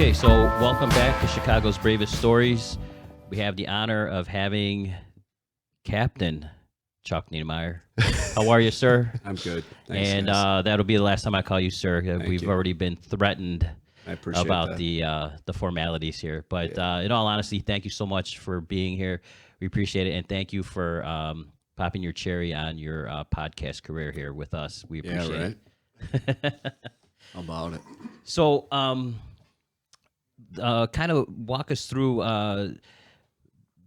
Okay, so welcome back to Chicago's Bravest Stories. We have the honor of having Captain Chuck Niemeier. How are you, sir? I'm good. Thanks, And guys. that'll be the last time I call you, sir. We've you. already been threatened I appreciate about that. the formalities here. But in all honesty, thank you so much for being here. We appreciate it, and thank you for popping your cherry on your podcast career here with us. We appreciate it. How about it? So, kind of walk us through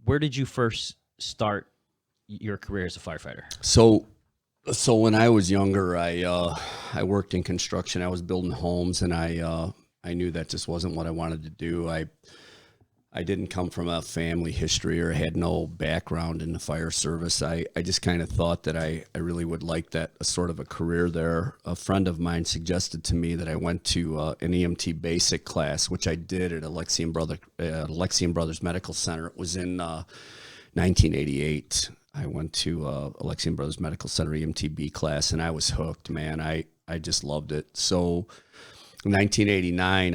where did you first start your career as a firefighter? So when I was younger, I worked in construction. I was building homes, and I knew that just wasn't what I wanted to do. I didn't come from a family history or had no background in the fire service. I just kind of thought that I really would like that sort of a career there. A friend of mine suggested to me that I went to an EMT basic class, which I did at Alexian Brothers Medical Center. It was in 1988. I went to Alexian Brothers Medical Center EMT-B class, and I was hooked, man. I just loved it. So in 1989,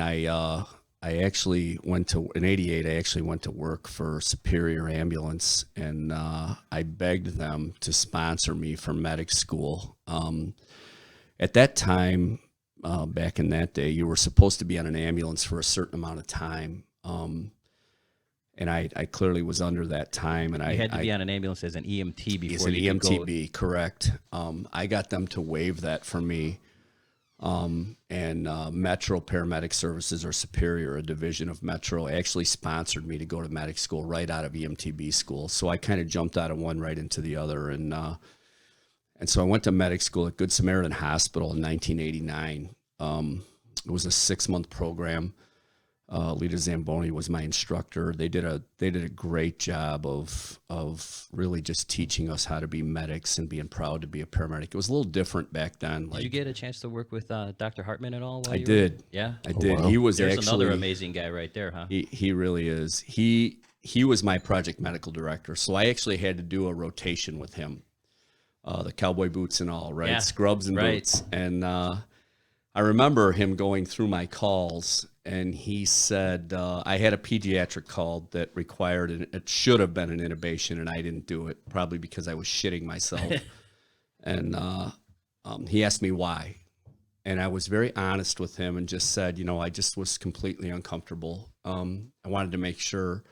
I actually went to, in 88, I actually went to work for Superior Ambulance, and I begged them to sponsor me for medic school. At that time, back in that day, you were supposed to be on an ambulance for a certain amount of time. And I clearly was under that time. And You had to be on an ambulance as an EMT before you could go. EMT-B, correct. I got them to waive that for me. And Metro Paramedic Services, or Superior, a division of Metro, actually sponsored me to go to medic school right out of EMT-B school. So I kind of jumped out of one right into the other. And so I went to medic school at Good Samaritan Hospital in 1989. It was a 6-month program. Lita Zamboni was my instructor. They did a great job of really just teaching us how to be medics and being proud to be a paramedic. It was a little different back then. Did you get a chance to work with Dr. Hartman at all? I did. Yeah, I did. Wow. He was There's actually another amazing guy right there, huh? He really is. He was my project medical director, so I actually had to do a rotation with him. The cowboy boots and all, right? Yeah, Scrubs and boots. And I remember him going through my calls, and he said, I had a pediatric call that required, it should have been an intubation, and I didn't do it, probably because I was shitting myself. And he asked me why. And I was very honest with him and just said, I just was completely uncomfortable. I wanted to make sure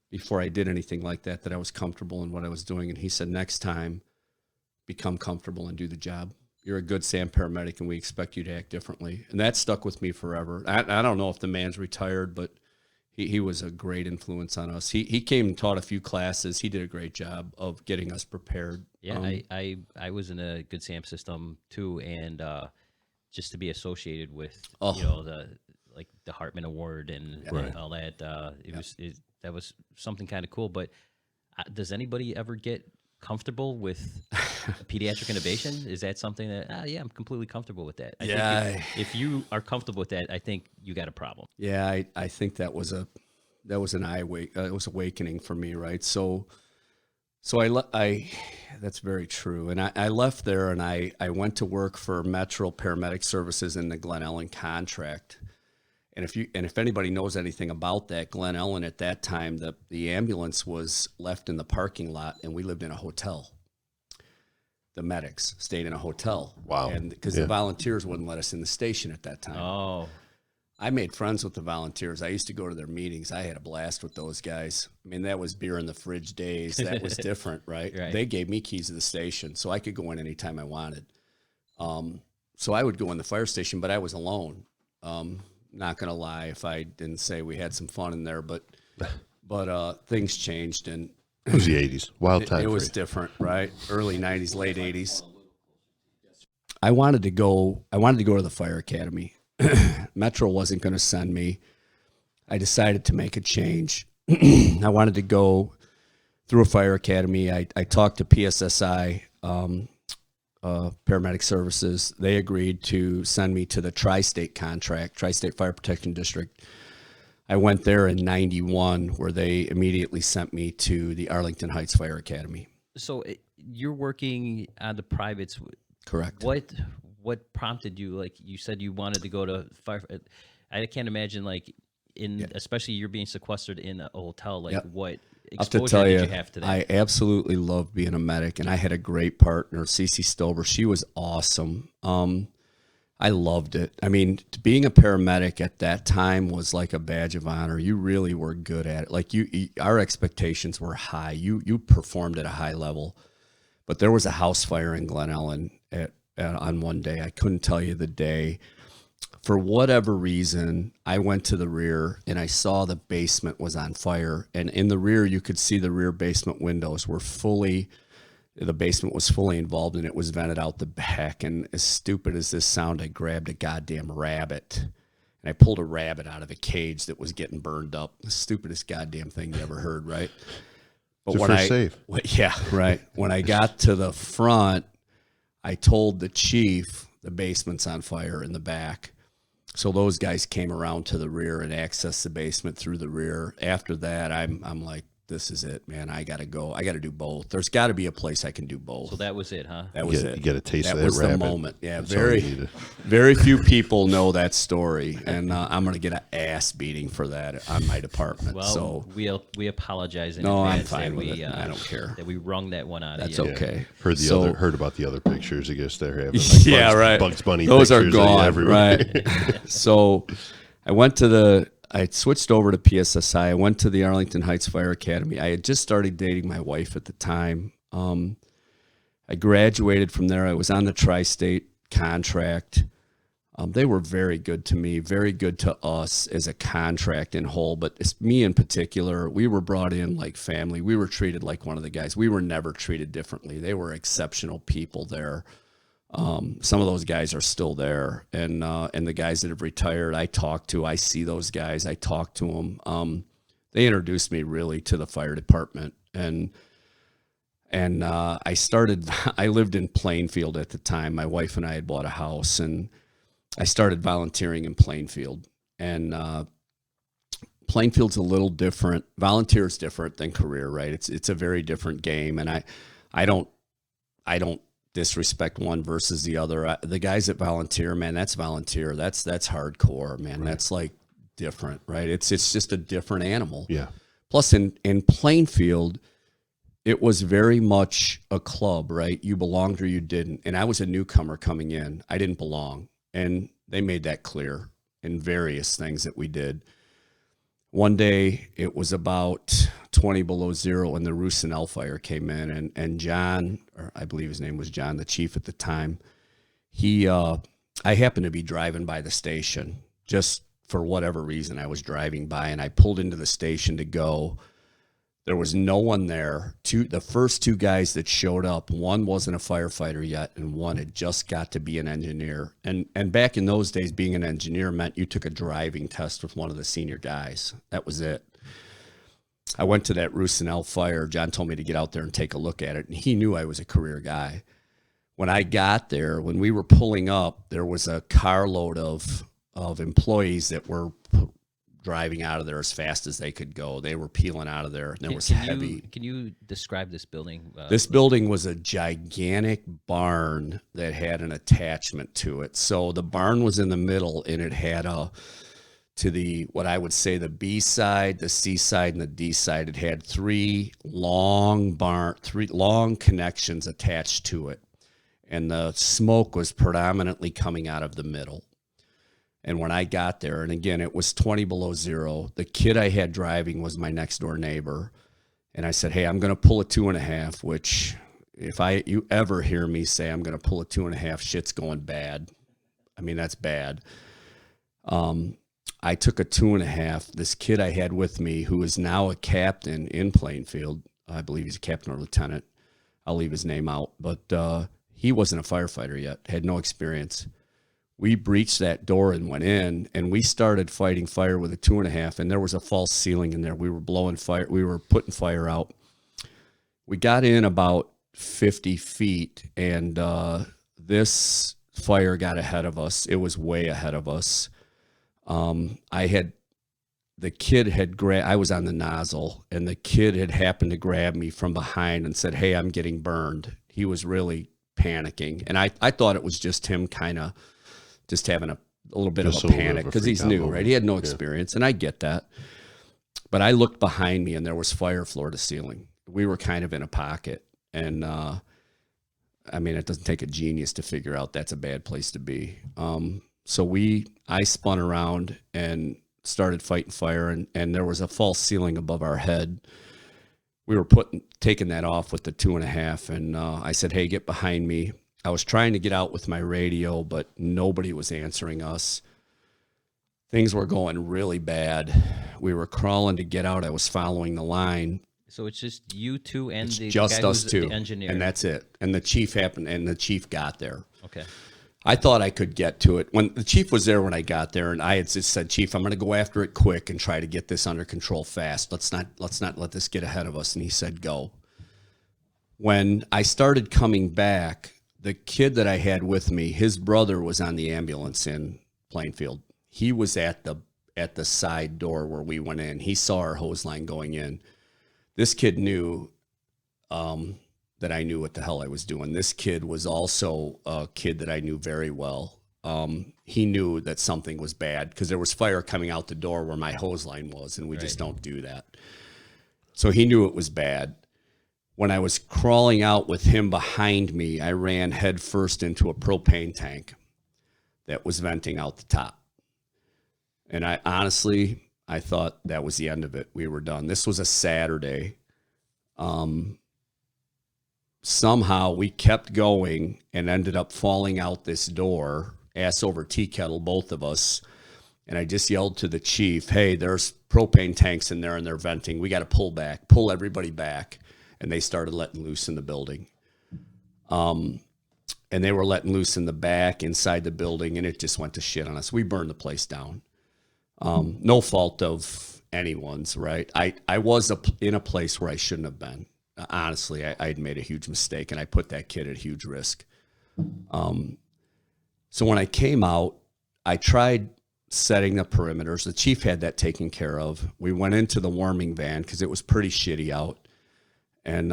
before I did anything like that, that I was comfortable in what I was doing. And he said, next time, become comfortable and do the job. You're a good SAM paramedic, and we expect you to act differently. And that stuck with me forever. I don't know if the man's retired, but he was a great influence on us. He came and taught a few classes. He did a great job of getting us prepared. Yeah, I was in a Good Sam system too, and just to be associated with the Hartman Award and all that, that was something kind of cool. But does anybody ever get comfortable with a pediatric intubation? Is that something that I'm completely comfortable with that? I think if you are comfortable with that, I think you got a problem. Yeah, I think that was an it was awakening for me, right? So I that's very true. And I left there, and I went to work for Metro Paramedic Services in the Glen Ellen contract. And if anybody knows anything about that, Glen Ellen at that time, the ambulance was left in the parking lot, and we lived in a hotel. The medics stayed in a hotel. Wow. And because the volunteers wouldn't let us in the station at that time. Oh, I made friends with the volunteers. I used to go to their meetings. I had a blast with those guys. I mean, that was beer in the fridge days. That was different, right? They gave me keys to the station, so I could go in anytime I wanted. So I would go in the fire station, but I was alone. Not gonna lie, if I didn't say we had some fun in there, but things changed, and it was the 80s. Wild time. It was different, right? Early 90s, late 80s. I wanted to go to the fire academy. Metro wasn't going to send me. I decided to make a change. I wanted to go through a fire academy. I talked to PSSI, Paramedic Services. They agreed to send me to the Tri-State contract, Tri-State Fire Protection District. I went there in 91, where they immediately sent me to the Arlington Heights Fire Academy. So you're working on the privates. Correct. What prompted you? Like you said, you wanted to go to fire. I can't imagine especially you're being sequestered in a hotel. Like, what I have to exposure tell did you, you have to that? I absolutely loved being a medic, and I had a great partner, Cece Stover. She was awesome. I loved it. I mean, being a paramedic at that time was like a badge of honor. You really were good at it. Like our expectations were high. You performed at a high level. But there was a house fire in Glen Ellen on one day. I couldn't tell you the day. For whatever reason, I went to the rear and I saw the basement was on fire. And in the rear, you could see the rear basement windows were the basement was fully involved and it was vented out the back. And as stupid as this sounded, I grabbed a goddamn rabbit and I pulled a rabbit out of a cage that was getting burned up. The stupidest goddamn thing you ever heard, right? But yeah, right. When I got to the front, I told the chief the basement's on fire in the back. So those guys came around to the rear and accessed the basement through the rear. After that, I'm like, this is it, man. I got to go. I got to do both. There's got to be a place I can do both. So that was it, huh? That was it. You get a taste of that was rabbit. The moment. Yeah, That's very few people know that story, and I'm going to get an ass beating for that on my department. Well, so we apologize in no, I'm advance fine that with it. I don't care. that we wrung that one out That's of you. okay. Heard about the other pictures. I guess they're having like right. Bugs Bunny. Those are pictures gone, everywhere. right? So I switched over to PSSI. I went to the Arlington Heights Fire Academy. I had just started dating my wife at the time. I graduated from there. I was on the tri-state contract. They were very good to me, very good to us as a contract in whole. But it's me in particular, we were brought in like family. We were treated like one of the guys. We were never treated differently. They were exceptional people there. Some of those guys are still there, and the guys that have retired, I see those guys, I talk to them. They introduced me really to the fire department, and I lived in Plainfield at the time. My wife and I had bought a house, and I started volunteering in Plainfield, and Plainfield's a little different. Volunteer is different than career, right? It's a very different game, and I don't disrespect one versus the other. The guys that volunteer, man, that's volunteer. That's hardcore, man. Right. That's like different, right? It's just a different animal. Yeah. Plus in Plainfield, it was very much a club, right? You belonged or you didn't. And I was a newcomer coming in. I didn't belong. And they made that clear in various things that we did. One day, it was about 20 below zero, and the Roussillon fire came in, and John, or I believe his name was John, the chief at the time, I happened to be driving by the station. Just for whatever reason, I was driving by, and I pulled into the station to go. There was no one there. The first two guys that showed up, one wasn't a firefighter yet, and one had just got to be an engineer. And back in those days, being an engineer meant you took a driving test with one of the senior guys. That was it. I went to that Roussillon fire. John told me to get out there and take a look at it, and he knew I was a career guy. When I got there, when we were pulling up, there was a carload of employees that were driving out of there as fast as they could go. They were peeling out of there, and there was heavy. Can you describe this building? This building was a gigantic barn that had an attachment to it. So the barn was in the middle, and it had what I would say the B side, the C side, and the D side. It had three long connections attached to it, and the smoke was predominantly coming out of the middle. And when I got there, and again, it was 20 below zero, the kid I had driving was my next door neighbor. And I said, hey, I'm going to pull a 2.5, which if you ever hear me say I'm going to pull a 2.5, shit's going bad. I mean, that's bad. I took a 2.5. This kid I had with me, who is now a captain in Plainfield, I believe he's a captain or lieutenant. I'll leave his name out, but he wasn't a firefighter yet, had no experience. We breached that door and went in, and we started fighting fire with a 2.5, and there was a false ceiling in there. We were blowing fire. We were putting fire out. We got in about 50 feet, and this fire got ahead of us. It was way ahead of us. The kid had I was on the nozzle, and the kid had happened to grab me from behind and said, hey, I'm getting burned. He was really panicking, and I thought it was just him kind of just having a a little bit Just of a a little bit panic of a because he's freak out new, moment. right? He had no experience, and I get that. But I looked behind me, and there was fire floor to ceiling. We were kind of in a pocket, and I mean, it doesn't take a genius to figure out that's a bad place to be. So I spun around and started fighting fire, and there was a false ceiling above our head. We were taking that off with the 2.5, and I said, "Hey, get behind me." I was trying to get out with my radio, but nobody was answering us. Things were going really bad. We were crawling to get out. I was following the line. So it's just you two and the Just guy us who's two, the engineer. and that's it. And the chief the chief got there. Okay. I thought I could get to it. When the chief was there when I got there, and I had just said, "Chief, I'm going to go after it quick and try to get this under control fast. Let's not let this get ahead of us." And he said, "Go." When I started coming back, the kid that I had with me, his brother was on the ambulance in Plainfield. He was at the side door where we went in. He saw our hose line going in. This kid knew that I knew what the hell I was doing. This kid was also a kid that I knew very well. He knew that something was bad because there was fire coming out the door where my hose line was, and we just don't do that. So he knew it was bad. When I was crawling out with him behind me, I ran head first into a propane tank that was venting out the top. And I thought that was the end of it. We were done. This was a Saturday. Somehow we kept going and ended up falling out this door, ass over tea kettle, both of us. And I just yelled to the chief, "Hey, there's propane tanks in there and they're venting. We got to pull everybody back." And they started letting loose in the building. And they were letting loose in the back, inside the building, and it just went to shit on us. We burned the place down. No fault of anyone's, right? I was in a place where I shouldn't have been. Honestly, I had made a huge mistake, and I put that kid at huge risk. So when I came out, I tried setting the perimeters. The chief had that taken care of. We went into the warming van because it was pretty shitty out. And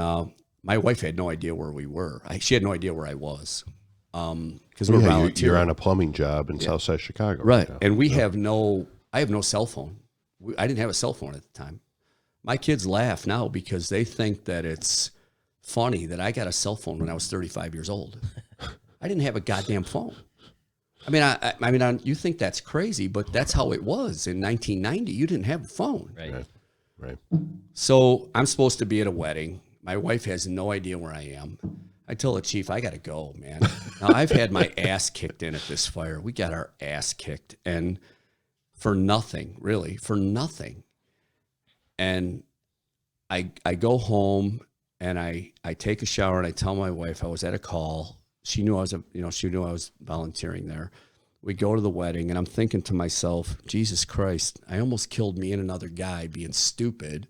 my wife had no idea where we were. She had no idea where I was because we're volunteering. You're on a plumbing job in Southside Chicago. Right. And I have no cell phone. I didn't have a cell phone at the time. My kids laugh now because they think that it's funny that I got a cell phone when I was 35 years old. I didn't have a goddamn phone. I mean, you think that's crazy, but that's how it was in 1990. You didn't have a phone. Right. So I'm supposed to be at a wedding. My wife has no idea where I am. I tell the chief, I got to go, man. Now, I've had my ass kicked in at this fire. We got our ass kicked, and for nothing, really, for nothing. And I go home, and I take a shower, and I tell my wife I was at a call. She knew I was volunteering there. We go to the wedding, and I'm thinking to myself, Jesus Christ, I almost killed me and another guy being stupid.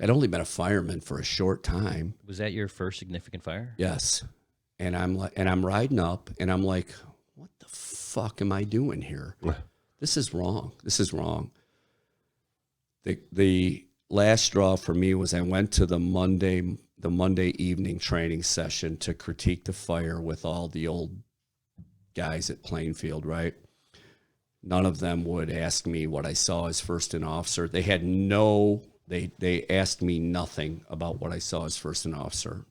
I'd only been a fireman for a short time. Was that your first significant fire? Yes. And I'm riding up, and I'm like, what the fuck am I doing here? This is wrong. This is wrong. The last straw for me was I went to the Monday evening training session to critique the fire with all the old guys at Plainfield, right? None of them would ask me what I saw as first and officer. They had they asked me nothing about what I saw as first and officer.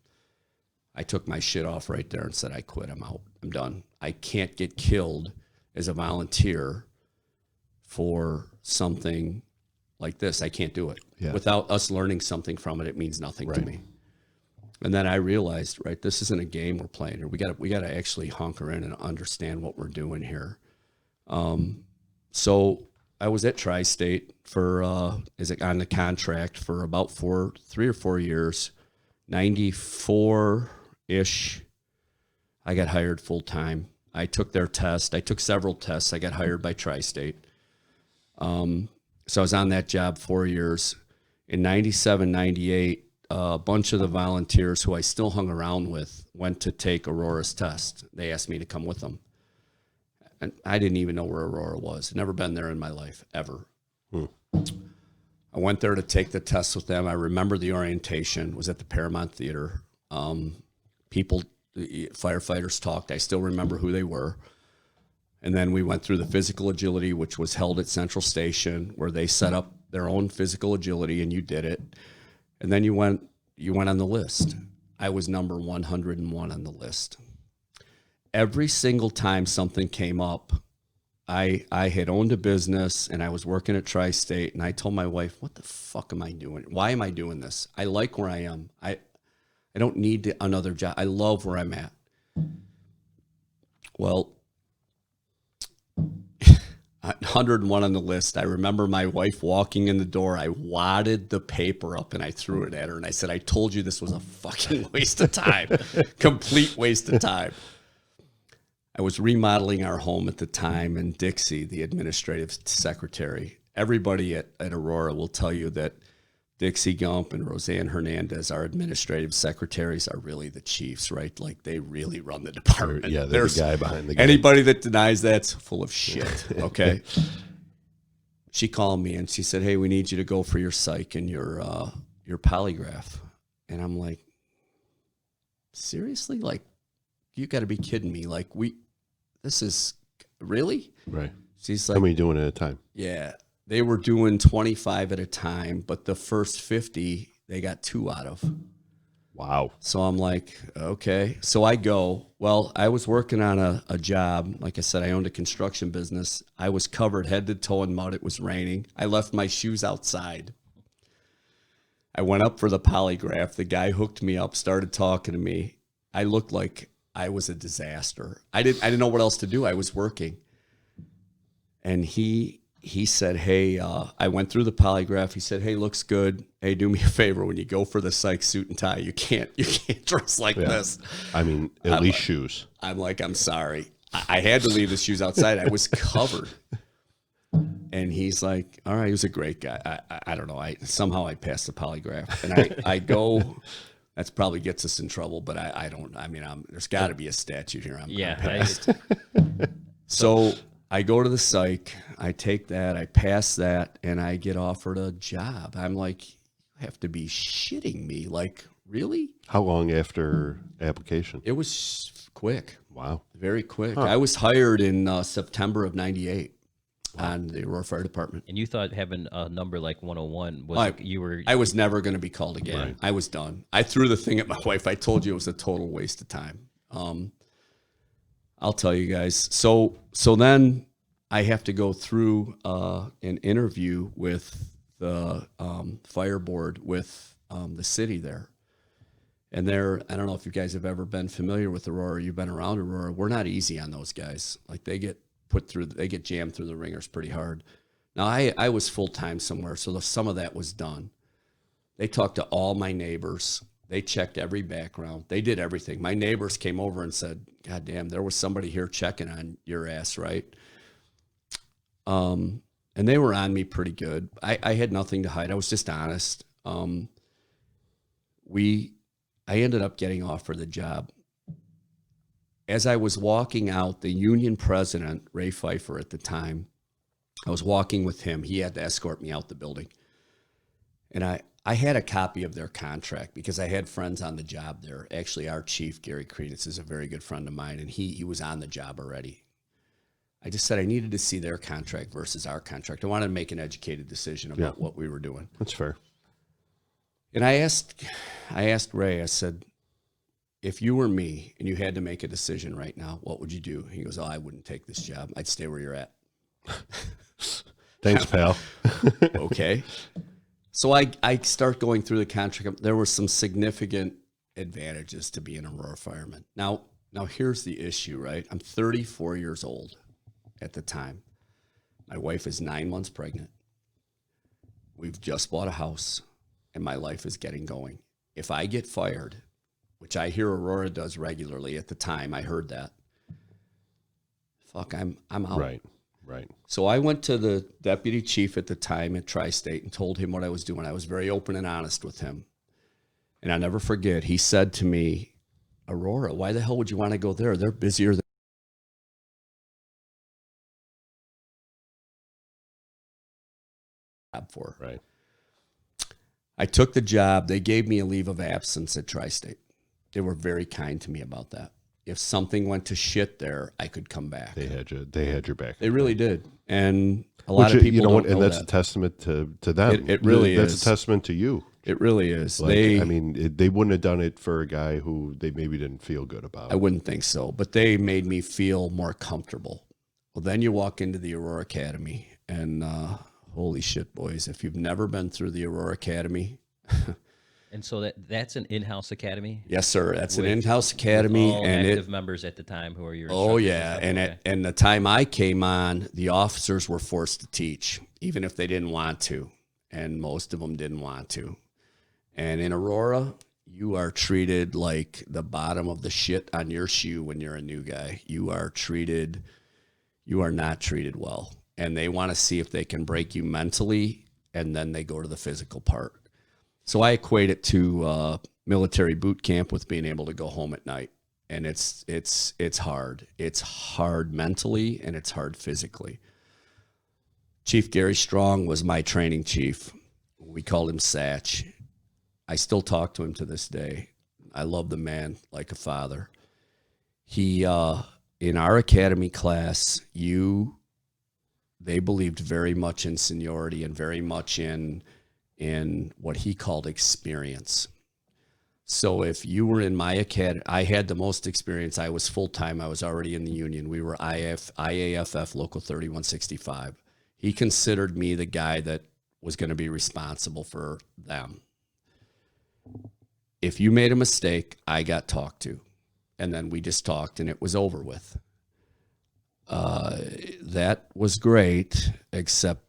I took my shit off right there and said, I quit. I'm out. I'm done. I can't get killed as a volunteer for something like this. I can't do it. Yeah. Without us learning something from it, it means nothing to me. And then I realized, right, this isn't a game we're playing here. We got to actually hunker in and understand what we're doing here. So I was at Tri-State for on the contract for about 3 or 4 years. 94-ish, I got hired full time. I took their test. I took several tests. I got hired by Tri-State. So I was on that job 4 years. In 97, 98, a bunch of the volunteers who I still hung around with went to take Aurora's test. They asked me to come with them. And I didn't even know where Aurora was. Never been there in my life, ever. I went there to take the test with them. I remember the orientation was at the Paramount Theater. Firefighters talked. I still remember who they were. And then we went through the physical agility, which was held at Central Station, where they set up their own physical agility, and you did it. And then you went on the list. I was number 101 on the list. Every single time something came up, I had owned a business and I was working at Tri-State, and I told my wife, what the fuck am I doing? Why am I doing this? I like where I am. I don't need another job. I love where I'm at. Well, 101 on the list. I remember my wife walking in the door. I wadded the paper up and I threw it at her. And I said, I told you this was a fucking waste of time. Complete waste of time. I was remodeling our home at the time, and Dixie, the administrative secretary, everybody at Aurora will tell you that Dixie Gump and Roseanne Hernandez, our administrative secretaries, are really the chiefs, right? Like, they really run the department. Yeah, they're the guy behind the guy. Anybody that denies that's full of shit, okay? She called me and she said, hey, we need you to go for your psych and your polygraph. And I'm like, seriously? Like, you got to be kidding me. Like, this is, really? Right. She's like, how many doing at a time? Yeah. They were doing 25 at a time, but the first 50, they got 2 out of. Wow. So I'm like, okay. So I go. Well, I was working on a job. Like I said, I owned a construction business. I was covered head to toe in mud. It was raining. I left my shoes outside. I went up for the polygraph. The guy hooked me up, started talking to me. I looked like I was a disaster. I didn't know what else to do. I was working. And he said, hey, I went through the polygraph. He said, hey, looks good. Hey, do me a favor. When you go for the psych suit and tie, you can't dress like this. I mean, at least shoes. I'm like, I'm sorry. I had to leave the shoes outside. I was covered. And he's like, all right, he was a great guy. I don't know. Somehow I passed the polygraph. And I go, that probably gets us in trouble, but there's got to be a statute here. So I go to the psych, I take that, I pass that, and I get offered a job. I'm like, you have to be shitting me. Like, really? How long after application? It was quick. Wow. Very quick. Huh. I was hired in September of 98 on the Aurora Fire Department. And you thought having a number like 101 was I was never going to be called again. Right. I was done. I threw the thing at my wife. I told you it was a total waste of time. I'll tell you guys. So then I have to go through an interview with the fire board with the city there. And I don't know if you guys have ever been familiar with Aurora. You've been around Aurora. We're not easy on those guys. Like, they get jammed through the ringers pretty hard. Now, I was full-time somewhere, so some of that was done. They talked to all my neighbors. They checked every background. They did everything. My neighbors came over and said, God damn, there was somebody here checking on your ass, right? And they were on me pretty good. I had nothing to hide. I was just honest. I ended up getting offered the job. As I was walking out, the union president, Ray Pfeiffer at the time, I was walking with him. He had to escort me out the building. And I had a copy of their contract because I had friends on the job there. Actually, our chief, Gary Credence, is a very good friend of mine, and he was on the job already. I just said I needed to see their contract versus our contract. I wanted to make an educated decision about what we were doing. That's fair. And I asked Ray, I said, if you were me and you had to make a decision right now, what would you do? He goes, I wouldn't take this job. I'd stay where you're at. Thanks, pal. Okay. So I start going through the contract. There were some significant advantages to being a Aurora fireman. Now here's the issue, right? I'm 34 years old at the time. My wife is 9 months pregnant. We've just bought a house, and my life is getting going. If I get fired, which I hear Aurora does regularly at the time, I heard that. Fuck, I'm out. Right. So I went to the deputy chief at the time at Tri-State and told him what I was doing. I was very open and honest with him. And I'll never forget, he said to me, Aurora, why the hell would you want to go there? They're busier than for. Right. I took the job. They gave me a leave of absence at Tri-State. They were very kind to me about that. if something went to shit there, I could come back. They had your back. They really did. And a lot of people don't know and that's that. a testament to them. It really That's is. a testament to you. It really is. Like, they wouldn't have done it for a guy who they maybe didn't feel good about. I wouldn't think so, but they made me feel more comfortable. Well, then you walk into the Aurora Academy, and holy shit, boys, if you've never been through the Aurora Academy. And so that's an in-house academy? Yes, sir. That's an in-house academy. All and active members at the time who are your Oh, instructors yeah. and stuff? And the time I came on, the officers were forced to teach, even if they didn't want to. And most of them didn't want to. And in Aurora, you are treated like the bottom of the shit on your shoe when you're a new guy. You are not treated well. And they want to see if they can break you mentally, and then they go to the physical part. So I equate it to military boot camp with being able to go home at night. And it's hard. It's hard mentally, and it's hard physically. Chief Gary Strong was my training chief. We called him Satch. I still talk to him to this day. I love the man like a father. He, in our academy class, they believed very much in seniority and very much in what he called experience. So if you were in my academy, I had the most experience. I was full-time. I was already in the union. We were IAFF Local 3165. He considered me the guy that was going to be responsible for them. If you made a mistake, I got talked to, and then we just talked, and it was over with. That was great, except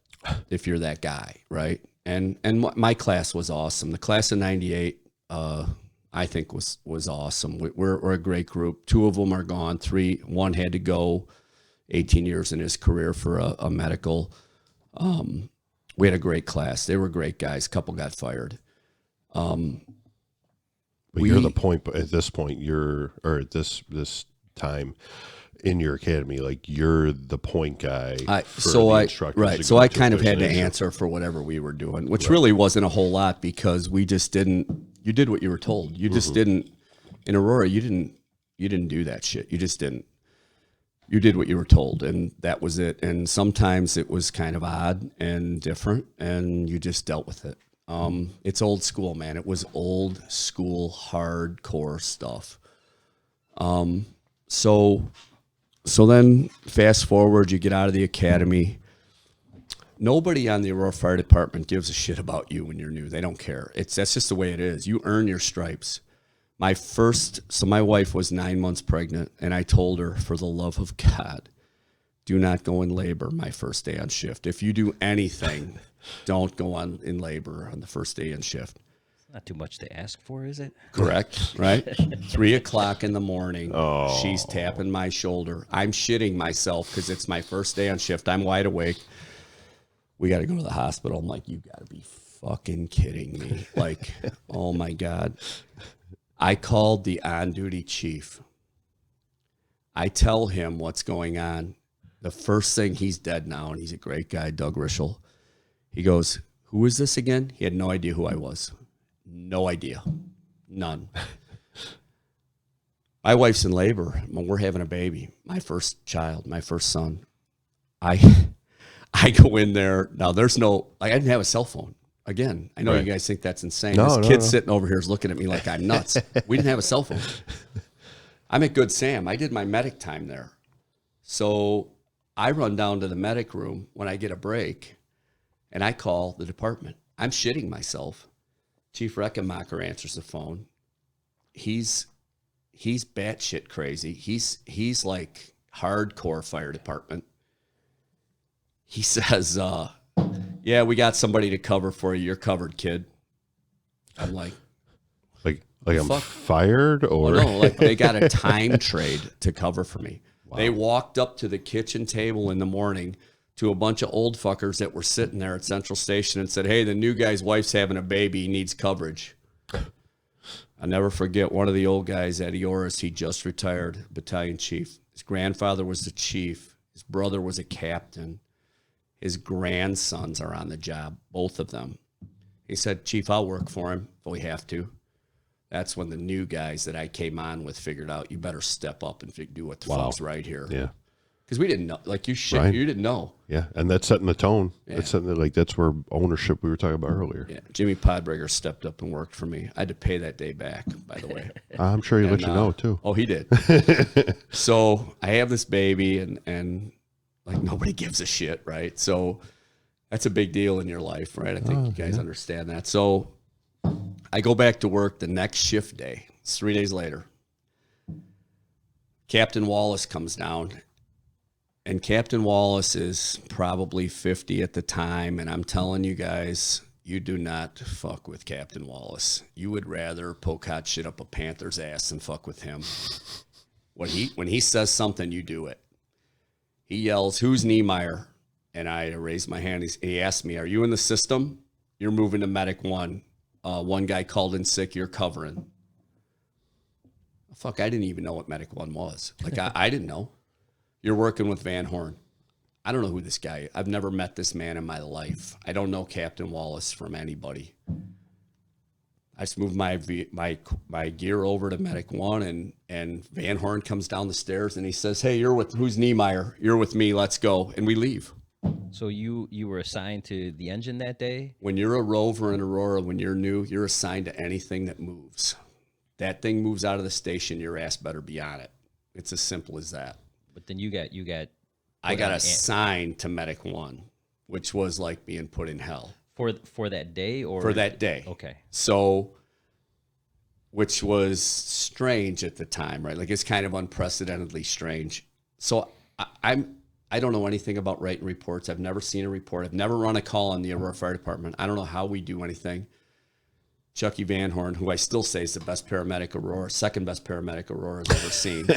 if you're that guy, right? And my class was awesome. The class of '98, I think was awesome. We're a great group. 2 of them are gone. 1 had to go. 18 years in his career for a medical. We had a great class. They were great guys. A couple got fired. But you're the point. But at this point, at this time in your academy, like you're the point guy. So I kind of had to answer for whatever we were doing, which really wasn't a whole lot because we just didn't. You did what you were told. You just didn't. In Aurora, you didn't do that shit. You just didn't. You did what you were told, and that was it. And sometimes it was kind of odd and different, and you just dealt with it. It's old school, man. It was old school, hardcore stuff. So then fast forward, you get out of the academy. Nobody on the Aurora Fire Department gives a shit about you when you're new. They don't care. That's just the way it is. You earn your stripes. My wife was 9 months pregnant, and I told her, for the love of God, do not go in labor my first day on shift. If you do anything, don't go in labor on the first day on shift. Not too much to ask for, is it? Correct, right? 3 o'clock in the morning, she's tapping my shoulder. I'm shitting myself because it's my first day on shift. I'm wide awake. We got to go to the hospital. I'm like, you got to be fucking kidding me. Like, oh my God. I called the on-duty chief. I tell him what's going on. The first thing, he's dead now, and he's a great guy, Doug Rischel. He goes, who is this again? He had no idea who I was. No idea. None. My wife's in labor. We're having a baby. My first child, my first son. I go in there. Now, I didn't have a cell phone. Again, I know you guys think that's insane. This kid sitting over here is looking at me like I'm nuts. We didn't have a cell phone. I'm at Good Sam. I did my medic time there. So I run down to the medic room when I get a break, and I call the department. I'm shitting myself. Chief Reckenmacher answers the phone. He's batshit crazy. He's like hardcore fire department. He says, yeah, we got somebody to cover for you. You're covered, kid. I'm like I'm fired, or no, like they got a time trade to cover for me. Wow. They walked up to the kitchen table in the morning to a bunch of old fuckers that were sitting there at Central Station and said, hey, the new guy's wife's having a baby. He needs coverage. I'll never forget one of the old guys, Eddie Orris. He just retired, battalion chief. His grandfather was the chief. His brother was a captain. His grandsons are on the job, both of them. He said, Chief, I'll work for him if we have to. That's when the new guys that I came on with figured out you better step up and do what the Wow. fuck's right here. Yeah. Because we didn't know. Like you Right. you didn't know. Yeah. And that's setting the tone. Yeah. That's setting like that's where ownership we were talking about earlier. Yeah. Jimmy Podbreger stepped up and worked for me. I had to pay that day back, by the way. I'm sure he let you know too. Oh, he did. So I have this baby and like nobody gives a shit, right? So that's a big deal in your life, right? I think you guys understand that. So I go back to work the next shift day. It's 3 days later. Captain Wallace comes down, and Captain Wallace is probably 50 at the time. And I'm telling you guys, you do not fuck with Captain Wallace. You would rather poke hot shit up a panther's ass than fuck with him. When he says something, you do it. He yells, "Who's Niemeier?" And I raised my hand. He asked me, "Are you in the system? You're moving to Medic 1. One guy called in sick. You're covering." Fuck, I didn't even know what Medic 1 was. Like, I didn't know. "You're working with Van Horn." I don't know who this guy is. I've never met this man in my life. I don't know Captain Wallace from anybody. I just moved my gear over to Medic 1, and Van Horn comes down the stairs, and he says, "Hey, who's Niemeier? You're with me. Let's go." And we leave. So you were assigned to the engine that day? When you're a rover in Aurora, when you're new, you're assigned to anything that moves. That thing moves out of the station, your ass better be on it. It's as simple as that. But then you got I got assigned to Medic 1, which was like being put in hell. for that day, or For that day. Okay. So, which was strange at the time, right? Like, it's kind of unprecedentedly strange. So I don't know anything about writing reports. I've never seen a report. I've never run a call on the Aurora Fire Department. I don't know how we do anything. Chucky Van Horn, who I still say is the best paramedic Aurora, second best paramedic Aurora's ever seen.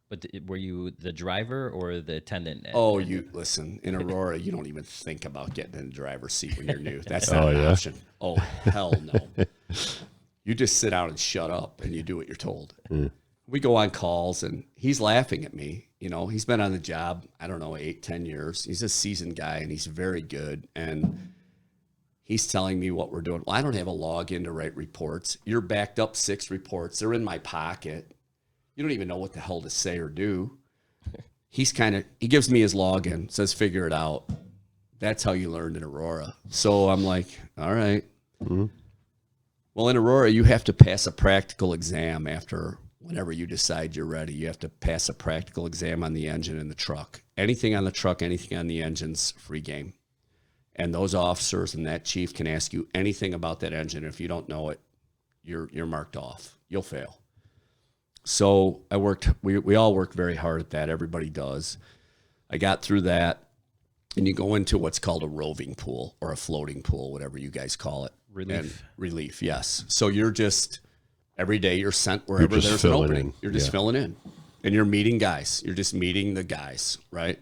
But were you the driver or the attendant? Listen, in Aurora, you don't even think about getting in the driver's seat when you're new. That's not an option. Oh, hell no. You just sit down and shut up and you do what you're told. We go on calls and he's laughing at me. You know, he's been on the job, I don't know, 8-10 years. He's a seasoned guy and he's very good. And he's telling me what we're doing. Well, I don't have a login to write reports. You're backed up 6 reports. They're in my pocket. You don't even know what the hell to say or do. He gives me his login, says, "Figure it out." That's how you learned in Aurora. So I'm like, all right. Mm-hmm. Well, in Aurora, you have to pass a practical exam whenever you decide you're ready. You have to pass a practical exam on the engine and the truck. Anything on the truck, anything on the engine's free game. And those officers and that chief can ask you anything about that engine. If you don't know it, you're marked off. You'll fail. So we all worked very hard at that. Everybody does. I got through that, and you go into what's called a roving pool or a floating pool, whatever you guys call it. Relief, yes. So you're just, every day you're sent wherever there's an opening. You're just filling in. And you're meeting guys. You're just meeting the guys, right?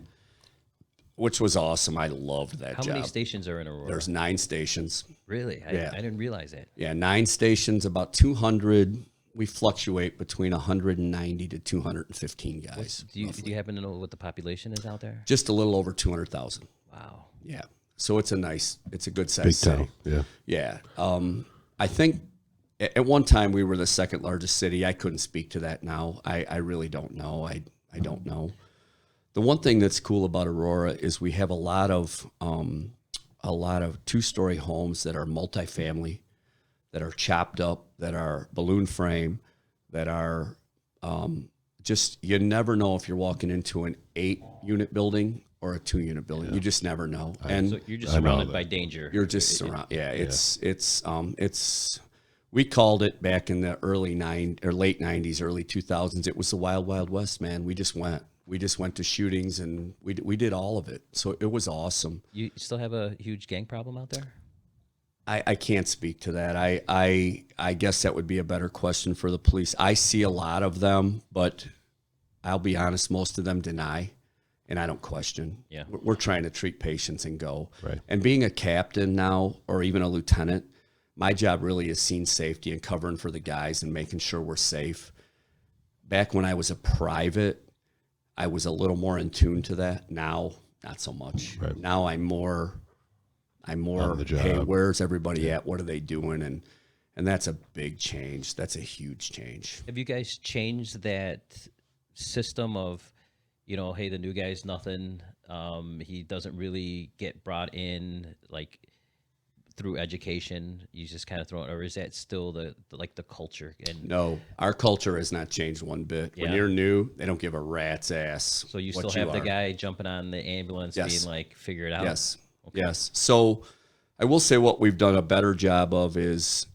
Which was awesome. I loved that job. How many stations are in Aurora? There's 9 stations. Really? I didn't realize that. Yeah, 9 stations, about 200. We fluctuate between 190 to 215 guys. Do you happen to know what the population is out there? Just a little over 200,000. Wow. Yeah. So it's a good size Big city. town. Yeah. Yeah. I think at one time we were the second largest city. I couldn't speak to that now. I really don't know. I don't know. The one thing that's cool about Aurora is we have a lot of 2-story homes that are multifamily, that are chopped up, that are balloon frame, that are you never know if you're walking into an 8-unit building or a 2-unit building. Yeah. You just never know. And so you're just surrounded by danger. You're just surrounded. Yeah, it's we called it back in the late 90s, early 2000s. It was the wild, wild west, man. We just went to shootings and we did all of it. So it was awesome. You still have a huge gang problem out there? I can't speak to that. I guess that would be a better question for the police. I see a lot of them, but I'll be honest, most of them deny, and I don't question. Yeah. We're trying to treat patients and go. Right. And being a captain now, or even a lieutenant, my job really is scene safety and covering for the guys and making sure we're safe. Back when I was a private, I was a little more in tune to that. Now, not so much. Right. Now I'm more, on the job. hey, where's everybody at? What are they doing? And that's a big change. That's a huge change. Have you guys changed that system of, hey, the new guy's nothing. He doesn't really get brought in like through education. You just kind of throw it, or is that still the culture? And No, our culture has not changed one bit. When Yeah. you're new, they don't give a rat's ass. so you what still have the are. guy jumping on the ambulance, Yes. being like, figure it out. Yes. Yes. So I will say what we've done a better job of is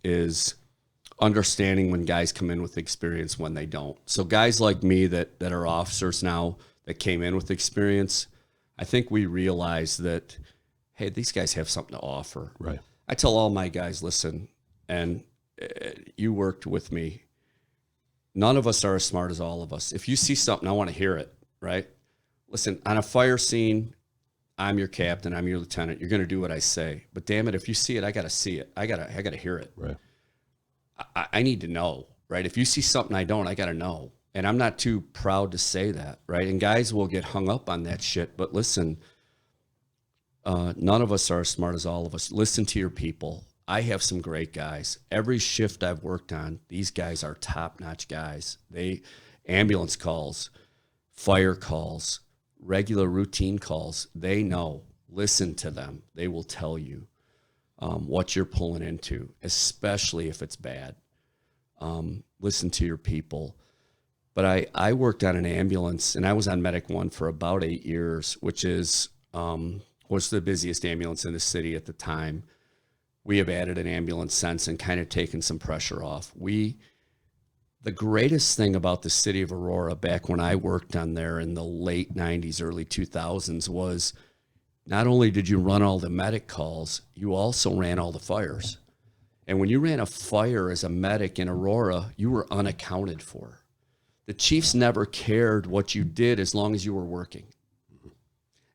understanding when guys come in with experience when they don't. So guys like me that are officers now that came in with experience, I think we realize that, hey, these guys have something to offer. Right. I tell all my guys, listen, and you worked with me. None of us are as smart as all of us. If you see something, I want to hear it, right? Listen, on a fire scene, I'm your captain, I'm your lieutenant. You're going to do what I say. But damn it, if you see it, I got to see it. I got to hear it. Right. I need to know, right? If you see something I don't, I got to know. And I'm not too proud to say that, right? And guys will get hung up on that shit. But listen, none of us are as smart as all of us. Listen to your people. I have some great guys. Every shift I've worked on, these guys are top-notch guys. They ambulance calls, fire calls, regular routine calls. They know. Listen to them. They will tell you what you're pulling into, especially if it's bad. Listen to your people. But I worked on an ambulance, and I was on Medic 1 for about 8 years, which is was the busiest ambulance in the city at the time. We have added an ambulance since and kind of taken some pressure off. The greatest thing about the city of Aurora back when I worked on there in the late 90s, early 2000s was not only did you run all the medic calls, you also ran all the fires. And when you ran a fire as a medic in Aurora, you were unaccounted for. The chiefs never cared what you did as long as you were working.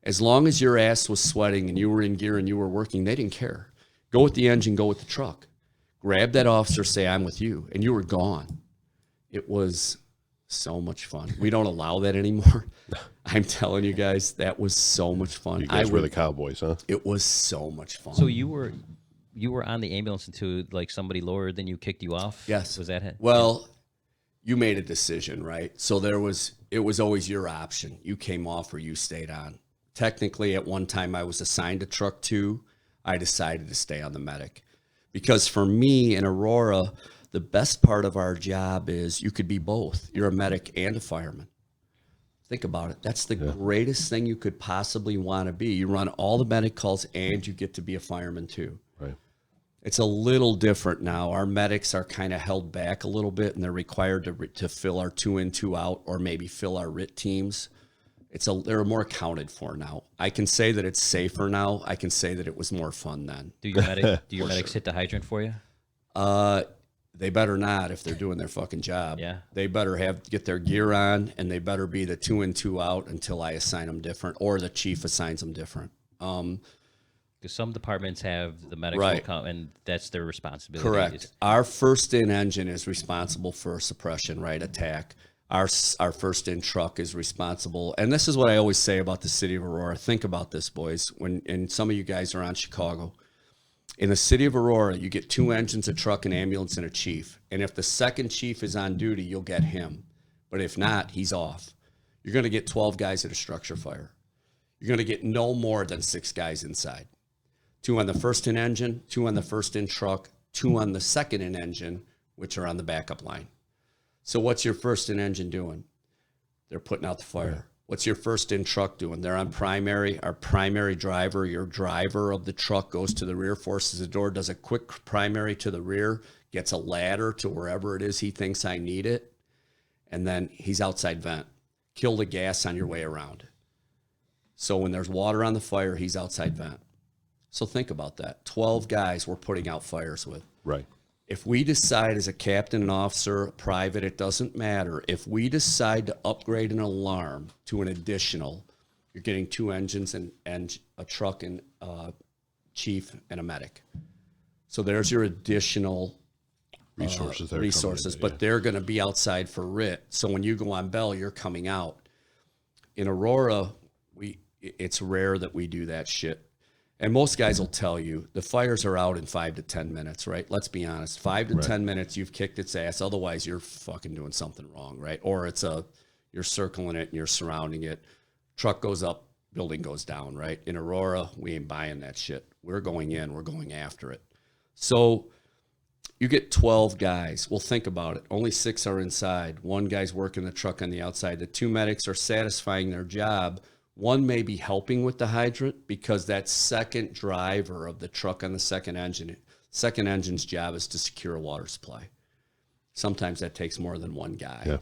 As long as your ass was sweating and you were in gear and you were working, they didn't care. Go with the engine, go with the truck. Grab that officer, say, I'm with you, and you were gone. It was so much fun. We don't allow that anymore. I'm telling you guys, that was so much fun. You guys were the cowboys, huh? It was so much fun. So you were on the ambulance until like somebody lower than you kicked you off? Yes. Was that it? Well, you made a decision, right? So it was always your option. You came off or you stayed on. Technically, at one time, I was assigned to truck 2. I decided to stay on the medic. Because for me in Aurora, the best part of our job is you could be both. You're a medic and a fireman. Think about it. That's the greatest thing you could possibly want to be. You run all the medic calls and you get to be a fireman too. Right. It's a little different now. Our medics are kind of held back a little bit, and they're required to fill our 2 in, 2 out, or maybe fill our RIT teams. They're more accounted for now. I can say that it's safer now. I can say that it was more fun then. Do your medics hit the hydrant for you? They better not if they're doing their fucking job. Yeah. They better get their gear on, and they better be the 2 in, 2 out until I assign them different, or the chief assigns them different. Because some departments have the medics Right. will come, and that's their responsibility. Correct. Our first in engine is responsible for suppression, right? Attack. Our first in truck is responsible. And this is what I always say about the city of Aurora. Think about this, boys. And some of you guys are on Chicago. In the city of Aurora, you get 2 engines, a truck, an ambulance, and a chief. And if the second chief is on duty, you'll get him. But if not, he's off. You're going to get 12 guys at a structure fire. You're going to get no more than 6 guys inside. 2 on the first in engine, 2 on the first in truck, 2 on the second in engine, which are on the backup line. So what's your first in engine doing? They're putting out the fire. Yeah. What's your first in truck doing? They're on primary. Our primary driver, your driver of the truck, goes to the rear, forces the door, does a quick primary to the rear, gets a ladder to wherever it is he thinks I need it, and then he's outside vent. Kill the gas on your way around. So when there's water on the fire, he's outside vent. So think about that. 12 guys we're putting out fires with. Right. If we decide as a captain, an officer, a private, it doesn't matter. If we decide to upgrade an alarm to an additional, you're getting 2 engines and a truck and chief and a medic. So there's your additional resources, but they're going to be outside for RIT. So when you go on bell, you're coming out. In Aurora, it's rare that we do that shit. And most guys will tell you the fires are out in 5 to 10 minutes, right? Let's be honest. 5 to 10 minutes, you've kicked its ass. Otherwise, you're fucking doing something wrong, right? Or you're circling it and you're surrounding it. Truck goes up, building goes down, right? In Aurora, we ain't buying that shit. We're going in, we're going after it. So you get 12 guys. Well, think about it. Only 6 are inside. 1 guy's working the truck on the outside. The 2 medics are satisfying their job. 1 may be helping with the hydrant because that second driver of the truck on the second engine's job is to secure a water supply. Sometimes that takes more than 1 guy. Yeah.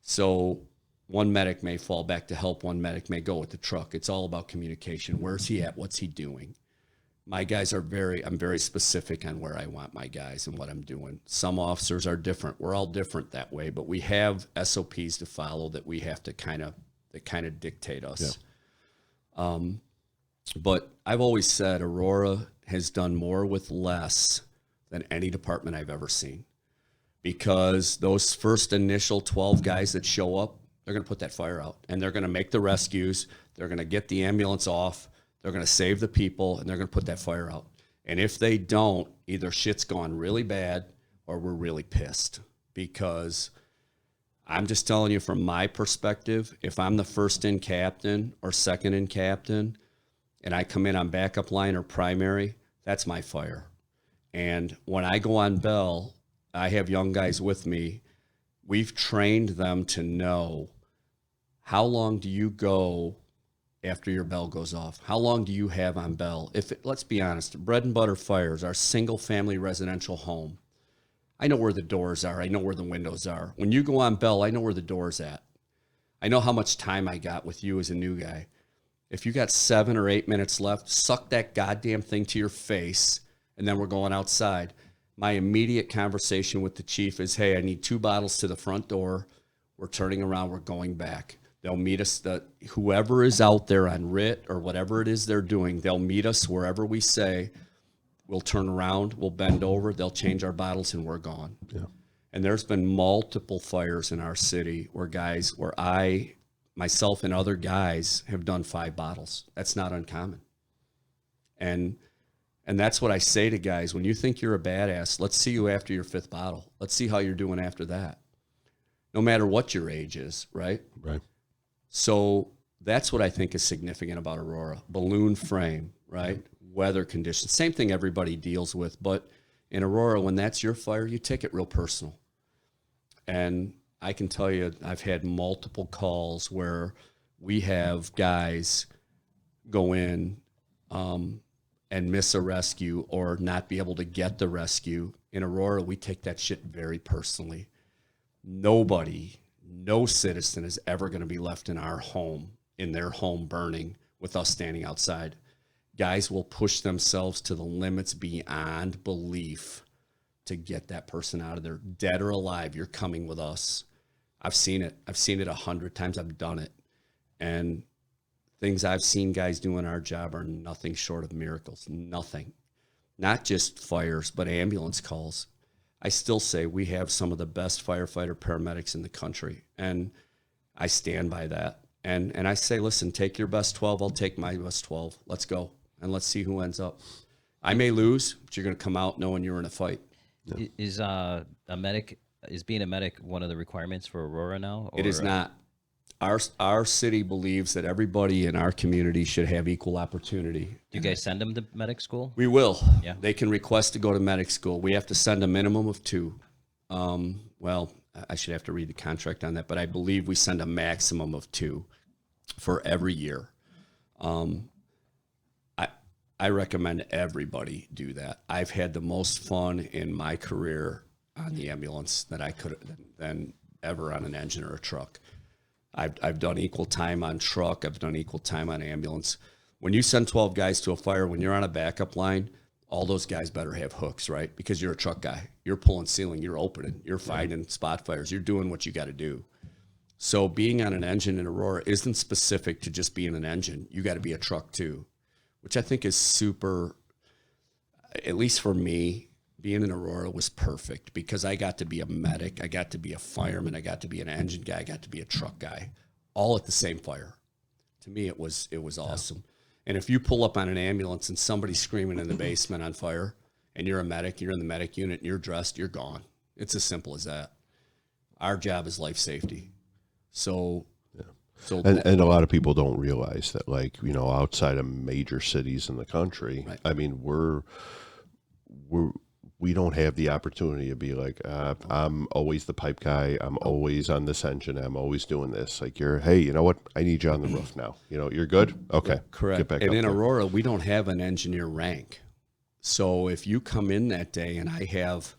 So 1 medic may fall back to help. 1 medic may go with the truck. It's all about communication. Where's he at? What's he doing? My guys I'm very specific on where I want my guys and what I'm doing. Some officers are different. We're all different that way, but we have SOPs to follow that we have to kind of dictate us. Yeah. But I've always said Aurora has done more with less than any department I've ever seen, because those first initial 12 guys that show up, they're going to put that fire out, and they're going to make the rescues. They're going to get the ambulance off. They're going to save the people, and they're going to put that fire out. And if they don't, either shit's gone really bad or we're really pissed, because I'm just telling you from my perspective, if I'm the first in captain or second in captain and I come in on backup line or primary, that's my fire. And when I go on bell, I have young guys with me. We've trained them to know, how long do you go after your bell goes off? How long do you have on bell? Let's be honest, bread and butter fires, our single family residential home, I know where the doors are. I know where the windows are. When you go on bell, I know where the door's at. I know how much time I got with you as a new guy. If you got 7 or 8 minutes left, suck that goddamn thing to your face, and then we're going outside. My immediate conversation with the chief is, hey, I need 2 bottles to the front door. We're turning around. We're going back. They'll meet us. Whoever is out there on RIT or whatever it is they're doing, they'll meet us wherever we say. We'll turn around, we'll bend over, they'll change our bottles, and we're gone. Yeah. And there's been multiple fires in our city where I, myself and other guys have done 5 bottles. That's not uncommon. And that's what I say to guys. When you think you're a badass, let's see you after your 5th bottle. Let's see how you're doing after that. No matter what your age is, right? Right. So that's what I think is significant about Aurora. Balloon frame, right? Weather conditions, same thing everybody deals with. But in Aurora, when that's your fire, you take it real personal. And I can tell you, I've had multiple calls where we have guys go in and miss a rescue or not be able to get the rescue. In Aurora, we take that shit very personally. No citizen is ever going to be left in their home burning with us standing outside. Guys will push themselves to the limits beyond belief to get that person out of there. Dead or alive, you're coming with us. I've seen it. I've seen it 100 times. I've done it. And things I've seen guys do in our job are nothing short of miracles. Nothing. Not just fires, but ambulance calls. I still say we have some of the best firefighter paramedics in the country. And I stand by that. And I say, listen, take your best 12. I'll take my best 12. Let's go. And let's see who ends up. I may lose, but you're going to come out knowing you're in a fight. Yeah. Is being a medic one of the requirements for Aurora now? It is not. Our city believes that everybody in our community should have equal opportunity. Do you guys send them to medic school? We will. Yeah. They can request to go to medic school. We have to send a minimum of 2. Well, I should have to read the contract on that, but I believe we send a maximum of 2 for every year. I recommend everybody do that. I've had the most fun in my career on the ambulance that I could have than ever on an engine or a truck. I've done equal time on truck. I've done equal time on ambulance. When you send 12 guys to a fire, when you're on a backup line, all those guys better have hooks, right? Because you're a truck guy. You're pulling ceiling. You're opening. You're fighting spot fires. You're doing what you got to do. So being on an engine in Aurora isn't specific to just being an engine. You got to be a truck too, which I think is super, at least for me, being in Aurora was perfect because I got to be a medic. I got to be a fireman. I got to be an engine guy. I got to be a truck guy, all at the same fire. To me, it was awesome. And if you pull up on an ambulance and somebody's screaming in the basement on fire and you're a medic, you're in the medic unit and you're dressed, you're gone. It's as simple as that. Our job is life safety. So, and a lot of people don't realize that, like, you know, outside of major cities in the country, right. I mean, we don't have the opportunity to be like, I'm always the pipe guy. I'm always on this engine. I'm always doing this. Like, hey, you know what? I need you on the roof now. You know, you're good? Okay. Correct. Get back and up in there. Aurora, we don't have an engineer rank. So if you come in that day and I have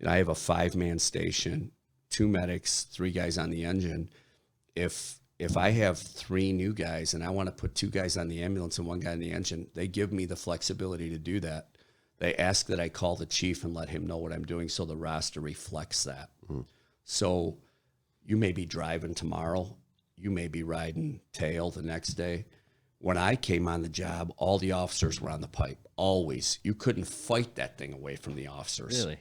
a 5-man station, 2 medics, 3 guys on the engine, if I have 3 new guys and I want to put 2 guys on the ambulance and 1 guy on the engine, they give me the flexibility to do that. They ask that I call the chief and let him know what I'm doing so the roster reflects that. Mm-hmm. So you may be driving tomorrow. You may be riding tail the next day. When I came on the job, all the officers were on the pipe, always. You couldn't fight that thing away from the officers. Really?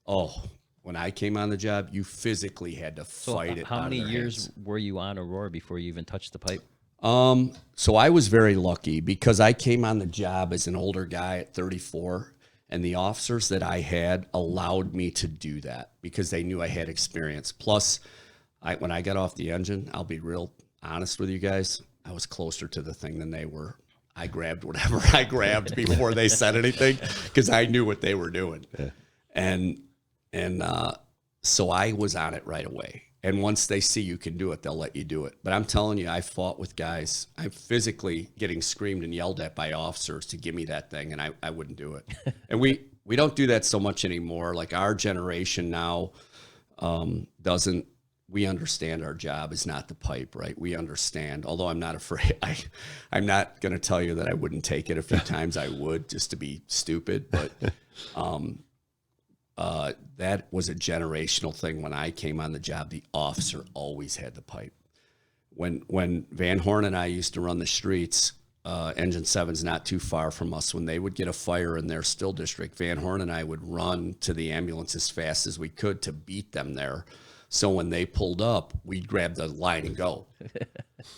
Oh, when I came on the job, you physically had to fight it. How many years were you on Aurora before you even touched the pipe? So I was very lucky because I came on the job as an older guy at 34. And the officers that I had allowed me to do that because they knew I had experience. Plus, when I got off the engine, I'll be real honest with you guys, I was closer to the thing than they were. I grabbed whatever I grabbed before they said anything because I knew what they were doing. Yeah. And so I was on it right away. And once they see you can do it, they'll let you do it. But I'm telling you, I fought with guys. I'm physically getting screamed and yelled at by officers to give me that thing, and I wouldn't do it. And we don't do that so much anymore. Like our generation now doesn't. We understand our job is not the pipe, right? We understand. Although I'm not afraid. I'm not going to tell you that I wouldn't take it a few times. I would just to be stupid, but. That was a generational thing. When I came on the job, the officer always had the pipe. When Van Horn and I used to run the streets, Engine 7's not too far from us. When they would get a fire in their still district, Van Horn and I would run to the ambulance as fast as we could to beat them there. So when they pulled up, we'd grab the line and go.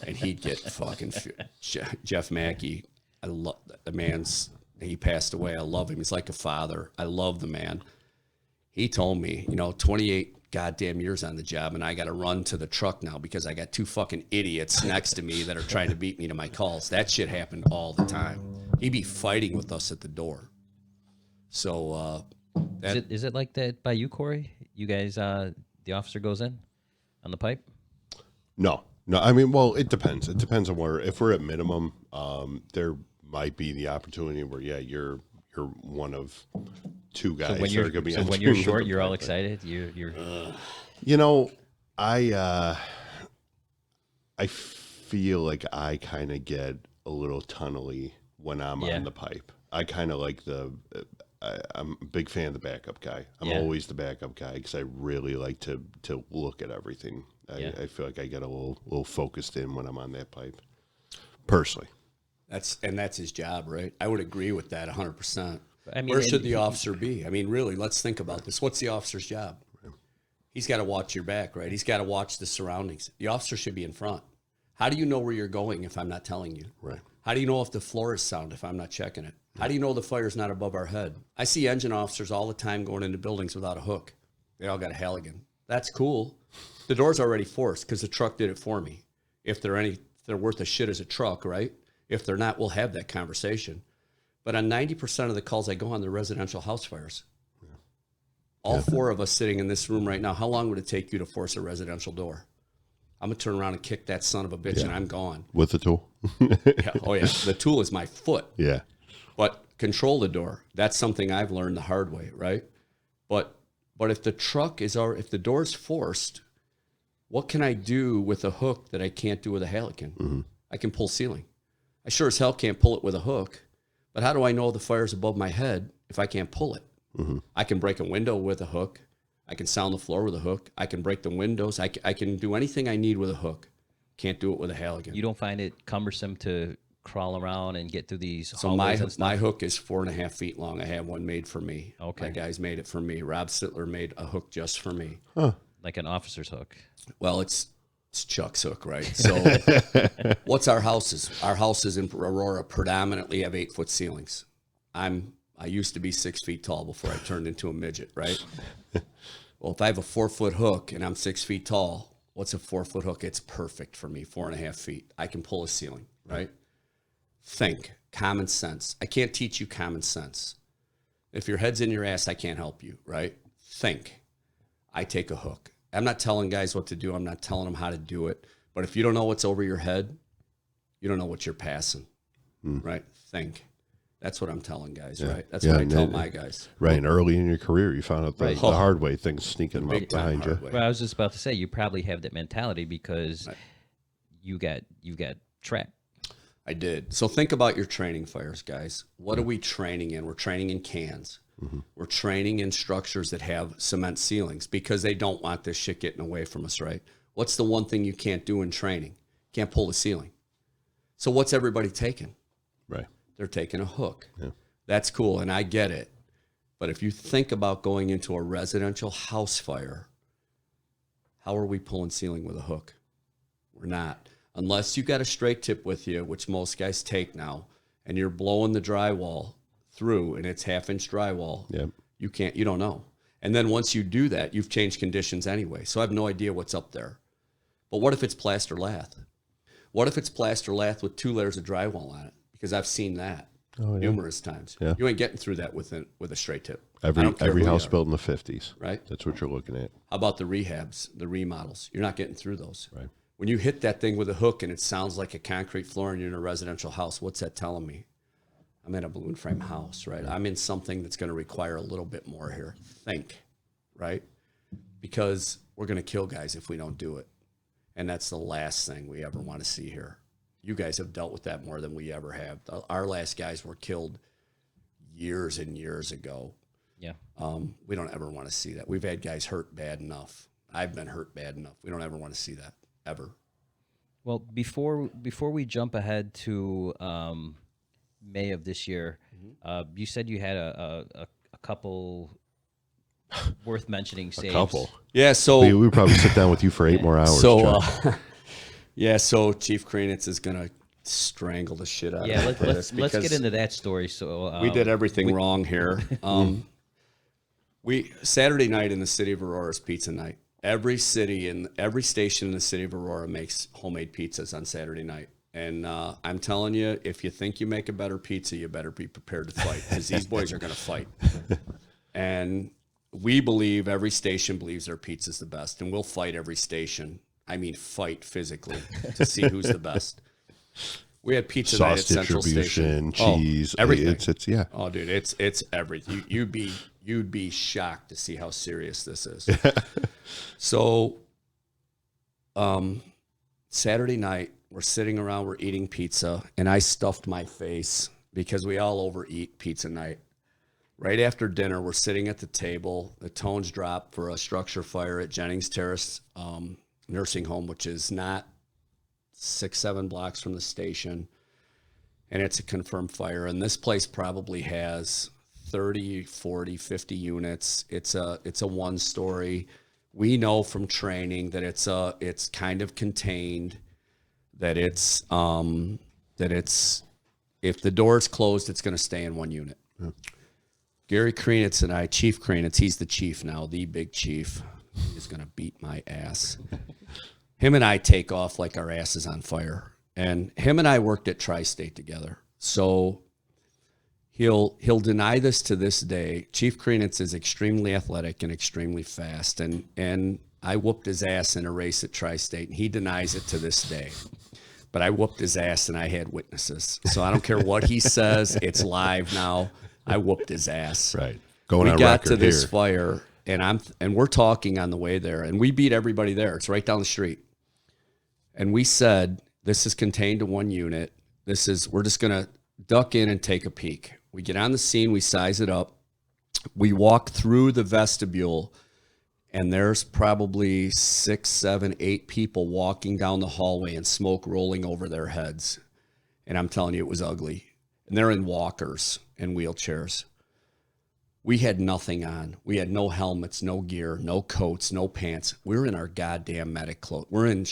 And he'd get fucking Jeff Mackey. I love the man's. He passed away. I love him. He's like a father. I love the man. He told me, 28 goddamn years on the job, and I got to run to the truck now because I got 2 fucking idiots next to me that are trying to beat me to my calls. That shit happened all the time. He'd be fighting with us at the door. So, is it like that by you, Corey? You guys, the officer goes in on the pipe? No. I mean, well, it depends. It depends on where. If we're at minimum, there might be the opportunity where, yeah, you're one of 2 guys. So when you're short, you're all excited. You're. I feel like I kind of get a little tunnely when I'm on the pipe. I kind of like I'm a big fan of the backup guy. I'm always the backup guy because I really like to look at everything. I feel like I get a little focused in when I'm on that pipe. Personally. That's his job, right? I would agree with that 100%. I mean, where should the officer be? I mean, really, let's think about this. What's the officer's job? He's got to watch your back, right? He's got to watch the surroundings. The officer should be in front. How do you know where you're going if I'm not telling you? Right. How do you know if the floor is sound if I'm not checking it? How do you know the fire's not above our head? I see engine officers all the time going into buildings without a hook. They all got a Halligan. That's cool. The door's already forced because the truck did it for me. If they're worth a shit as a truck, right? If they're not, we'll have that conversation. But on 90% of the calls I go on, they're residential house fires. Yeah. All 4 of us sitting in this room right now, how long would it take you to force a residential door? I'm going to turn around and kick that son of a bitch and I'm gone. With the tool? Yeah. Oh, yeah. The tool is my foot. Yeah. But control the door. That's something I've learned the hard way, right? But if if the door's forced, what can I do with a hook that I can't do with a Halligan? Mm-hmm. I can pull ceiling. I sure as hell can't pull it with a hook. But how do I know the fire's above my head if I can't pull it? Mm-hmm. I can break a window with a hook. I can sound the floor with a hook. I can break the windows. I can do anything I need with a hook. Can't do it with a Halligan. You don't find it cumbersome to crawl around and get through these hallways? So my hook is 4.5 feet long. I have one made for me. Okay. My guys made it for me. Rob Sittler made a hook just for me. Huh. Like an officer's hook. Well, it's It's Chuck's hook, right? So what's our houses? Our houses in Aurora predominantly have 8-foot ceilings. I used to be 6 feet tall before I turned into a midget, right? Well, if I have a 4-foot hook and I'm 6 feet tall, what's a 4-foot hook? It's perfect for me, 4.5 feet. I can pull a ceiling, right? Think, common sense. I can't teach you common sense. If your head's in your ass, I can't help you, right? Think. I take a hook. I'm not telling guys what to do. I'm not telling them how to do it. But if you don't know what's over your head, you don't know what you're passing, right? Think. That's what I'm telling guys, right? That's what I tell my guys. Right, and early in your career, you found out the hard way, things sneaking up behind you. Well, I was just about to say, you probably have that mentality because you got trapped. I did. So think about your training fires, guys. What are we training in? We're training in cans. We're training in structures that have cement ceilings because they don't want this shit getting away from us, right? What's the one thing you can't do in training? Can't pull the ceiling. So what's everybody taking? Right. They're taking a hook. Yeah. That's cool, and I get it. But if you think about going into a residential house fire, how are we pulling ceiling with a hook? We're not. Unless you got a straight tip with you, which most guys take now, and you're blowing the drywall through and it's 1/2-inch drywall, you don't know. And then once you do that, you've changed conditions anyway. So I have no idea what's up there. But what if it's plaster lath? What if it's plaster lath with 2 layers of drywall on it? Because I've seen that numerous times. Yeah. You ain't getting through that with a straight tip. Every house built in the 50s. Right. That's what you're looking at. How about the rehabs, the remodels? You're not getting through those. Right. When you hit that thing with a hook and it sounds like a concrete floor and you're in a residential house, what's that telling me? I'm in a balloon frame house, right? I'm in something that's going to require a little bit more here. Think, right? Because we're going to kill guys if we don't do it. And that's the last thing we ever want to see here. You guys have dealt with that more than we ever have. Our last guys were killed years and years ago. Yeah. We don't ever want to see that. We've had guys hurt bad enough. I've been hurt bad enough. We don't ever want to see that, ever. Well, before we jump ahead to May of this year, you said you had a couple worth mentioning saves. A couple. Yeah, so we would probably sit down with you for 8 more hours. So, so Chief Kranitz is gonna strangle the shit out of let's get into that story. So we did everything wrong here. We Saturday night in the city of Aurora is pizza night. Every station in the city of Aurora makes homemade pizzas on Saturday night. And I'm telling you, if you think you make a better pizza, you better be prepared to fight because these boys are going to fight. And we believe, every station believes their pizza's the best, and we'll fight every station. I mean, fight physically to see who's the best. We had pizza night at Central Station. Cheese, everything. It's yeah. Oh, dude, it's everything. You'd be shocked to see how serious this is. So, Saturday night, we're sitting around, we're eating pizza, and I stuffed my face because we all overeat pizza night. Right after dinner, we're sitting at the table. The tones drop for a structure fire at Jennings Terrace nursing home, which is not 6-7 blocks from the station, and it's a confirmed fire. And this place probably has 30, 40, 50 units. It's a 1-story. We know from training that it's kind of contained. That it's if the door is closed, it's going to stay in 1 unit. Yeah. Gary Kranitz and I, Chief Kranitz, he's the chief now, the big chief. He's going to beat my ass. Him and I take off like our ass is on fire. And him and I worked at Tri-State together. So he'll deny this to this day. Chief Kranitz is extremely athletic and extremely fast. And I whooped his ass in a race at Tri-State, and he denies it to this day. But I whooped his ass, and I had witnesses. So I don't care what he says. It's live now. I whooped his ass. Right. We got to this fire, and we're talking on the way there, and we beat everybody there. It's right down the street. And we said, this is contained to 1 unit. We're just going to duck in and take a peek. We get on the scene. We size it up. We walk through the vestibule, and there's probably 6, 7, 8 people walking down the hallway and smoke rolling over their heads. And I'm telling you, it was ugly. And they're in walkers and wheelchairs. We had nothing on. We had no helmets, no gear, no coats, no pants. We're in our goddamn medic clothes. We're in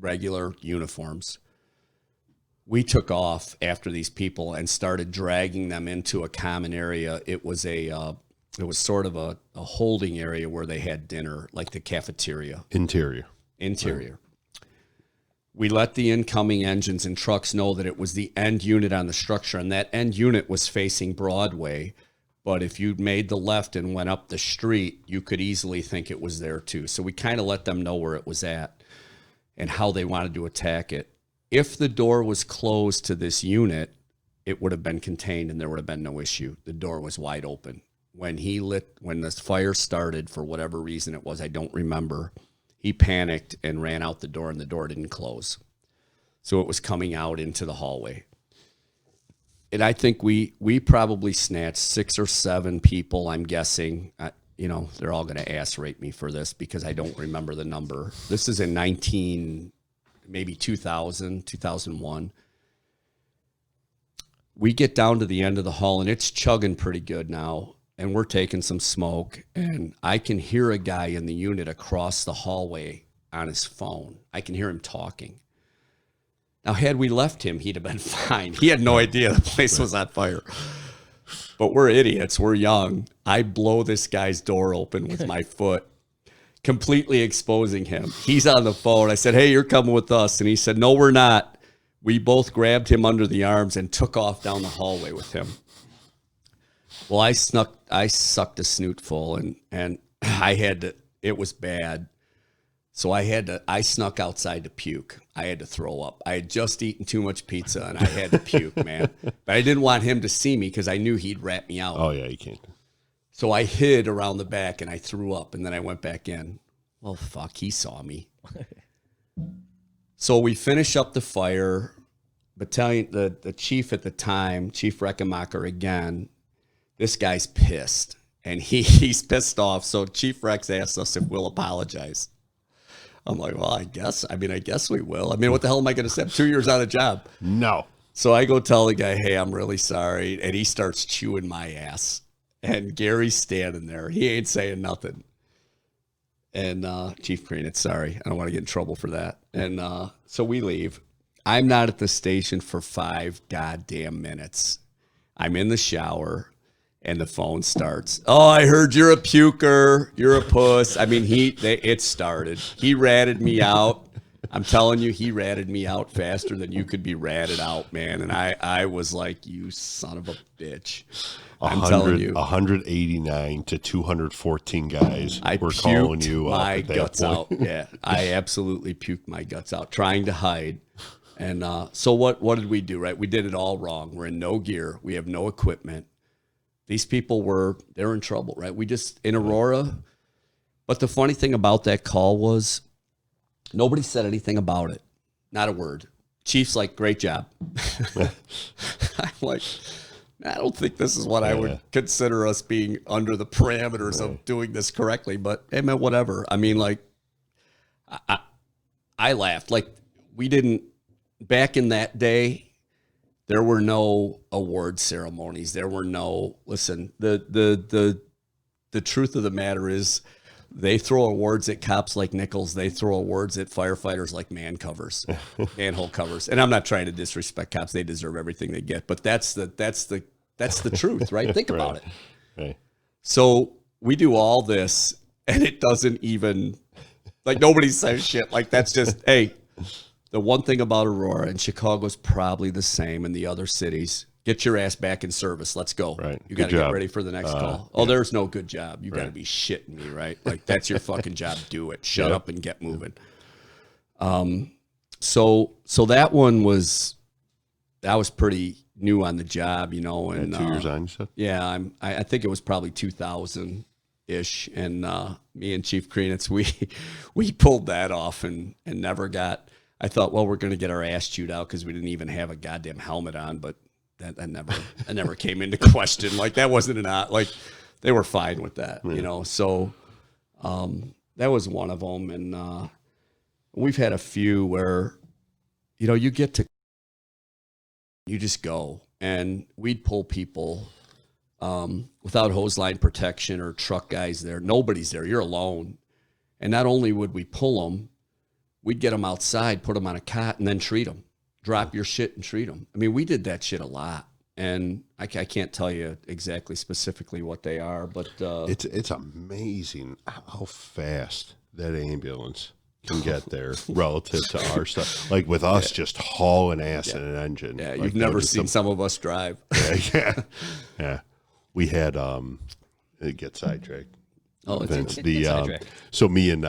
regular uniforms. We took off after these people and started dragging them into a common area. It was sort of a holding area where they had dinner, like the cafeteria. Interior. Right. We let the incoming engines and trucks know that it was the end unit on the structure, and that end unit was facing Broadway. But if you made the left and went up the street, you could easily think it was there too. So we kind of let them know where it was at and how they wanted to attack it. If the door was closed to this unit, it would have been contained and there would have been no issue. The door was wide open. When this fire started, for whatever reason it was, I don't remember, he panicked and ran out the door, and the door didn't close. So it was coming out into the hallway. And I think we probably snatched 6 or 7 people, I'm guessing. They're all going to ass rape me for this because I don't remember the number. This is in 2000, 2001. We get down to the end of the hall, and it's chugging pretty good now. And we're taking some smoke, and I can hear a guy in the unit across the hallway on his phone. I can hear him talking. Now, had we left him, he'd have been fine. He had no idea the place was on fire. But we're idiots. We're young. I blow this guy's door open with my foot, completely exposing him. He's on the phone. I said, "Hey, you're coming with us." And he said, "No, we're not." We both grabbed him under the arms and took off down the hallway with him. Well, I sucked a snootful, and I had to, it was bad. So I snuck outside to puke. I had to throw up. I had just eaten too much pizza, and I had to puke, man. But I didn't want him to see me because I knew he'd rat me out. Oh, yeah, you can't. So I hid around the back, and I threw up, and then I went back in. Well, fuck, he saw me. So we finish up the fire. Battalion, the chief at the time, Chief Reckenmacher again, this guy's pissed, and he's pissed off. So Chief Rex asked us if we'll apologize. I'm like, well, I guess we will. I mean, what the hell am I going to say? I'm 2 years on the job. No. So I go tell the guy, "Hey, I'm really sorry." And he starts chewing my ass. And Gary's standing there. He ain't saying nothing. And Chief Green, sorry. I don't want to get in trouble for that. And so we leave. I'm not at the station for 5 goddamn minutes. I'm in the shower. And the phone starts. "Oh, I heard you're a puker. You're a puss." I mean, it started. He ratted me out. I'm telling you, he ratted me out faster than you could be ratted out, man. And I was like, "You son of a bitch." I'm telling you. 189 to 214 guys were calling you up my at that guts point. out. Yeah, I absolutely puked my guts out trying to hide. And so what did we do, right? We did it all wrong. We're in no gear. We have no equipment. These people they're in trouble, right? We just, in Aurora. But the funny thing about that call was nobody said anything about it. Not a word. Chief's like, "Great job." I'm like, I don't think this is what I would consider us being under the parameters of doing this correctly. But, hey, man, whatever. I mean, like, I laughed. Like, we didn't, back in that day, there were no award ceremonies. There were no, listen, the truth of the matter is they throw awards at cops like Nichols. They throw awards at firefighters like manhole covers. And I'm not trying to disrespect cops. They deserve everything they get. But that's the truth, right? Think about it. Right. So we do all this, and it doesn't even, like, nobody says shit. Like, that's just, hey. The one thing about Aurora, and Chicago's probably the same in the other cities, get your ass back in service. Let's go. Right. You got to get ready for the next call. Oh, there's no good job. You got to be shitting me, right? Like, that's your fucking job. Do it. Shut up and get moving. So that one was pretty new on the job, you know. And 2 years on, you said? Yeah, I think it was probably 2000-ish, and me and Chief Krenitz, we pulled that off and never got. I thought, well, we're going to get our ass chewed out because we didn't even have a goddamn helmet on, but that never came into question. Like, that wasn't like, they were fine with that, you know. So that was one of them, and we've had a few where, you know, you just go, and we'd pull people without hose line protection or truck guys there. Nobody's there. You're alone. And not only would we pull them, we'd get them outside, put them on a cot, and then treat them. Drop your shit and treat them. I mean, we did that shit a lot. And I can't tell you exactly specifically what they are, but it's amazing how fast that ambulance can get there relative to our stuff. Like with us, just hauling ass in an engine. Yeah, like you've never seen some of us drive. Yeah. We had it gets sidetracked. Oh, it's so me and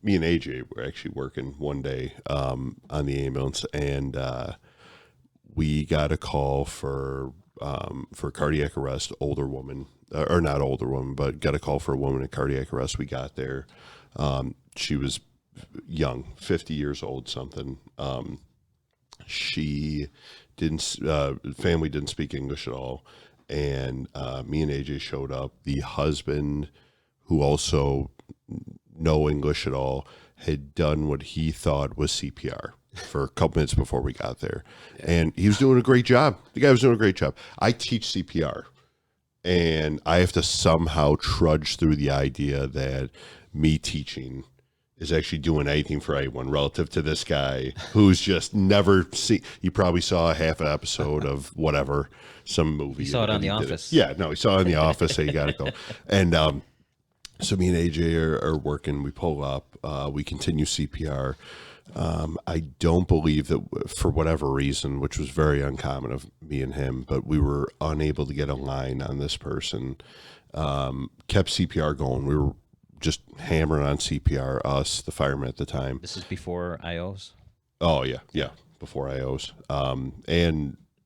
AJ were actually working one day on the ambulance, and we got a call for cardiac arrest. Older woman, or not older woman, but got a call for a woman in cardiac arrest. We got there. She was young, 50 years old, something. She didn't. Family didn't speak English at all, and me and AJ showed up. The husband, who also no English at all, had done what he thought was CPR for a couple minutes before we got there. And he was doing a great job. The guy was doing a great job. I teach CPR, and I have to somehow trudge through the idea that me teaching is actually doing anything for anyone relative to this guy who's just never seen. He probably saw a half an episode of whatever, some movie. He saw it on The Office. Yeah, no, he saw it on The Office, so you got to go. And so me and AJ are working. We pull up. We continue CPR. I don't believe that for whatever reason, which was very uncommon of me and him, but we were unable to get a line on this person. Kept CPR going. We were just hammering on CPR, us, the firemen at the time. This is before IOs? Oh, yeah, before IOs.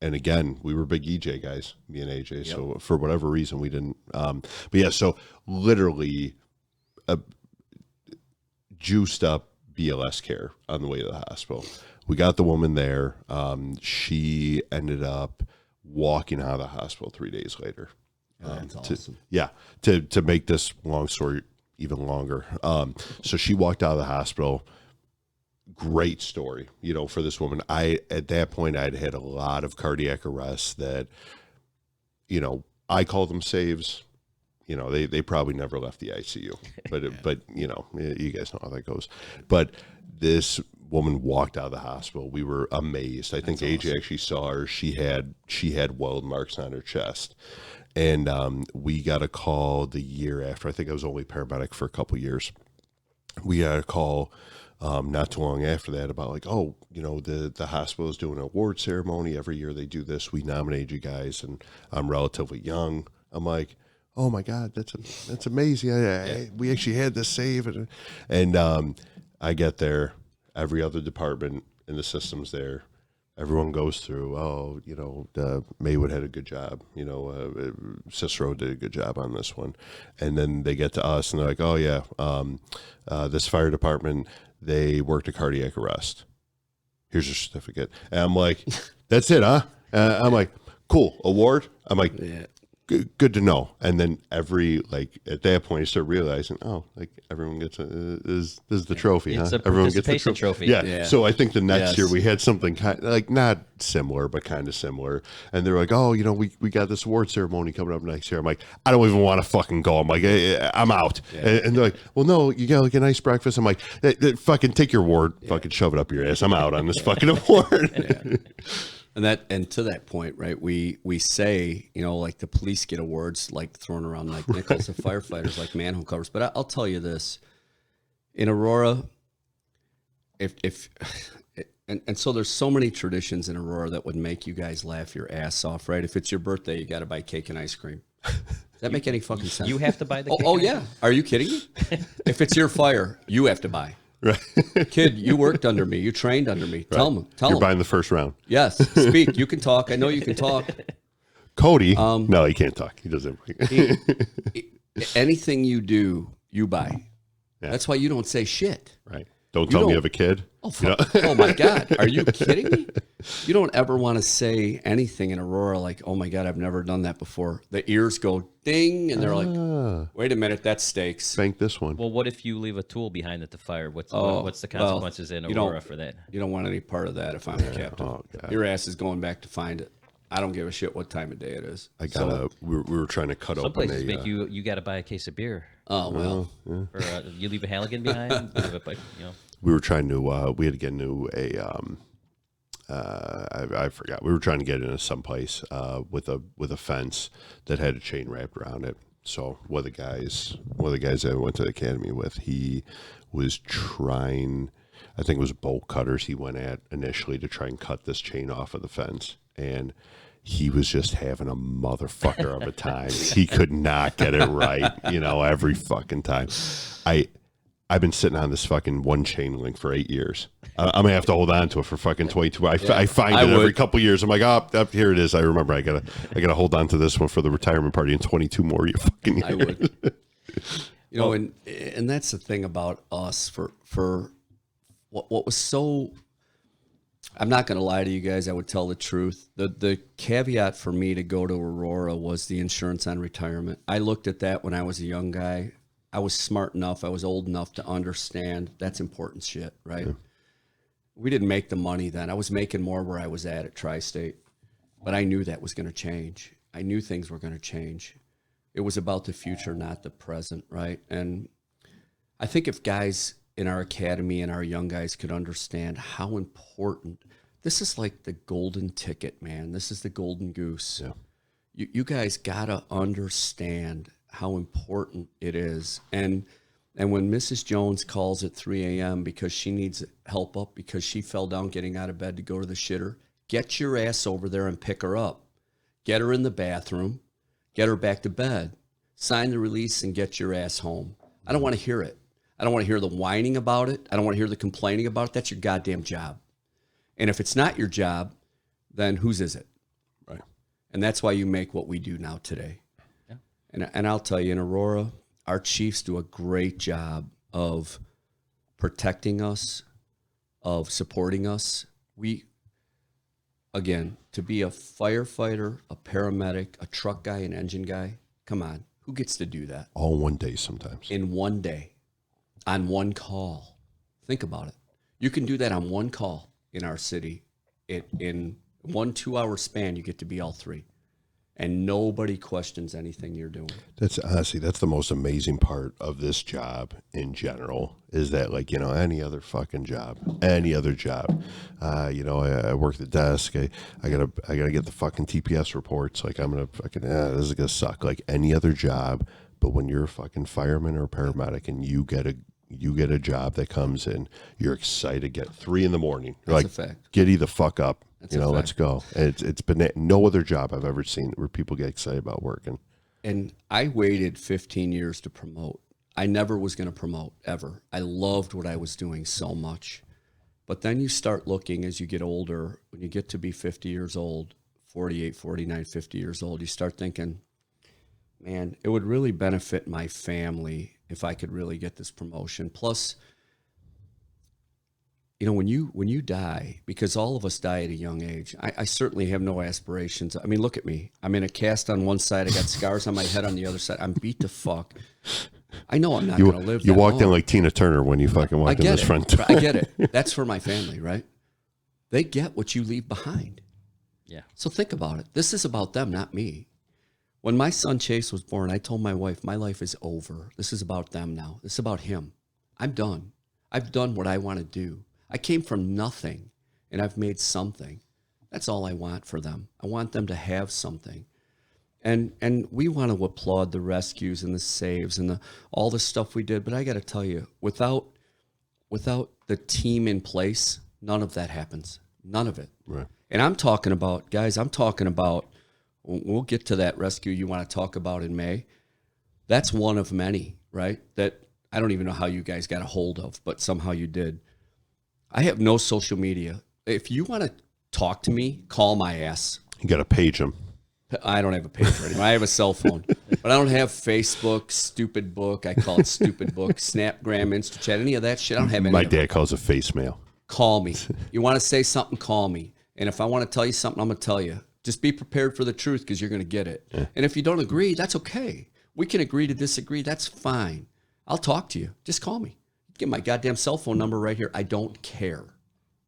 And again, we were big EJ guys, me and AJ. Yep. So for whatever reason, we didn't. But yeah, so literally juiced up BLS care on the way to the hospital. We got the woman there. She ended up walking out of the hospital 3 days later. That's awesome. To make this long story even longer. So she walked out of the hospital. Great story, for this woman. At that point, I'd had a lot of cardiac arrests that, I call them saves. They probably never left the ICU, but you guys know how that goes. But this woman walked out of the hospital. We were amazed. I think AJ actually saw her. She had weld marks on her chest. And we got a call the year after. I think I was only paramedic for a couple of years. We got a call not too long after that about the hospital is doing an award ceremony. Every year they do this. We nominate you guys, and I'm relatively young. I'm like, oh my God, that's amazing. We actually had this save. And I get there, every other department in the system's there. Everyone goes through, Maywood had a good job. Cicero did a good job on this one. And then they get to us and they're like, oh yeah, this fire department, they worked a cardiac arrest. Here's your certificate. And I'm like, that's it, huh? I'm like, cool, award? I'm like, yeah. Good to know. And then at that point, you start realizing, everyone gets this is the trophy, it's huh? A Everyone gets the trophy. Yeah. So I think the next year we had something not similar, but kind of similar. And they're like, oh, we got this award ceremony coming up next year. I'm like, I don't even want to fucking go. I'm like, I'm out. Yeah. And they're like, well, no, you got a nice breakfast. I'm like, fucking take your award, fucking shove it up your ass. I'm out on this fucking award. And to that point, right, we say, the police get awards like thrown around like nickels, of firefighters like manhole covers. But I'll tell you this, in Aurora, so there's so many traditions in Aurora that would make you guys laugh your ass off, right? If it's your birthday, you got to buy cake and ice cream. Does that make any fucking sense? You have to buy the cake. Oh yeah. Are you kidding me? If it's your fire, you have to buy. Right. Kid, you worked under me. You trained under me. Right. Tell them. You're buying the first round. Yes. Speak. You can talk. I know you can talk. Cody. No, he can't talk. He doesn't. Anything you do, you buy. Yeah. That's why you don't say shit. Right. Don't tell me you have a kid. Oh, oh my God. Are you kidding me? You don't ever want to say anything in Aurora like, oh my God, I've never done that before. The ears go ding and they're like, wait a minute, that's stakes. Bank this one. Well, what if you leave a tool behind at the fire? What's the consequences in Aurora for that? You don't want any part of that if I'm the captain. Oh, your ass is going back to find it. I don't give a shit what time of day it is. We were trying to cut open some places make you got to buy a case of beer. Oh, well. Or you leave a Halligan behind? You have a, We were trying to, we had to get into I forgot. We were trying to get into someplace with a fence that had a chain wrapped around it. So one of the guys that I went to the academy with, he was trying, I think it was bolt cutters he went at initially to try and cut this chain off of the fence. And he was just having a motherfucker of a time. He could not get it right, every fucking time. I've been sitting on this fucking one chain link for 8 years. I'm going to have to hold on to it for fucking 22. I find it every couple of years. I'm like, here it is. I remember I gotta hold on to this one for the retirement party in 22 more fucking years. I would. And that's the thing about us for what was so, I'm not going to lie to you guys. I would tell the truth. The caveat for me to go to Aurora was the insurance on retirement. I looked at that when I was a young guy. I was smart enough. I was old enough to understand that's important shit, right? Yeah. We didn't make the money then. I was making more where I was at Tri-State, but I knew that was going to change. I knew things were going to change. It was about the future, not the present, right? And I think if guys in our academy and our young guys could understand how important, this is like the golden ticket, man. This is the golden goose. Yeah. You guys got to understand how important it is. And when Mrs. Jones calls at 3 a.m. because she needs help up because she fell down getting out of bed to go to the shitter, get your ass over there and pick her up. Get her in the bathroom. Get her back to bed. Sign the release and get your ass home. I don't want to hear it. I don't want to hear the whining about it. I don't want to hear the complaining about it. That's your goddamn job. And if it's not your job, then whose is it? Right. And that's why you make what we do now today. And I'll tell you, in Aurora, our chiefs do a great job of protecting us, of supporting us. Again, to be a firefighter, a paramedic, a truck guy, an engine guy, come on, who gets to do that? All in one day sometimes. In one day, on one call. Think about it. You can do that on one call in our city. In 1 2-hour span, you get to be all three. And nobody questions anything you're doing. That's the most amazing part of this job in general is that, like, any other fucking job, any other job, I work the desk. I gotta get the fucking TPS reports. Like, I'm gonna fucking, this is gonna suck. Like any other job, but when you're a fucking fireman or a paramedic and you get a job that comes in, you're excited to get 3 a.m. You're That's like, a fact. Giddy the fuck up. That's Let's go. It's been no other job I've ever seen where people get excited about working. And I waited 15 years to promote. I never was going to promote, ever. I loved what I was doing so much. But then you start looking as you get older, when you get to be 50 years old, 48, 49, 50 years old, you start thinking, man, it would really benefit my family if I could really get this promotion. Plus, when you die, because all of us die at a young age, I certainly have no aspirations. I mean, look at me. I'm in a cast on one side. I got scars on my head on the other side. I'm beat to fuck. I know I'm not going to live. You that walked long. in like Tina Turner when you fucking walked in this front door. I get it. That's for my family, right? They get what you leave behind. Yeah. So think about it. This is about them, not me. When my son Chase was born, I told my wife, my life is over. This is about them now. This is about him. I'm done. I've done what I want to do. I came from nothing, and I've made something. That's all I want for them. I want them to have something. And we want to applaud the rescues and the saves and all the stuff we did. But I got to tell you, without the team in place, none of that happens. None of it. Right. And I'm talking about, guys, we'll get to that rescue you want to talk about in May. That's one of many, right? That I don't even know how you guys got a hold of, but somehow you did. I have no social media. If you want to talk to me, call my ass. You got to page them. I don't have a pager anymore. I have a cell phone. But I don't have Facebook, Stupid Book. I call it Stupid Book, Snapgram, InstaChat, any of that shit. I don't have any My of it. dad calls it face mail. Call me. You want to say something, call me. And if I want to tell you something, I'm going to tell you. Just be prepared for the truth because you're going to get it. Yeah. And if you don't agree, that's okay. We can agree to disagree. That's fine. I'll talk to you. Just call me. Get my goddamn cell phone number right here. I don't care.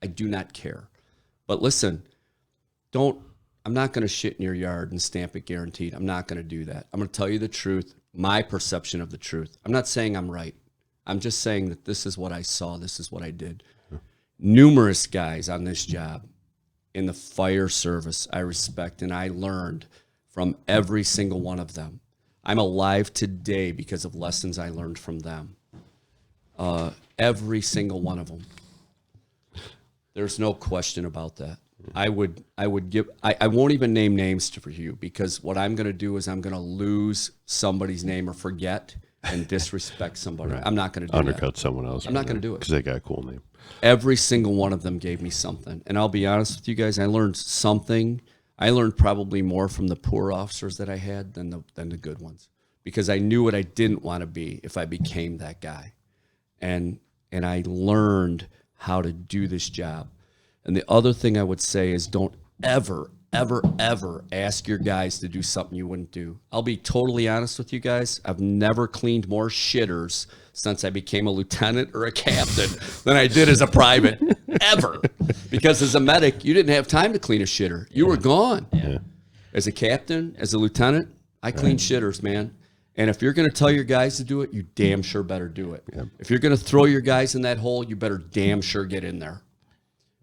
I do not care. But listen, I'm not going to shit in your yard and stamp it guaranteed. I'm not going to do that. I'm going to tell you the truth. my perception of the truth. I'm not saying I'm right. I'm just saying that this is what I saw. This is what I did. Numerous guys on this job in the fire service I respect, and I learned from every single one of them. I'm alive today because of lessons I learned from them. Every single one of them. There's no question about that. I won't even name names for you, because what I'm going to do is I'm going to lose somebody's name or forget and disrespect somebody. Right. I'm not going to do undercut someone else. I'm not going to do it because they got a cool name. Every single one of them gave me something, and I'll be honest with you guys. I learned something. I learned probably more from the poor officers that I had than the good ones, because I knew what I didn't want to be if I became that guy, and I learned how to do this job. And the other thing I would say is, don't ever ask your guys to do something you wouldn't do. I'll be totally honest with you guys. I've never cleaned more shitters since I became a lieutenant or a captain than I did as a private, ever. Because as a medic, you didn't have time to clean a shitter. You were gone. Yeah. As a captain, as a lieutenant, I clean shitters, man. And if you're going to tell your guys to do it, you damn sure better do it. Yeah. If you're going to throw your guys in that hole, you better damn sure get in there.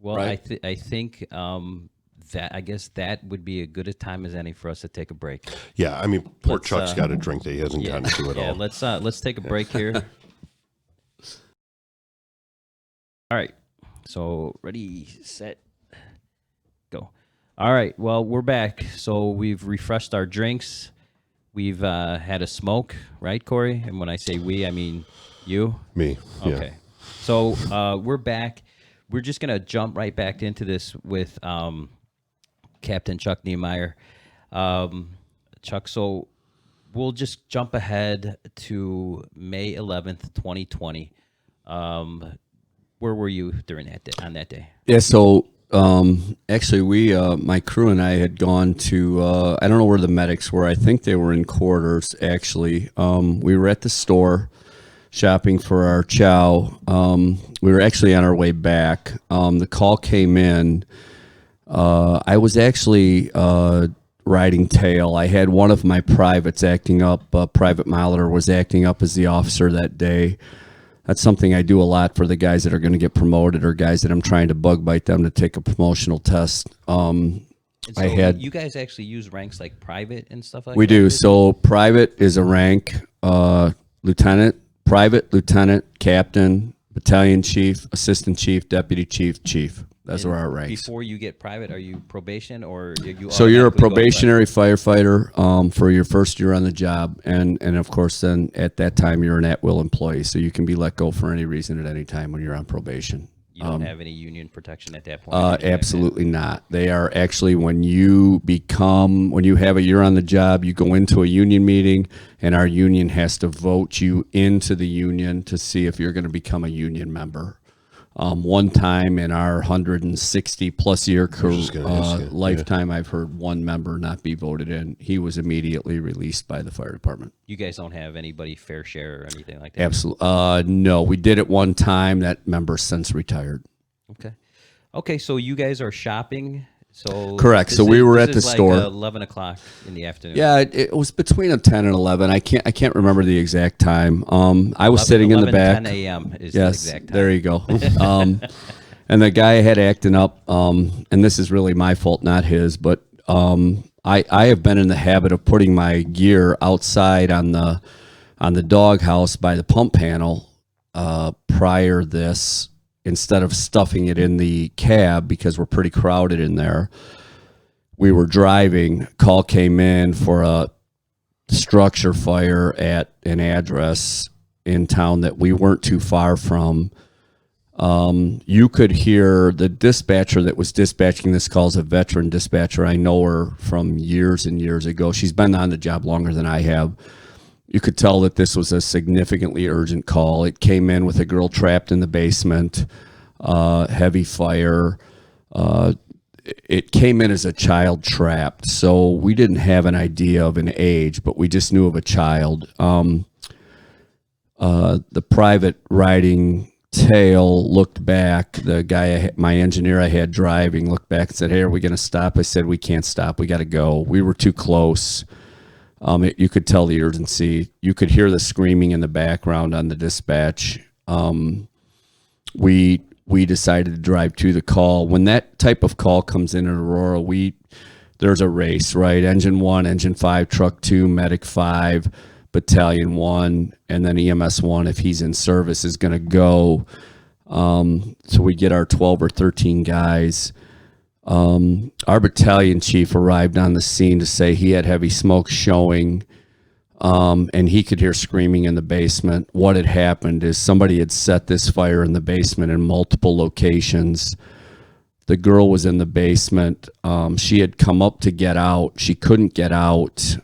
Well, right? I think that I guess that would be a good a time as any for us to take a break. Yeah, I mean, poor Chuck's got a drink that he hasn't gotten to at all. Let's take a break here. All right, so ready, set, go. All right, well, we're back. So we've refreshed our drinks. We've had a smoke, right, Corey? And when I say we, I mean you. Me. Yeah. Okay. So we're back. We're just gonna jump right back into this with Captain Chuck Niemeier. Chuck, so we'll just jump ahead to May 11th, 2020. Where were you during that day, on that day? Yeah, so actually we, my crew and I had gone to, I don't know where the medics were. I think they were in quarters, actually. We were at the store shopping for our chow. We were actually on our way back. The call came in. I was actually riding tail. I had one of my privates acting up. Private Molitor was acting up as the officer that day. That's something I do a lot for the guys that are going to get promoted, or guys that I'm trying to bug bite them to take a promotional test. So you guys actually use ranks like private and stuff like that? We do. So private is a rank, lieutenant, private, lieutenant, captain, battalion chief, assistant chief, deputy chief, chief. Those are our ranks. Before you get private, are you probation, or you? So you're a probationary firefighter for your first year on the job, and of course then at that time you're an at-will employee, so you can be let go for any reason at any time when you're on probation. You don't have any union protection at that point? Absolutely not. They are actually, when you have a year on the job, you go into a union meeting, and our union has to vote you into the union to see if you're going to become a union member. One time in our 160 plus year lifetime, I've heard one member not be voted in. He was immediately released by the fire department. You guys don't have anybody fair share or anything like that? Absolutely. No, we did it one time. That member's since retired. Okay. So you guys are shopping. So correct. So we were at the store. 11 o'clock in the afternoon. Yeah, it was between 10 and 11. I can't remember the exact time. I was sitting in the back. 10 a.m. is the exact time. There you go. And the guy had acting up, and this is really my fault, not his, but I have been in the habit of putting my gear outside on the doghouse by the pump panel prior this, instead of stuffing it in the cab, because we're pretty crowded in there. We were driving, call came in for a structure fire at an address in town that we weren't too far from. You could hear the dispatcher that was dispatching this call, is a veteran dispatcher. I know her from years and years ago. She's been on the job longer than I have. You could tell that this was a significantly urgent call. It came in with a girl trapped in the basement, heavy fire. It came in as a child trapped, so we didn't have an idea of an age, but we just knew of a child. The private riding tail looked back. The guy, my engineer I had driving, looked back and said, "Hey, are we going to stop?" I said, "We can't stop. We got to go." We were too close. You could tell the urgency. You could hear the screaming in the background on the dispatch. We decided to drive to the call. When that type of call comes in Aurora, there's a race, right? Engine 1, Engine 5, Truck 2, Medic 5, Battalion 1, and then EMS 1, if he's in service, is going to go. So we get our 12 or 13 guys. Our battalion chief arrived on the scene to say he had heavy smoke showing, and he could hear screaming in the basement. What had happened is somebody had set this fire in the basement in multiple locations. The girl was in the basement. She had come up to get out. She couldn't get out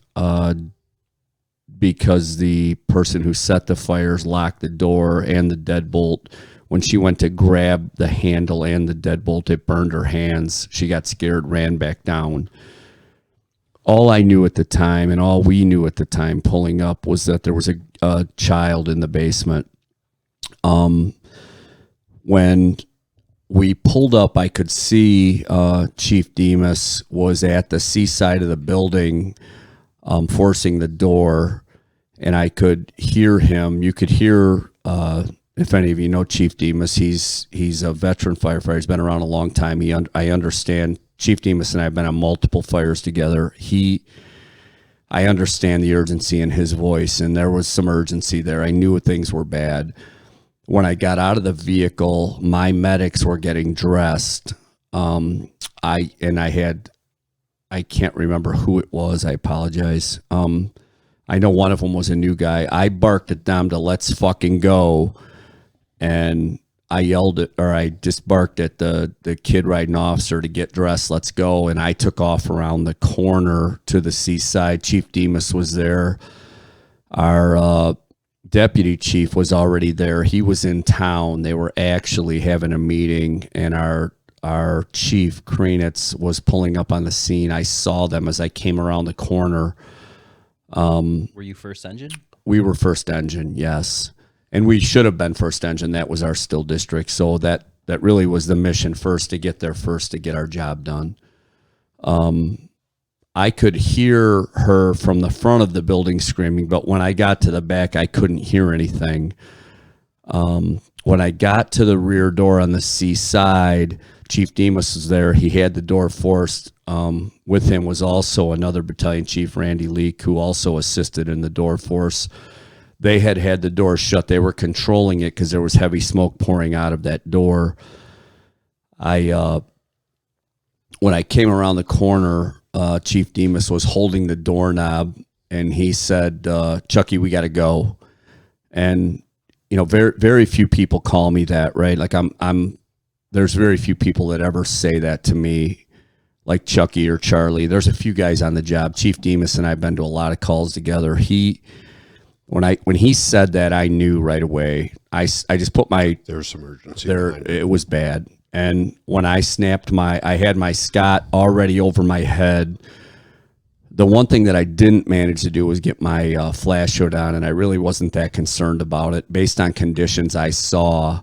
because the person who set the fires locked the door and the deadbolt. When she went to grab the handle and the deadbolt, it burned her hands. She got scared, ran back down. All I knew at the time, and all we knew at the time pulling up, was that there was a child in the basement. When we pulled up, I could see Chief Demas was at the C side of the building, forcing the door, and I could hear him. You could hear, if any of you know Chief Demas, he's a veteran firefighter. He's been around a long time. I understand. Chief Demas and I have been on multiple fires together. I understand the urgency in his voice, and there was some urgency there. I knew things were bad. When I got out of the vehicle, my medics were getting dressed. I can't remember who it was. I apologize. I know one of them was a new guy. I barked at them to let's fucking go. And I just barked at the kid riding officer to get dressed, let's go. And I took off around the corner to the seaside. Chief Demas was there. Our deputy chief was already there. He was in town. They were actually having a meeting, and our chief, Krenitz, was pulling up on the scene. I saw them as I came around the corner. Were you first engine? We were first engine, yes. And we should have been first engine. That was our still district. So that really was the mission, first to get there first to get our job done. I could hear her from the front of the building screaming, but when I got to the back, I couldn't hear anything. When I got to the rear door on the C side, Chief Demas was there. He had the door forced. With him was also another battalion chief, Randy Leak, who also assisted in the door force. They had the door shut. They were controlling it because there was heavy smoke pouring out of that door. When I came around the corner, Chief Demas was holding the doorknob, and he said, "Chucky, we got to go." And very, very few people call me that, right? Like there's very few people that ever say that to me, like Chucky or Charlie. There's a few guys on the job. Chief Demas and I've been to a lot of calls together. When he said that, I knew right away. I just put There's some urgency there. It was bad. And when I snapped I had my Scott already over my head. The one thing that I didn't manage to do was get my flash hood on, and I really wasn't that concerned about it. Based on conditions I saw,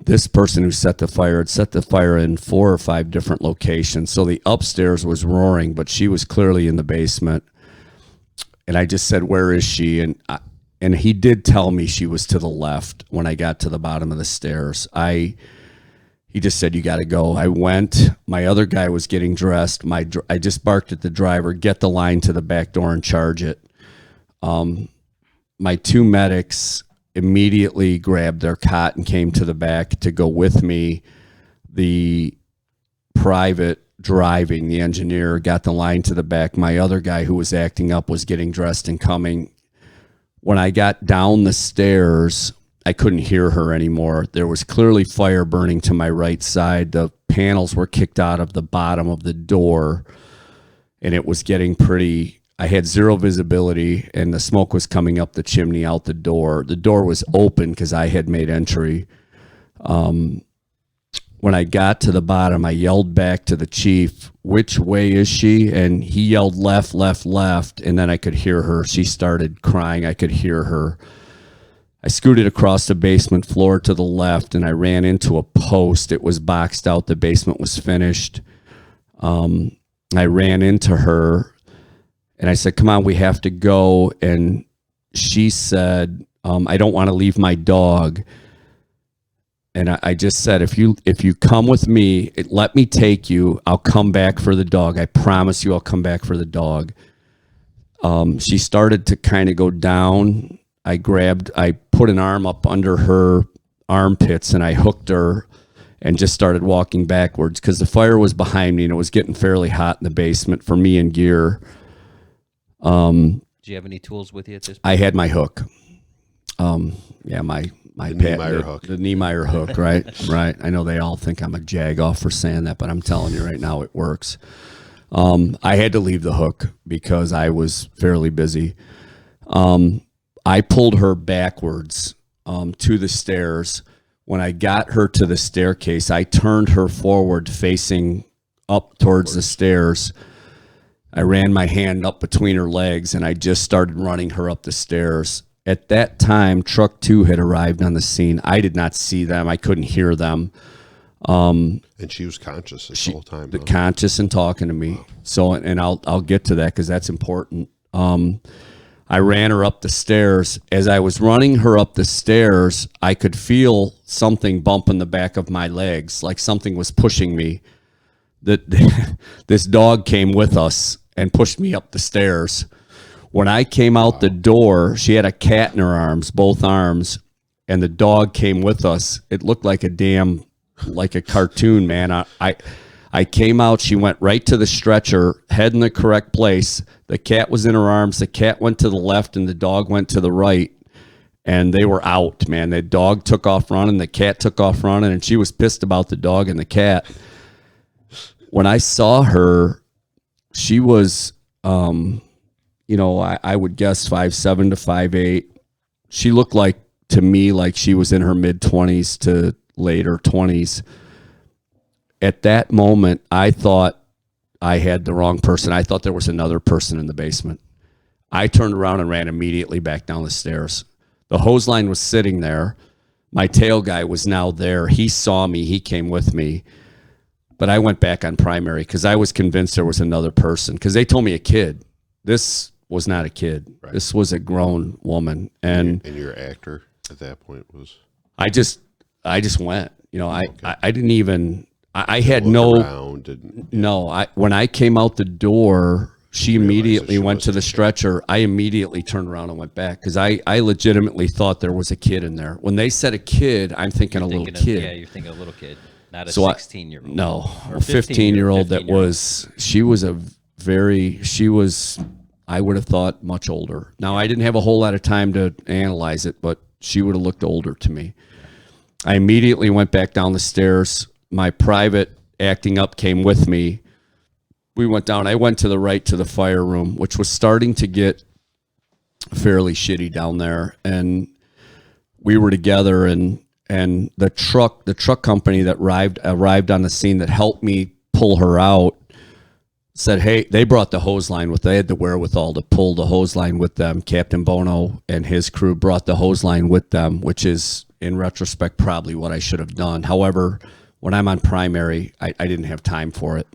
this person who set the fire had set the fire in 4 or 5 different locations. So the upstairs was roaring, but she was clearly in the basement. And I just said, "Where is she?" And he did tell me she was to the left when I got to the bottom of the stairs. He just said, "You got to go." I went. My other guy was getting dressed. I just barked at the driver, "Get the line to the back door and charge it." My 2 medics immediately grabbed their cot and came to the back to go with me. The private driving, the engineer, got the line to the back. My other guy who was acting up was getting dressed and coming. When I got down the stairs, I couldn't hear her anymore. There was clearly fire burning to my right side. The panels were kicked out of the bottom of the door, and it was getting pretty. I had zero visibility, and the smoke was coming up the chimney out the door. The door was open because I had made entry. When I got to the bottom, I yelled back to the chief, "Which way is she?" And he yelled, "Left, left, left." And then I could hear her. She started crying. I could hear her. I scooted across the basement floor to the left, and I ran into a post. It was boxed out. The basement was finished. I ran into her, And I said, come on, we have to go. And she said, I don't want to leave my dog. And I just said, if you come with me, let me take you. I'll come back for the dog. I promise you I'll come back for the dog. She started to kind of go down. I put an arm up under her armpits and I hooked her and just started walking backwards because the fire was behind me and it was getting fairly hot in the basement for me and gear. Do you have any tools with you at this point? I had my hook. My Niemeier hook. The Niemeier hook, right? Right. I know they all think I'm a jag-off for saying that, but I'm telling you right now it works. I had to leave the hook because I was fairly busy. I pulled her backwards to the stairs. When I got her to the staircase, I turned her forward facing up towards the stairs. I ran my hand up between her legs and I just started running her up the stairs. At that time, Truck 2 had arrived on the scene. I did not see them. I couldn't hear them. And she was conscious the whole time. Conscious and talking to me. Wow. So, and I'll get to that because that's important. I ran her up the stairs. As I was running her up the stairs, I could feel something bumping the back of my legs, like something was pushing me. This dog came with us and pushed me up the stairs. When I came out the door, she had a cat in her arms, both arms, and the dog came with us. It looked like like a cartoon, man. I came out, she went right to the stretcher, head in the correct place. The cat was in her arms. The cat went to the left and the dog went to the right, and they were out, man. The dog took off running, the cat took off running, and she was pissed about the dog and the cat. When I saw her, she was, I would guess 5'7" to 5'8". She looked to me like she was in her mid-20s to later 20s. At that moment, I thought I had the wrong person. I thought there was another person in the basement. I turned around and ran immediately back down the stairs. The hose line was sitting there. My tail guy was now there. He saw me. He came with me. But I went back on primary because I was convinced there was another person because they told me a kid. This was not a kid. Right. This was a grown woman. And your actor at that point was? I just went. Okay. I didn't even... I had when I came out the door, she immediately went to the stretcher. I immediately turned around and went back because I legitimately thought there was a kid in there. When they said a kid, I'm thinking little kid. Yeah, you're thinking a little kid, not a 16-year-old. No, a 15-year-old that was, I would have thought much older. Now, I didn't have a whole lot of time to analyze it, but she would have looked older to me. I immediately went back down the stairs. My private acting up came with me. We went down. I went to the right to the fire room, which was starting to get fairly shitty down there. And we were together, and the truck company that arrived on the scene that helped me pull her out said, hey, they brought the hose line they had the wherewithal to pull the hose line with them. Captain Bono and his crew brought the hose line with them, which is, in retrospect, probably what I should have done. However, when I'm on primary, I didn't have time for it.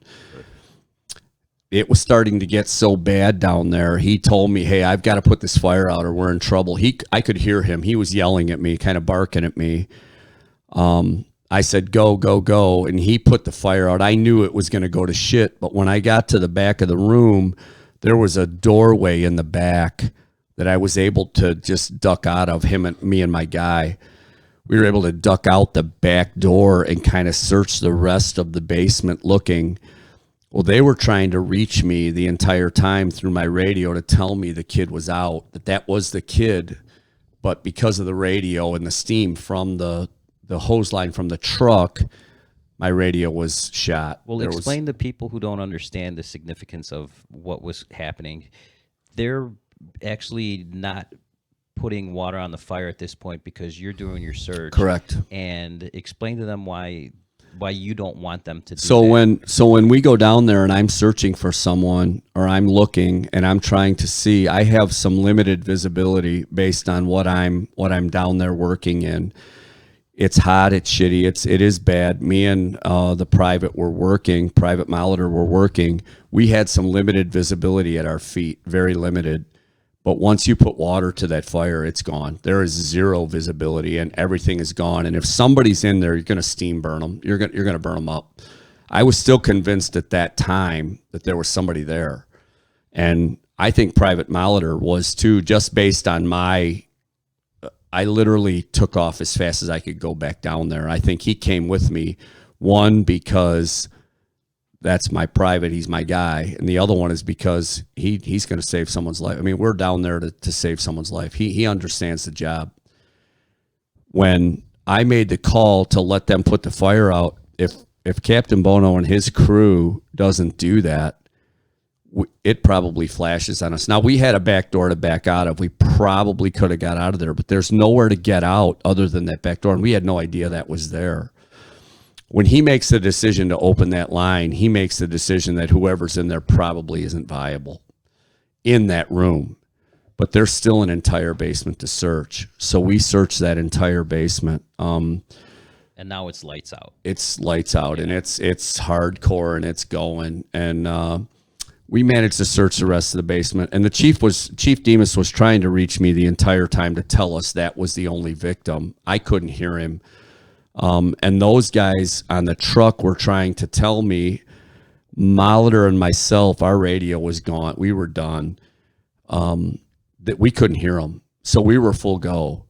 It was starting to get so bad down there. He told me, hey, I've got to put this fire out or we're in trouble. I could hear him. He was yelling at me, kind of barking at me. I said, go, go, go. And he put the fire out. I knew it was going to go to shit. But when I got to the back of the room, there was a doorway in the back that I was able to just duck out of, me and my guy. We were able to duck out the back door and kind of search the rest of the basement looking. Well, they were trying to reach me the entire time through my radio to tell me the kid was out, that was the kid. But because of the radio and the steam from the hose line from the truck, my radio was shot. Well, explain to people who don't understand the significance of what was happening. They're actually not putting water on the fire at this point because you're doing your search. Correct. And explain to them why you don't want them to do that. So when we go down there and I'm searching for someone or I'm looking and I'm trying to see, I have some limited visibility based on what I'm down there working in. It's hot. It's shitty. It is bad. Me and the private Molitor were working. We had some limited visibility at our feet, very limited. But once you put water to that fire, it's gone. There is zero visibility, and everything is gone. And if somebody's in there, you're going to steam burn them. You're going to burn them up. I was still convinced at that time that there was somebody there, and I think Private Molitor was too, just based on I literally took off as fast as I could go back down there. I think he came with me, one, because that's my private, he's my guy, and the other one is because he's going to save someone's life. I mean, we're down there to save someone's life. He understands the job. When I made the call to let them put the fire out, if Captain Bono and his crew doesn't do that, it probably flashes on us. Now, we had a back door to back out of. We probably could have got out of there, but there's nowhere to get out other than that back door, and we had no idea that was there. When he makes the decision to open that line, he makes the decision that whoever's in there probably isn't viable in that room, but there's still an entire basement to search. So we searched that entire basement. And now it's lights out. It's lights out, and it's hardcore, and it's going, and we managed to search the rest of the basement, and Chief Demas was trying to reach me the entire time to tell us that was the only victim. I couldn't hear him. And those guys on the truck were trying to tell me, Molitor and myself, our radio was gone. We were done. That we couldn't hear them. So we were full go.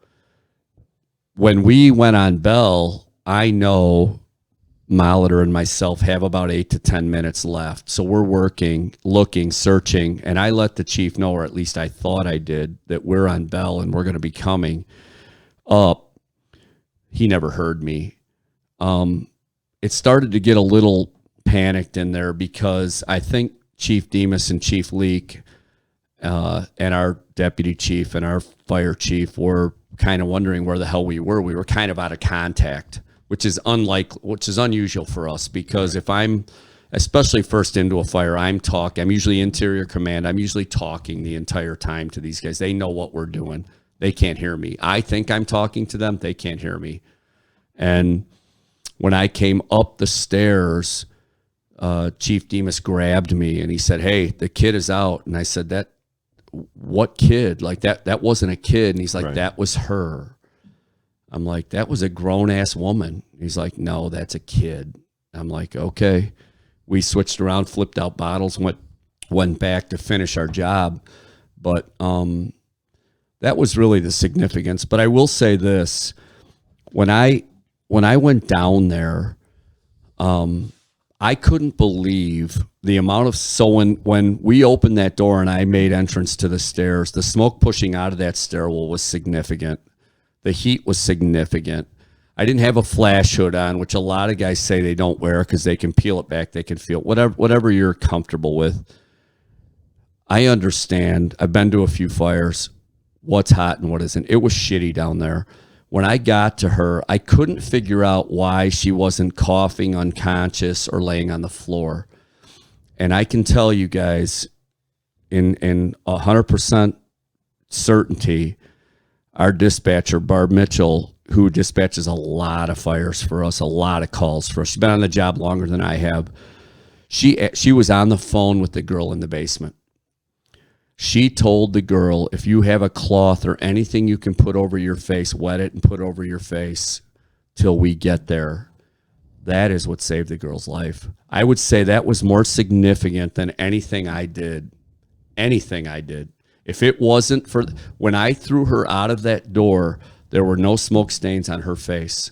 When we went on Bell, I know Molitor and myself have about 8 to 10 minutes left. So we're working, looking, searching, and I let the chief know, or at least I thought I did, that we're on Bell and we're going to be coming up. He never heard me. It started to get a little panicked in there because I think Chief Demas and Chief Leak and our deputy chief and our fire chief were kind of wondering where the hell we were. We were kind of out of contact, which is unusual for us, because if I'm especially first into a fire, I'm usually interior command. I'm usually talking the entire time to these guys. They know what we're doing. They can't hear me. I think I'm talking to them. They can't hear me. And when I came up the stairs, Chief Demas grabbed me and he said, "Hey, the kid is out." And I said, "What kid? Like that wasn't a kid." And he's like, Right. "That was her." I'm like, "That was a grown-ass woman." He's like, "No, that's a kid." I'm like, "Okay." We switched around, flipped out bottles, went back to finish our job. But that was really the significance. But I will say this. When I went down there, I couldn't believe the amount of, so when we opened that door and I made entrance to the stairs, the smoke pushing out of that stairwell was significant. The heat was significant. I didn't have a flash hood on, which a lot of guys say they don't wear because they can peel it back, they can feel whatever you're comfortable with. I understand. I've been to a few fires, what's hot and what isn't. It was shitty down there. When I got to her, I couldn't figure out why she wasn't coughing, unconscious, or laying on the floor. And I can tell you guys, in 100% certainty, our dispatcher, Barb Mitchell, who dispatches a lot of fires for us, a lot of calls for us. She's been on the job longer than I have. She was on the phone with the girl in the basement. She told the girl, if you have a cloth or anything you can put over your face, wet it and put it over your face till we get there. That is what saved the girl's life. I would say that was more significant than anything I did. Anything I did. If it wasn't for, when I threw her out of that door, there were no smoke stains on her face.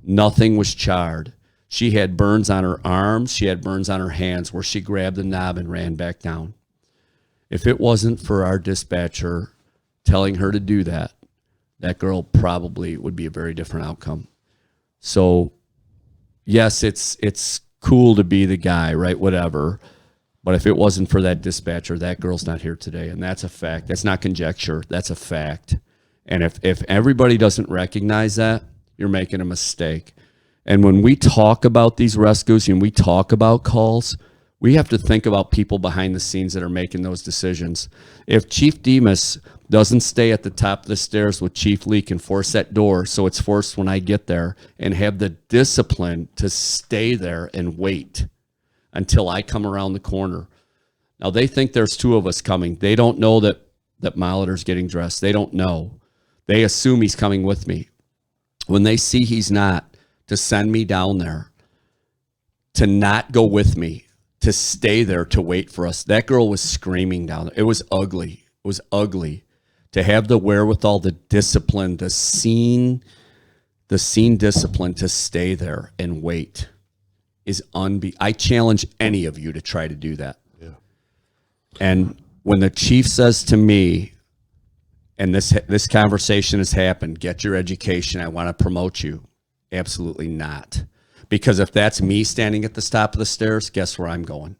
Nothing was charred. She had burns on her arms. She had burns on her hands where she grabbed the knob and ran back down. If it wasn't for our dispatcher telling her to do that, that girl probably would be a very different outcome. So, yes, it's cool to be the guy, right? Whatever. But if it wasn't for that dispatcher, that girl's not here today. And that's a fact. That's not conjecture. That's a fact. And if everybody doesn't recognize that, you're making a mistake. And when we talk about these rescues and we talk about calls, We have to think about people behind the scenes that are making those decisions. If Chief Demas doesn't stay at the top of the stairs with Chief Leak and force that door so it's forced when I get there, and have the discipline to stay there and wait until I come around the corner. Now, they think there's two of us coming. They don't know that Molitor's getting dressed. They don't know. They assume he's coming with me. When they see he's not, to send me down there, to not go with me, to stay there to wait for us. That girl was screaming down there. It was ugly. It was ugly. To have the wherewithal, the discipline, the scene discipline to stay there and wait is I challenge any of you to try to do that. Yeah. And when the chief says to me, and this conversation has happened, get your education, I want to promote you. Absolutely not. Because if that's me standing at the top of the stairs, guess where I'm going?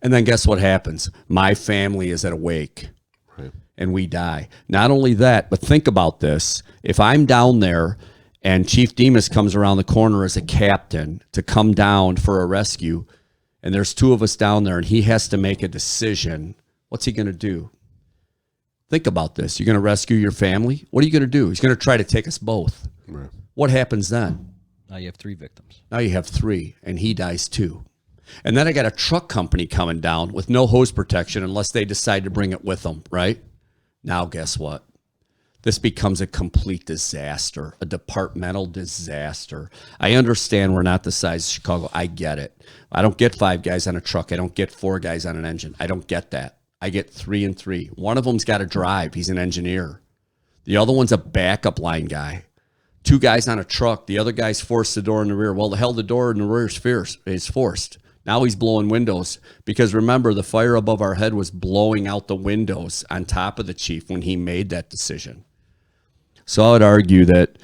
And then guess what happens? My family is at a wake, right, and we die. Not only that, but think about this. If I'm down there and Chief Demas comes around the corner as a captain to come down for a rescue, and there's two of us down there, and he has to make a decision, what's he going to do? Think about this. You're going to rescue your family? What are you going to do? He's going to try to take us both. right. What happens then? Now you have 3 victims. Now you have 3, and he dies 2. And then I got a truck company coming down with no hose protection unless they decide to bring it with them, right? Now guess what? This becomes a complete disaster, a departmental disaster. I understand we're not the size of Chicago. I get it. I don't get 5 guys on a truck. I don't get 4 guys on an engine. I don't get that. I get 3 and 3. One of them's got to drive. He's an engineer. The other one's a backup line guy. 2 guys on a truck. The other guy's forced the door in the rear. Well, the hell, the door in the rear is forced. Now he's blowing windows because remember, the fire above our head was blowing out the windows on top of the chief when he made that decision. So I would argue that,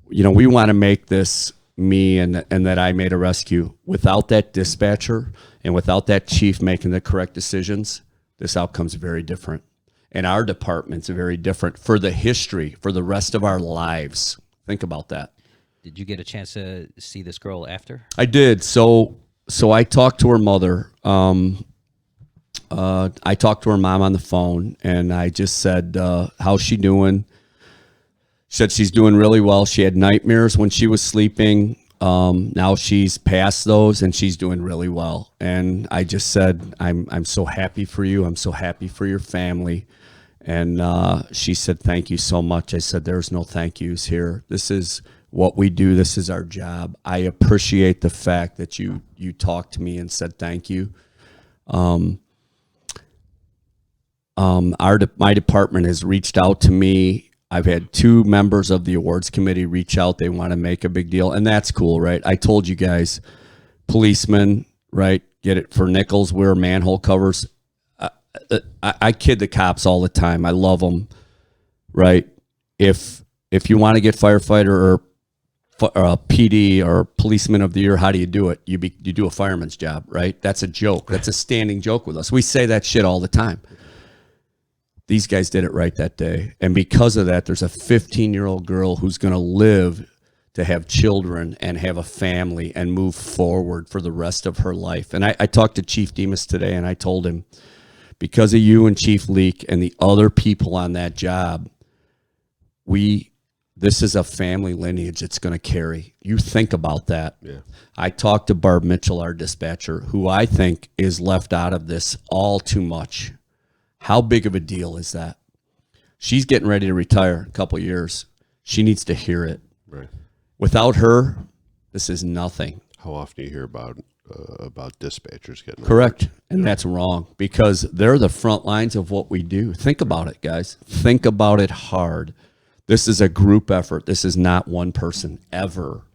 we want to make this me and that I made a rescue. Without that dispatcher and without that chief making the correct decisions, this outcome's very different. And our department's very different for the history, for the rest of our lives. Think about that. Did you get a chance to see this girl after? I did. So I talked to her mother. I talked to her mom on the phone, and I just said, how's she doing? She said she's doing really well. She had nightmares when she was sleeping. Now she's past those, and she's doing really well. And I just said, I'm so happy for you. I'm so happy for your family. And she said, thank you so much. I said, there's no thank yous here. This is what we do. This is our job. I appreciate the fact that you talked to me and said thank you. My department has reached out to me. I've had 2 members of the awards committee reach out. They want to make a big deal, and that's cool, right? I told you guys, policemen, right, get it for nickels, wear manhole covers. I kid the cops all the time. I love them, right? If you want to get firefighter or a PD or policeman of the year, how do you do it? You do a fireman's job, right? That's a joke. That's a standing joke with us. We say that shit all the time. These guys did it right that day. And because of that, there's a 15-year-old girl who's going to live to have children and have a family and move forward for the rest of her life. And I talked to Chief Demas today, and I told him, because of you and Chief Leak and the other people on that job, this is a family lineage that's going to carry. You think about that. Yeah. I talked to Barb Mitchell, our dispatcher, who I think is left out of this all too much. How big of a deal is that? She's getting ready to retire in a couple of years. She needs to hear it. Right. Without her, this is nothing. How often do you hear about dispatchers getting Correct. And that's wrong because they're the front lines of what we do. Think about it, guys. Think about it hard. This is a group effort. This is not one person ever.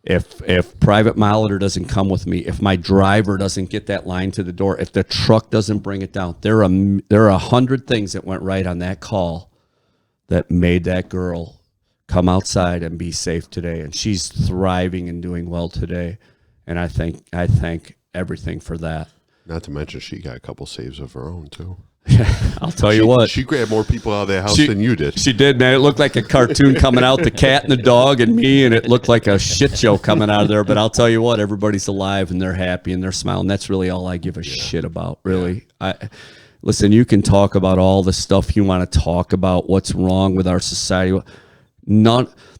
If Private Molitor doesn't come with me, if my driver doesn't get that line to the door, if the truck doesn't bring it down, there are 100 things that went right on that call that made that girl come outside and be safe today. And she's thriving and doing well today. And I thank everything for that. Not to mention she got a couple saves of her own too. I'll tell you what. She grabbed more people out of that house than you did. She did, man. It looked like a cartoon coming out, the cat and the dog and me, and it looked like a shit show coming out of there. But I'll tell you what, everybody's alive and they're happy and they're smiling. That's really all I give a shit about, really. Listen, you can talk about all the stuff you want to talk about, what's wrong with our society.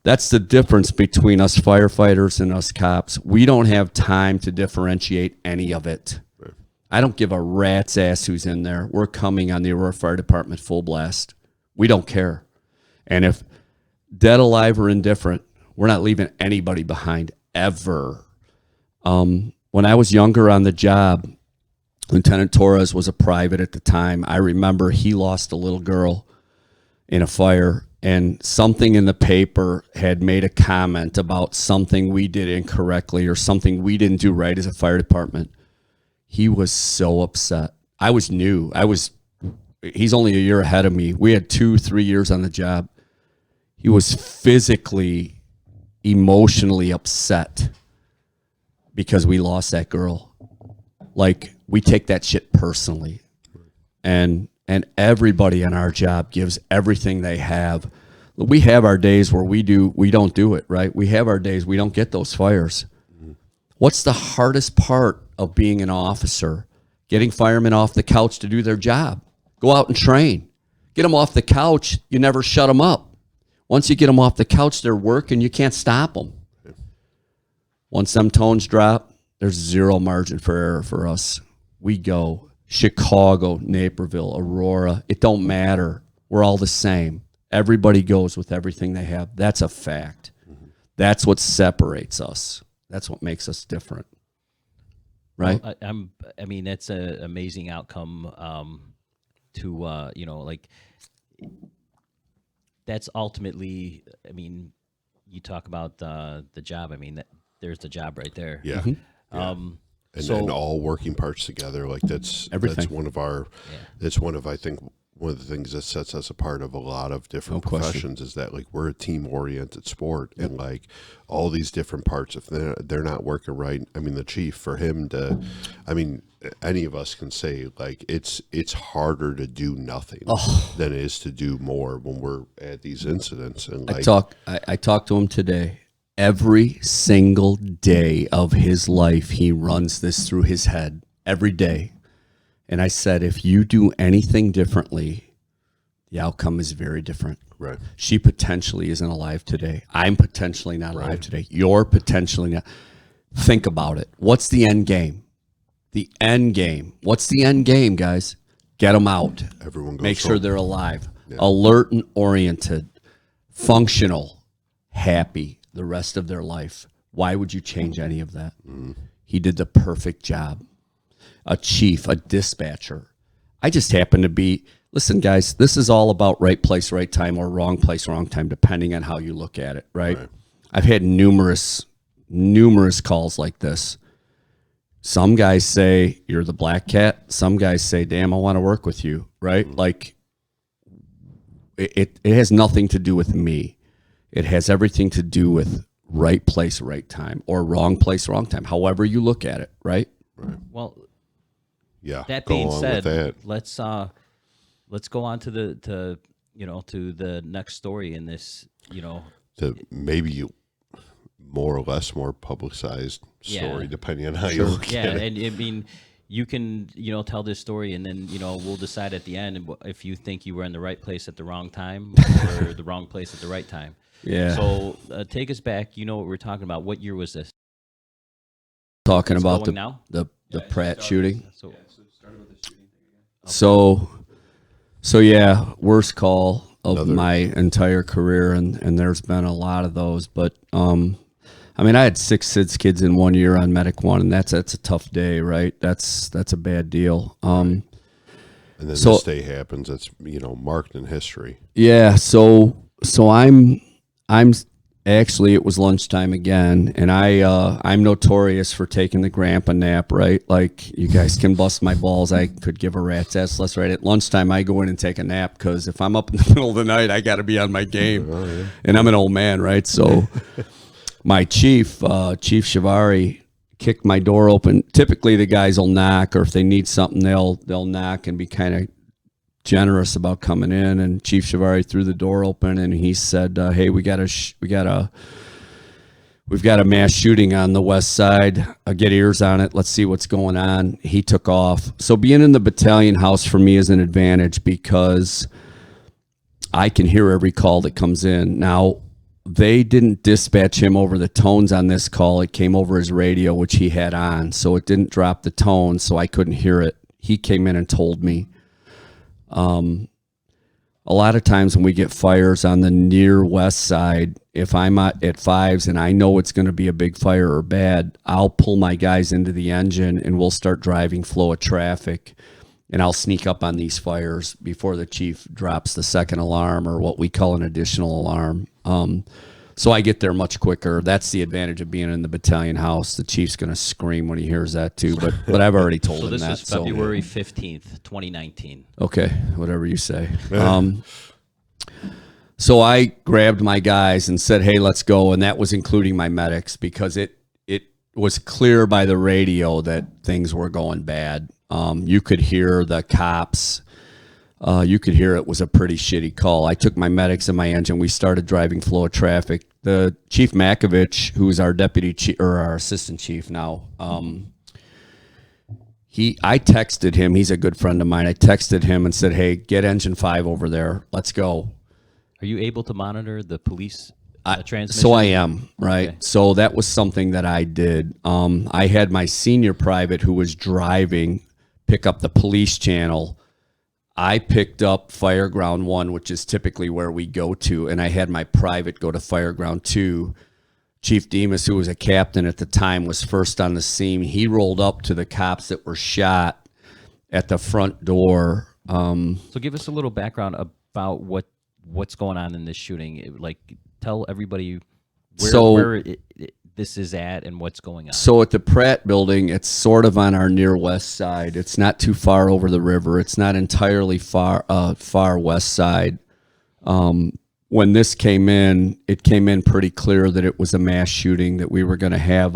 That's the difference between us firefighters and us cops. We don't have time to differentiate any of it. I don't give a rat's ass who's in there. We're coming on the Aurora Fire Department full blast. We don't care. And if dead, alive, or indifferent, we're not leaving anybody behind ever. When I was younger on the job, Lieutenant Torres was a private at the time. I remember he lost a little girl in a fire, and something in the paper had made a comment about something we did incorrectly or something we didn't do right as a fire department. He was so upset. I was new. He's only a year ahead of me. We had 2-3 years on the job. He was physically, emotionally upset because we lost that girl. Like, we take that shit personally. And everybody on our job gives everything they have. We have our days where we don't do it, right? We have our days we don't get those fires. What's the hardest part of being an officer? Getting firemen off the couch to do their job. Go out and train. Get them off the couch. You never shut them up. Once you get them off the couch, they're working. You can't stop them. Once them tones drop, there's zero margin for error for us. We go. Chicago, Naperville, Aurora. It don't matter. We're all the same. Everybody goes with everything they have. That's a fact. That's what separates us. That's what makes us different. Right? Well, I mean, that's an amazing outcome to, like, that's ultimately, I mean, you talk about the job. I mean, there's the job right there. Yeah. And all working parts together, like that's everything. That's one of I think one of the things that sets us apart of a lot of different professions is that, like, we're a team oriented sport. Yep. And like all these different parts, if they're not working right, I mean, the chief, for him to, I mean, any of us can say, like, it's harder to do nothing than it is to do more when we're at these incidents. And like, I talked to him today. Every single day of his life, he runs this through his head every day. And I said, if you do anything differently, the outcome is very different. Right. She potentially isn't alive today. I'm potentially not alive today. You're potentially not. Think about it. What's the end game? The end game. What's the end game, guys? Get them out. Everyone goes Make sure they're alive. Yeah. Alert and oriented. Functional. Happy the rest of their life. Why would you change any of that? He did the perfect job. A chief, a dispatcher. I just happen to be, listen, guys, this is all about right place, right time, or wrong place, wrong time, depending on how you look at it, right? I've had numerous calls like this. Some guys say, you're the black cat. Some guys say, damn, I want to work with you, right? Like, it has nothing to do with me. It has everything to do with right place, right time, or wrong place, wrong time, however you look at it, right? Well, yeah. That being said, let's go on to the next story in this, to maybe you more or less more publicized story, depending on how you look at it. And I mean, you can, tell this story, and then, we'll decide at the end if you think you were in the right place at the wrong time or the wrong place at the right time. Yeah. So take us back. You know what we're talking about. What year was this? Talking It's about going now? the Pratt shooting. So So yeah, worst call of my entire career, and there's been a lot of those. But I mean, I had 6 SIDS kids in 1 year on Medic 1, and that's a tough day, right? That's a bad deal. And then this day happens. It's marked in history. Yeah. So I'm actually, it was lunchtime again, and I'm notorious for taking the grandpa nap, right? Like, you guys can bust my balls. I could give a rat's ass less, right? At lunchtime, I go in and take a nap because if I'm up in the middle of the night, I got to be on my game. And I'm an old man, right? So my chief Shivari, kicked my door open. Typically, the guys will knock, or if they need something, they'll knock and be kind of generous about coming in, and Chief Shivari threw the door open, and he said, "Hey, we've got a mass shooting on the west side. Get ears on it. Let's see what's going on." He took off. So being in the battalion house for me is an advantage because I can hear every call that comes in. Now, they didn't dispatch him over the tones on this call. It came over his radio, which he had on, so it didn't drop the tone, so I couldn't hear it. He came in and told me. A lot of times when we get fires on the near west side, if I'm at fives and I know it's going to be a big fire or bad, I'll pull my guys into the engine and we'll start driving flow of traffic, and I'll sneak up on these fires before the chief drops the second alarm, or what we call an additional alarm. So I get there much quicker. That's the advantage of being in the battalion house. The chief's going to scream when he hears that too, but I've already told him that. So this is February 15th, 2019. Okay, whatever you say. So I grabbed my guys and said, "Hey, let's go," and that was including my medics, because it was clear by the radio that things were going bad. You could hear the cops. You could hear it was a pretty shitty call. I took my medics and my engine. We started driving flow of traffic. The Chief Makovich, who's our deputy chief, or our assistant chief now, I texted him. He's a good friend of mine. I texted him and said, "Hey, get engine 5 over there. Let's go." Are you able to monitor the police transmission? So I am, right? Okay. So that was something that I did. I had my senior private who was driving pick up the police channel. I picked up Fireground 1, which is typically where we go to, and I had my private go to Fireground 2. Chief Demas, who was a captain at the time, was first on the scene. He rolled up to the cops that were shot at the front door. So give us a little background about what's going on in this shooting. Like, tell everybody where this is at and what's going on. So at the Pratt building, it's sort of on our near west side. It's not too far over the river. It's not entirely far west side. When this came in, it came in pretty clear that it was a mass shooting, that we were going to have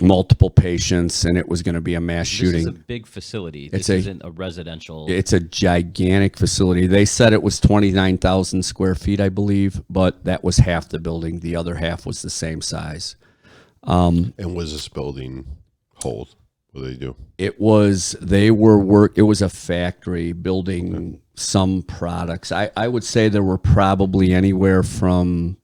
multiple patients, and it was going to be a mass shooting. This is a big facility. This isn't a residential. It's a gigantic facility. They said it was 29,000 square feet, I believe, but that was half the building. The other half was the same size. And was this building hold? What do they do? It was a factory building some products. I would say there were probably anywhere from,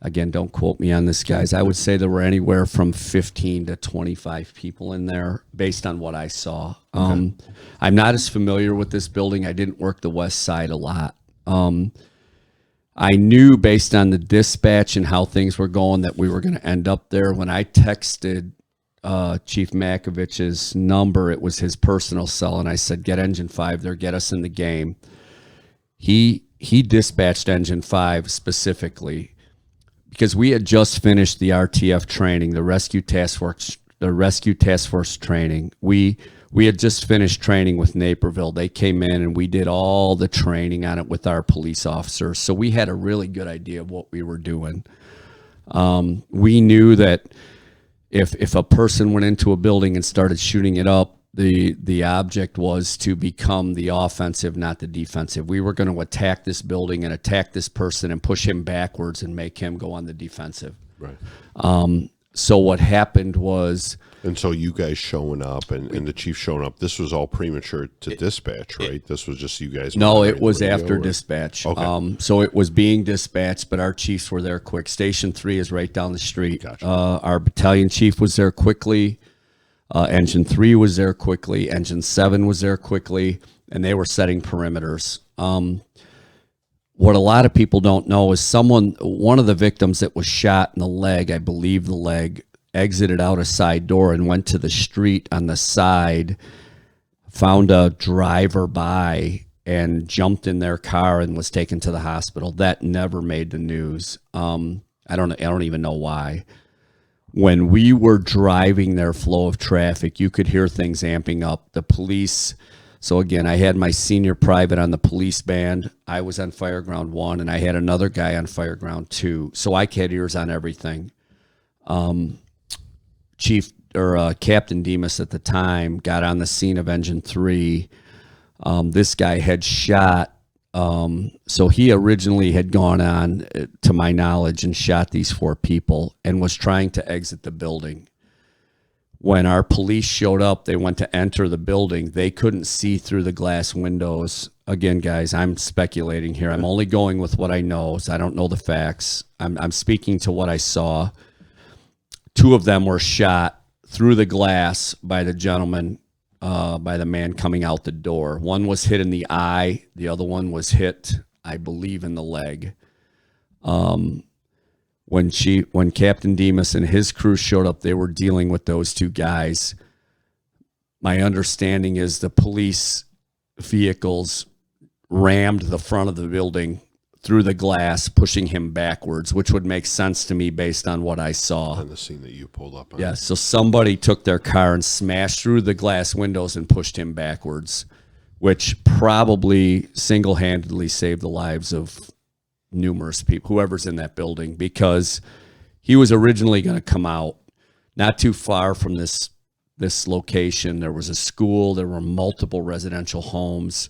again, don't quote me on this, guys, I would say there were anywhere from 15 to 25 people in there based on what I saw. Okay. I'm not as familiar with this building. I didn't work the west side a lot. I knew based on the dispatch and how things were going that we were going to end up there. When I texted Chief Makovich's number, it was his personal cell, and I said, "Get engine 5 there, get us in the game." He dispatched engine 5 specifically because we had just finished the RTF training, the Rescue Task Force training. We had just finished training with Naperville. They came in and we did all the training on it with our police officers. So we had a really good idea of what we were doing. We knew that if a person went into a building and started shooting it up, the object was to become the offensive, not the defensive. We were going to attack this building and attack this person and push him backwards and make him go on the defensive. Right. So what happened was... And so you guys showing up and the chief showing up, this was all premature to dispatch, right? This was just you guys... No, it was after dispatch. Okay. So it was being dispatched, but our chiefs were there quick. Station 3 is right down the street. Gotcha. Our battalion chief was there quickly. Engine 3 was there quickly. Engine 7 was there quickly, and they were setting perimeters. What a lot of people don't know is one of the victims that was shot in the leg, I believe the leg, exited out a side door and went to the street on the side, found a driver by, and jumped in their car and was taken to the hospital. That never made the news. I don't even know why. When we were driving their flow of traffic, you could hear things amping up. The police, so again, I had my senior private on the police band. I was on Fireground 1, and I had another guy on Fireground 2. So I had ears on everything. Captain Demas at the time got on the scene of Engine 3. This guy had shot. So he originally had gone on, to my knowledge, and shot these 4 people and was trying to exit the building. When our police showed up, they went to enter the building. They couldn't see through the glass windows. Again, guys, I'm speculating here. I'm only going with what I know, so I don't know the facts. I'm speaking to what I saw. 2 of them were shot through the glass by the gentleman, by the man coming out the door. One was hit in the eye. The other one was hit, I believe, in the leg. When Captain Demas and his crew showed up, they were dealing with those 2 guys. My understanding is the police vehicles rammed the front of the building through the glass, pushing him backwards, which would make sense to me based on what I saw. On the scene that you pulled up on. Yeah, so somebody took their car and smashed through the glass windows and pushed him backwards, which probably single-handedly saved the lives of numerous people, whoever's in that building, because he was originally going to come out not too far from this location. There was a school. There were multiple residential homes.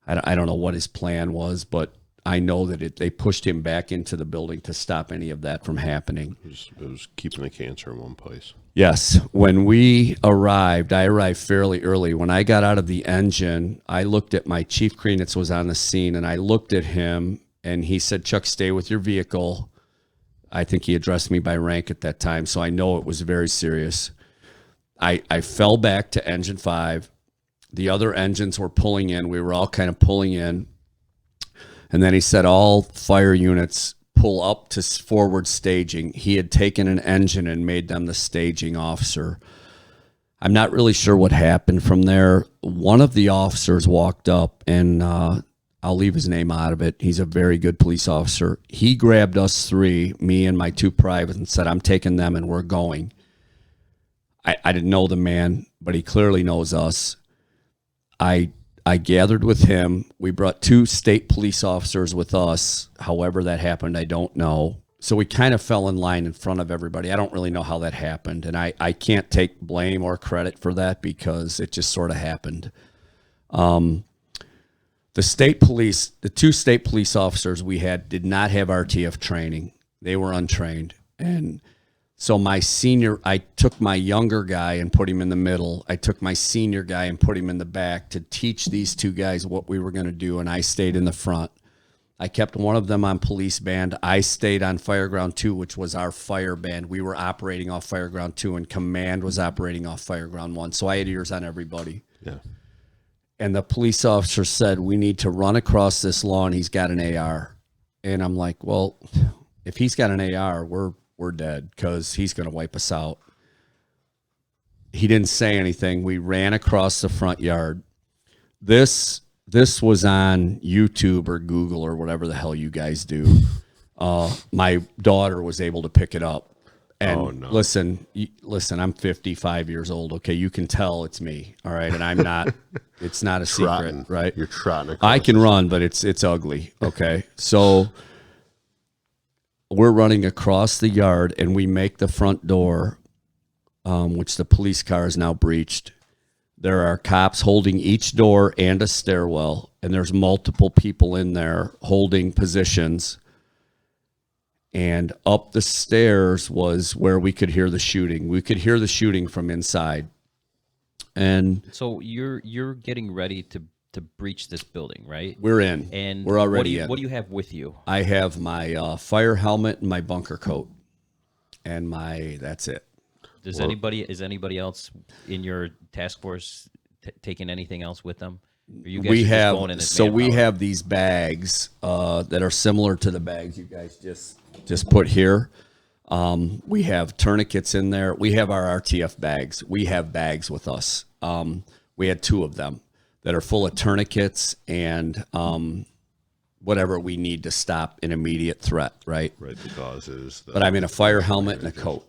I don't know what his plan was, but I know that they pushed him back into the building to stop any of that from happening. It was keeping the cancer in one place. Yes. When we arrived, I arrived fairly early. When I got out of the engine, I looked at my Chief Krenitz was on the scene, and I looked at him, and he said, "Chuck, stay with your vehicle." I think he addressed me by rank at that time, so I know it was very serious. I fell back to engine 5. The other engines were pulling in. We were all kind of pulling in. And then he said, "All fire units pull up to forward staging." He had taken an engine and made them the staging officer. I'm not really sure what happened from there. One of the officers walked up, and I'll leave his name out of it. He's a very good police officer. He grabbed us 3, me and my 2 privates, and said, "I'm taking them and we're going." I didn't know the man, but he clearly knows us. I gathered with him. We brought 2 state police officers with us. However that happened, I don't know. So we kind of fell in line in front of everybody. I don't really know how that happened, and I can't take blame or credit for that because it just sort of happened. The state police, the 2 state police officers we had did not have RTF training. They were untrained. And so I took my younger guy and put him in the middle. I took my senior guy and put him in the back to teach these 2 guys what we were going to do, and I stayed in the front. I kept one of them on police band. I stayed on Fireground 2, which was our fire band. We were operating off Fireground 2, and command was operating off Fireground 1. So I had ears on everybody. Yeah. And the police officer said, "We need to run across this lawn. He's got an AR." And I'm like, well, if he's got an AR, we're dead because he's going to wipe us out. He didn't say anything. We ran across the front yard. This was on YouTube or Google or whatever the hell you guys do. My daughter was able to pick it up. And listen, I'm 55 years old. Okay. You can tell it's me. All right. And I'm not, it's not a secret, right? You're trotting. I can run, but it's ugly. Okay. So we're running across the yard and we make the front door, which the police car is now breached. There are cops holding each door and a stairwell, and there's multiple people in there holding positions. And up the stairs was where we could hear the shooting. We could hear the shooting from inside. And so you're getting ready to breach this building, right? We're in. And we're already in. What do you have with you? I have my fire helmet and my bunker coat, and that's it. Is anybody else in your task force taking anything else with them? Or you guys we are just have going in so we manpower? have these bags that are similar to the bags you guys just put here. We have tourniquets in there. We have our RTF bags. We have bags with us. We had 2 of them that are full of tourniquets and whatever we need to stop an immediate threat, right? Right, the gauzes. But I'm in a fire helmet and a coat.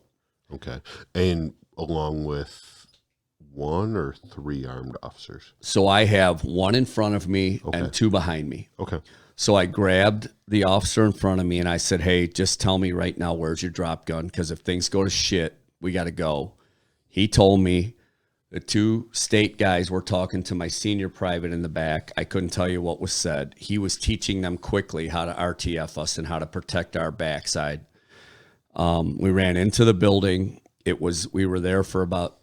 Okay. And along with 1 or 3 armed officers? So I have 1 in front of me and 2 behind me. Okay. So I grabbed the officer in front of me and I said, "Hey, just tell me right now, where's your drop gun? Because if things go to shit, we got to go." He told me, The 2 state guys were talking to my senior private in the back. I couldn't tell you what was said. He was teaching them quickly how to RTF us and how to protect our backside. We ran into the building. We were there for about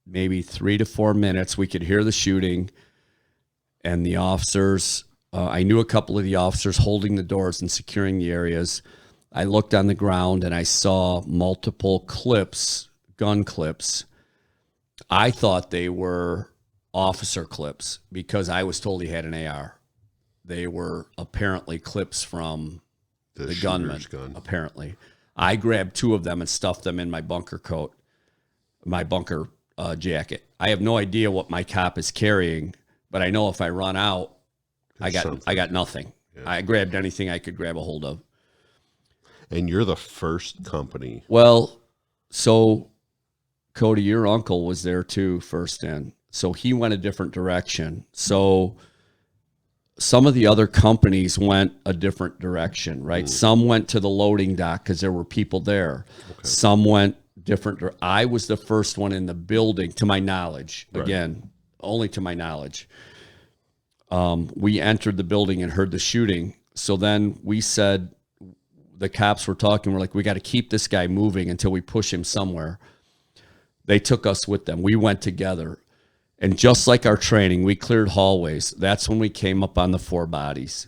maybe 3 to 4 minutes. We could hear the shooting, and the officers, I knew a couple of the officers holding the doors and securing the areas. I looked on the ground and I saw multiple clips, gun clips. I thought they were officer clips because I was told he had an AR. They were apparently clips from the gunman, apparently. I grabbed 2 of them and stuffed them in my bunker coat, my bunker jacket. I have no idea what my cop is carrying, but I know if I run out, I got nothing. Yeah. I grabbed anything I could grab a hold of. And you're the first company. Well, so Cody, your uncle was there too first in. So he went a different direction. So some of the other companies went a different direction, right? Some went to the loading dock because there were people there. Okay. Some went different. I was the first one in the building, to my knowledge. Right. Again, only to my knowledge. We entered the building and heard the shooting. So then we said, the cops were talking. We're like, we got to keep this guy moving until we push him somewhere. They took us with them. We went together. And just like our training, we cleared hallways. That's when we came up on the 4 bodies.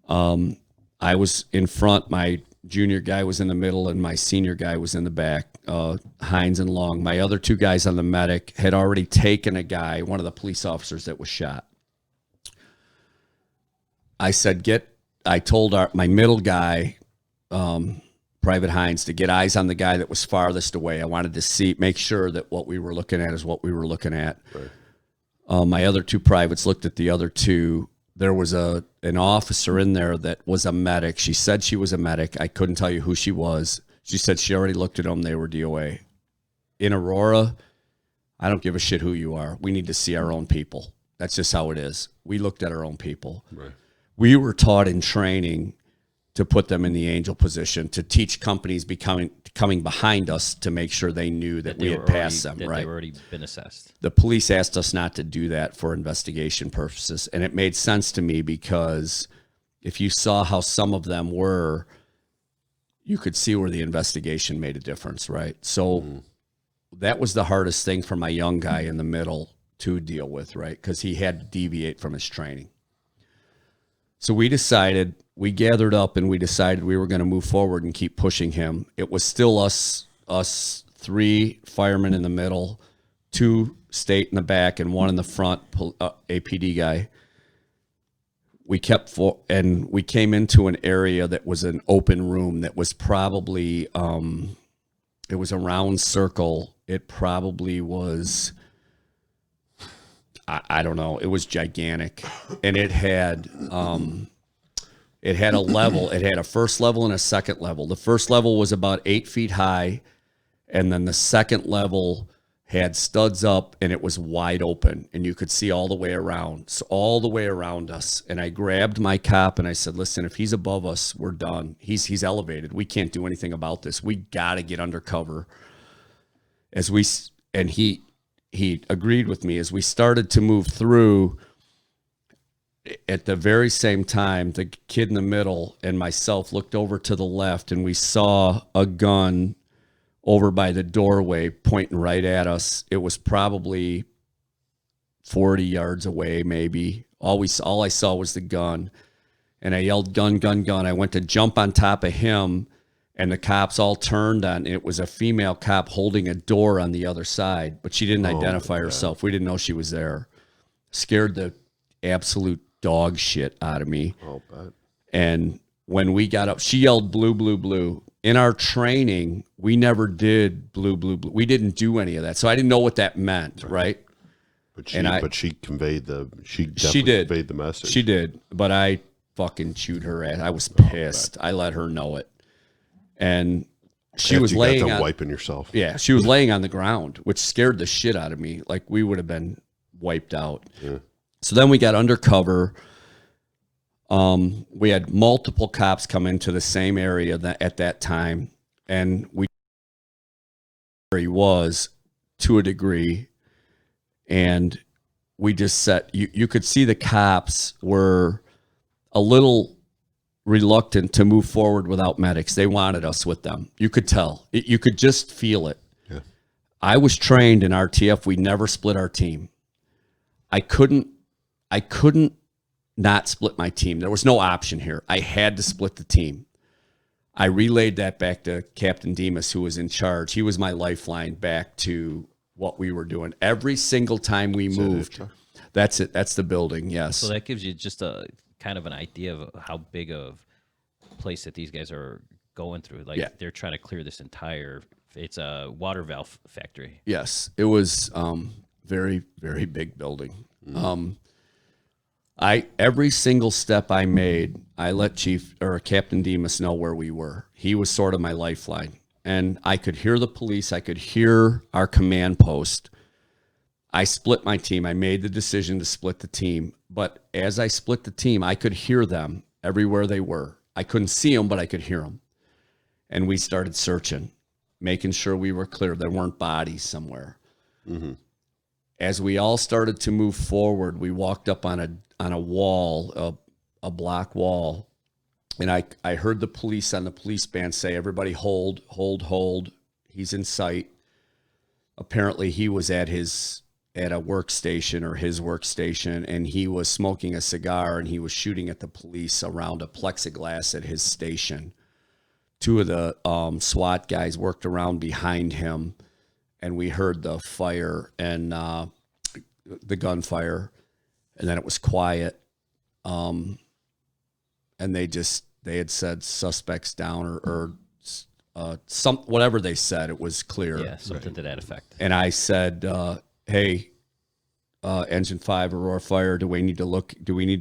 I was in front. My junior guy was in the middle, and my senior guy was in the back, Hines and Long. My other 2 guys on the medic had already taken a guy, one of the police officers that was shot. I told my middle guy, Private Hines, to get eyes on the guy that was farthest away. I wanted to make sure that what we were looking at is what we were looking at. Right. My other 2 privates looked at the other 2. There was an officer in there that was a medic. She said she was a medic. I couldn't tell you who she was. She said she already looked at them. They were DOA. In Aurora, I don't give a shit who you are. We need to see our own people. That's just how it is. We looked at our own people. Right. We were taught in training to put them in the angel position, to teach companies coming behind us to make sure they knew that we had passed them, right? They've already been assessed. The police asked us not to do that for investigation purposes, and it made sense to me because if you saw how some of them were, you could see where the investigation made a difference, right? So that was the hardest thing for my young guy in the middle to deal with, right? Because he had to deviate from his training. So we gathered up and we decided we were going to move forward and keep pushing him. It was still us 3 firemen in the middle, 2 state in the back, and 1 in the front, APD guy. We we came into an area that was an open room that was probably, it was a round circle. It probably was, I don't know. It was gigantic, and it had a level. It had a first level and a second level. The first level was about 8 feet high, and then the second level had studs up, and it was wide open, and you could see all the way around. So all the way around us. And I grabbed my cop and I said, "Listen, if he's above us, we're done. He's elevated. We can't do anything about this. We got to get under cover." He agreed with me. As we started to move through, at the very same time, the kid in the middle and myself looked over to the left, and we saw a gun over by the doorway pointing right at us. It was probably 40 yards away, maybe. All I saw was the gun, and I yelled, "Gun, gun, gun." I went to jump on top of him, and the cops all turned on. It was a female cop holding a door on the other side, but she didn't identify herself. We didn't know she was there. Scared the absolute dog shit out of me. Oh, but. And when we got up, she yelled, "Blue, blue, blue." In our training, we never did blue, blue, blue. We didn't do any of that. So I didn't know what that meant, right? But she conveyed she did conveyed the message. She did, but I fucking chewed her ass. I was pissed. I let her know it. And she was laying on, wiping yourself. Yeah, she was laying on the ground, which scared the shit out of me. Like we would have been wiped out. Yeah. So then we got undercover. We had multiple cops come into the same area at that time, and where he was to a degree. and we just set, you could see the cops were a little reluctant to move forward without medics. They wanted us with them. You could tell. You could just feel it. Yeah. I was trained in RTF. We never split our team. I couldn't not split my team. There was no option here. I had to split the team. I relayed that back to Captain Demas, who was in charge. He was my lifeline back to what we were doing. Every single time we moved. That's it. That's the building. Yes. So that gives you just a kind of an idea of how big of place that these guys are going through. Like they're trying to clear this entire, it's a water valve factory. Yes. It was very, very big building. Every single step I made, I let Captain Demas know where we were. He was sort of my lifeline. And I could hear the police. I could hear our command post. I split my team. I made the decision to split the team. But as I split the team, I could hear them everywhere they were. I couldn't see them, but I could hear them. And we started searching, making sure we were clear. There weren't bodies somewhere. Mm-hmm. As we all started to move forward, we walked up on a wall, a block wall. And I heard the police on the police band say, everybody hold, hold, hold. He's in sight. Apparently he was at a workstation or his workstation, and he was smoking a cigar, and he was shooting at the police around a plexiglass at his station. Two of the SWAT guys worked around behind him, and we heard the fire and the gunfire, and then it was quiet. And they had said suspects down or whatever they said, it was clear. Yeah, something to that effect. And I said, hey, Engine 5, Aurora Fire, do we need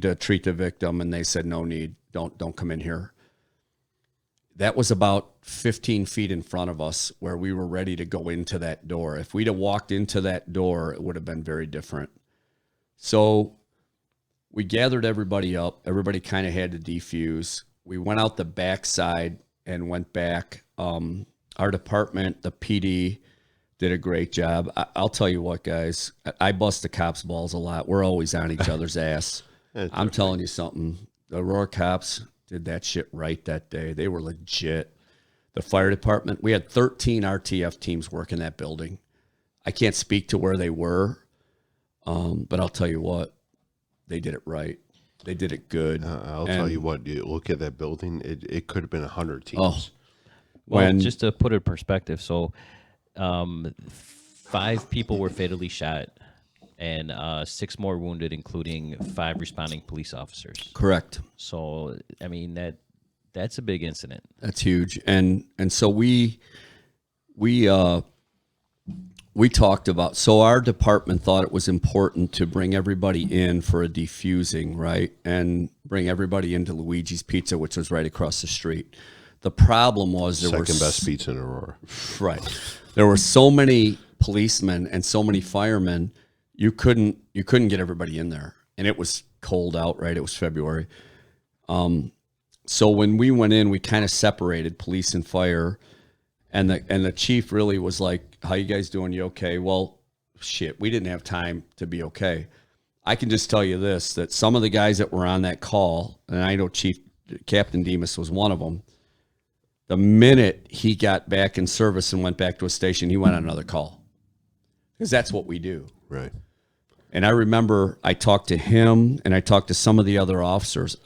to treat the victim? And they said, no need. Don't come in here. That was about 15 feet in front of us where we were ready to go into that door. If we'd have walked into that door, it would have been very different. So we gathered everybody up. Everybody kind of had to defuse. We went out the back side and went back. Our department, the PD, did a great job. I'll tell you what, guys, I bust the cops' balls a lot. We're always on each other's ass. I'm telling you something. The Aurora cops did that shit right that day. They were legit. The fire department, we had 13 RTF teams working that building. I can't speak to where they were, but I'll tell you what, they did it right. They did it good. I'll tell you what, you look at that building, it could have been 100 teams. Oh, well, just to put it in perspective, so 5 people were fatally shot and 6 more wounded, including 5 responding police officers. Correct. So, I mean, that's a big incident. That's huge. And so we talked about, so our department thought it was important to bring everybody in for a defusing, right? And bring everybody into Luigi's Pizza, which was right across the street. The problem was second best pizza in Aurora. Right. There were so many policemen and so many firemen, you couldn't get everybody in there. And it was cold out, right? It was February. So when we went in, we kind of separated police and fire. And the chief really was like, how you guys doing? You okay? Well, shit, we didn't have time to be okay. I can just tell you this, that some of the guys that were on that call, and I know Captain Demas was one of them, the minute he got back in service and went back to a station, he went on another call. Because that's what we do. Right. And I remember I talked to him and I talked to some of the other officers.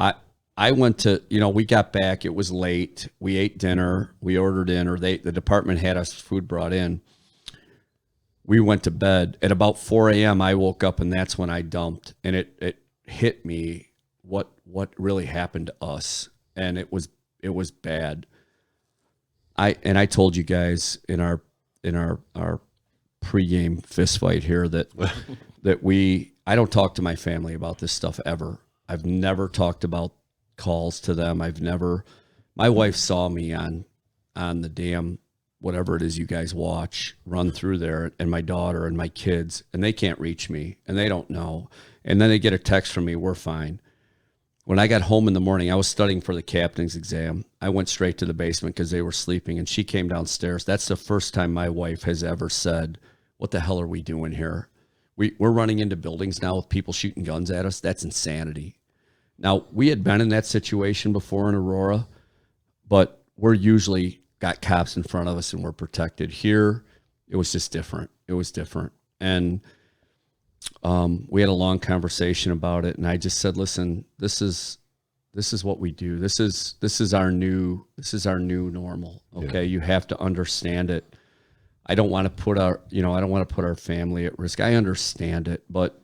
I went to, we got back. It was late. We ate dinner. We ordered in, or the department had us food brought in. We went to bed. At about 4 a.m., I woke up, and that's when I dumped. And it hit me what really happened to us. And it was bad. I told you guys in our pregame fist fight here that I don't talk to my family about this stuff ever. I've never talked about calls to them. My wife saw me on the damn, whatever it is you guys watch, run through there, and my daughter and my kids, and they can't reach me and they don't know. And then they get a text from me, we're fine. When I got home in the morning, I was studying for the captain's exam. I went straight to the basement because they were sleeping, and she came downstairs. That's the first time my wife has ever said, what the hell are we doing here? We're running into buildings now with people shooting guns at us. That's insanity. Now, we had been in that situation before in Aurora, but we're usually got cops in front of us and we're protected. Here, it was just different. It was different. And we had a long conversation about it, and I just said, listen, this is what we do. This is our new normal. Okay. Yeah. You have to understand it. I don't want to put our family at risk. I understand it, but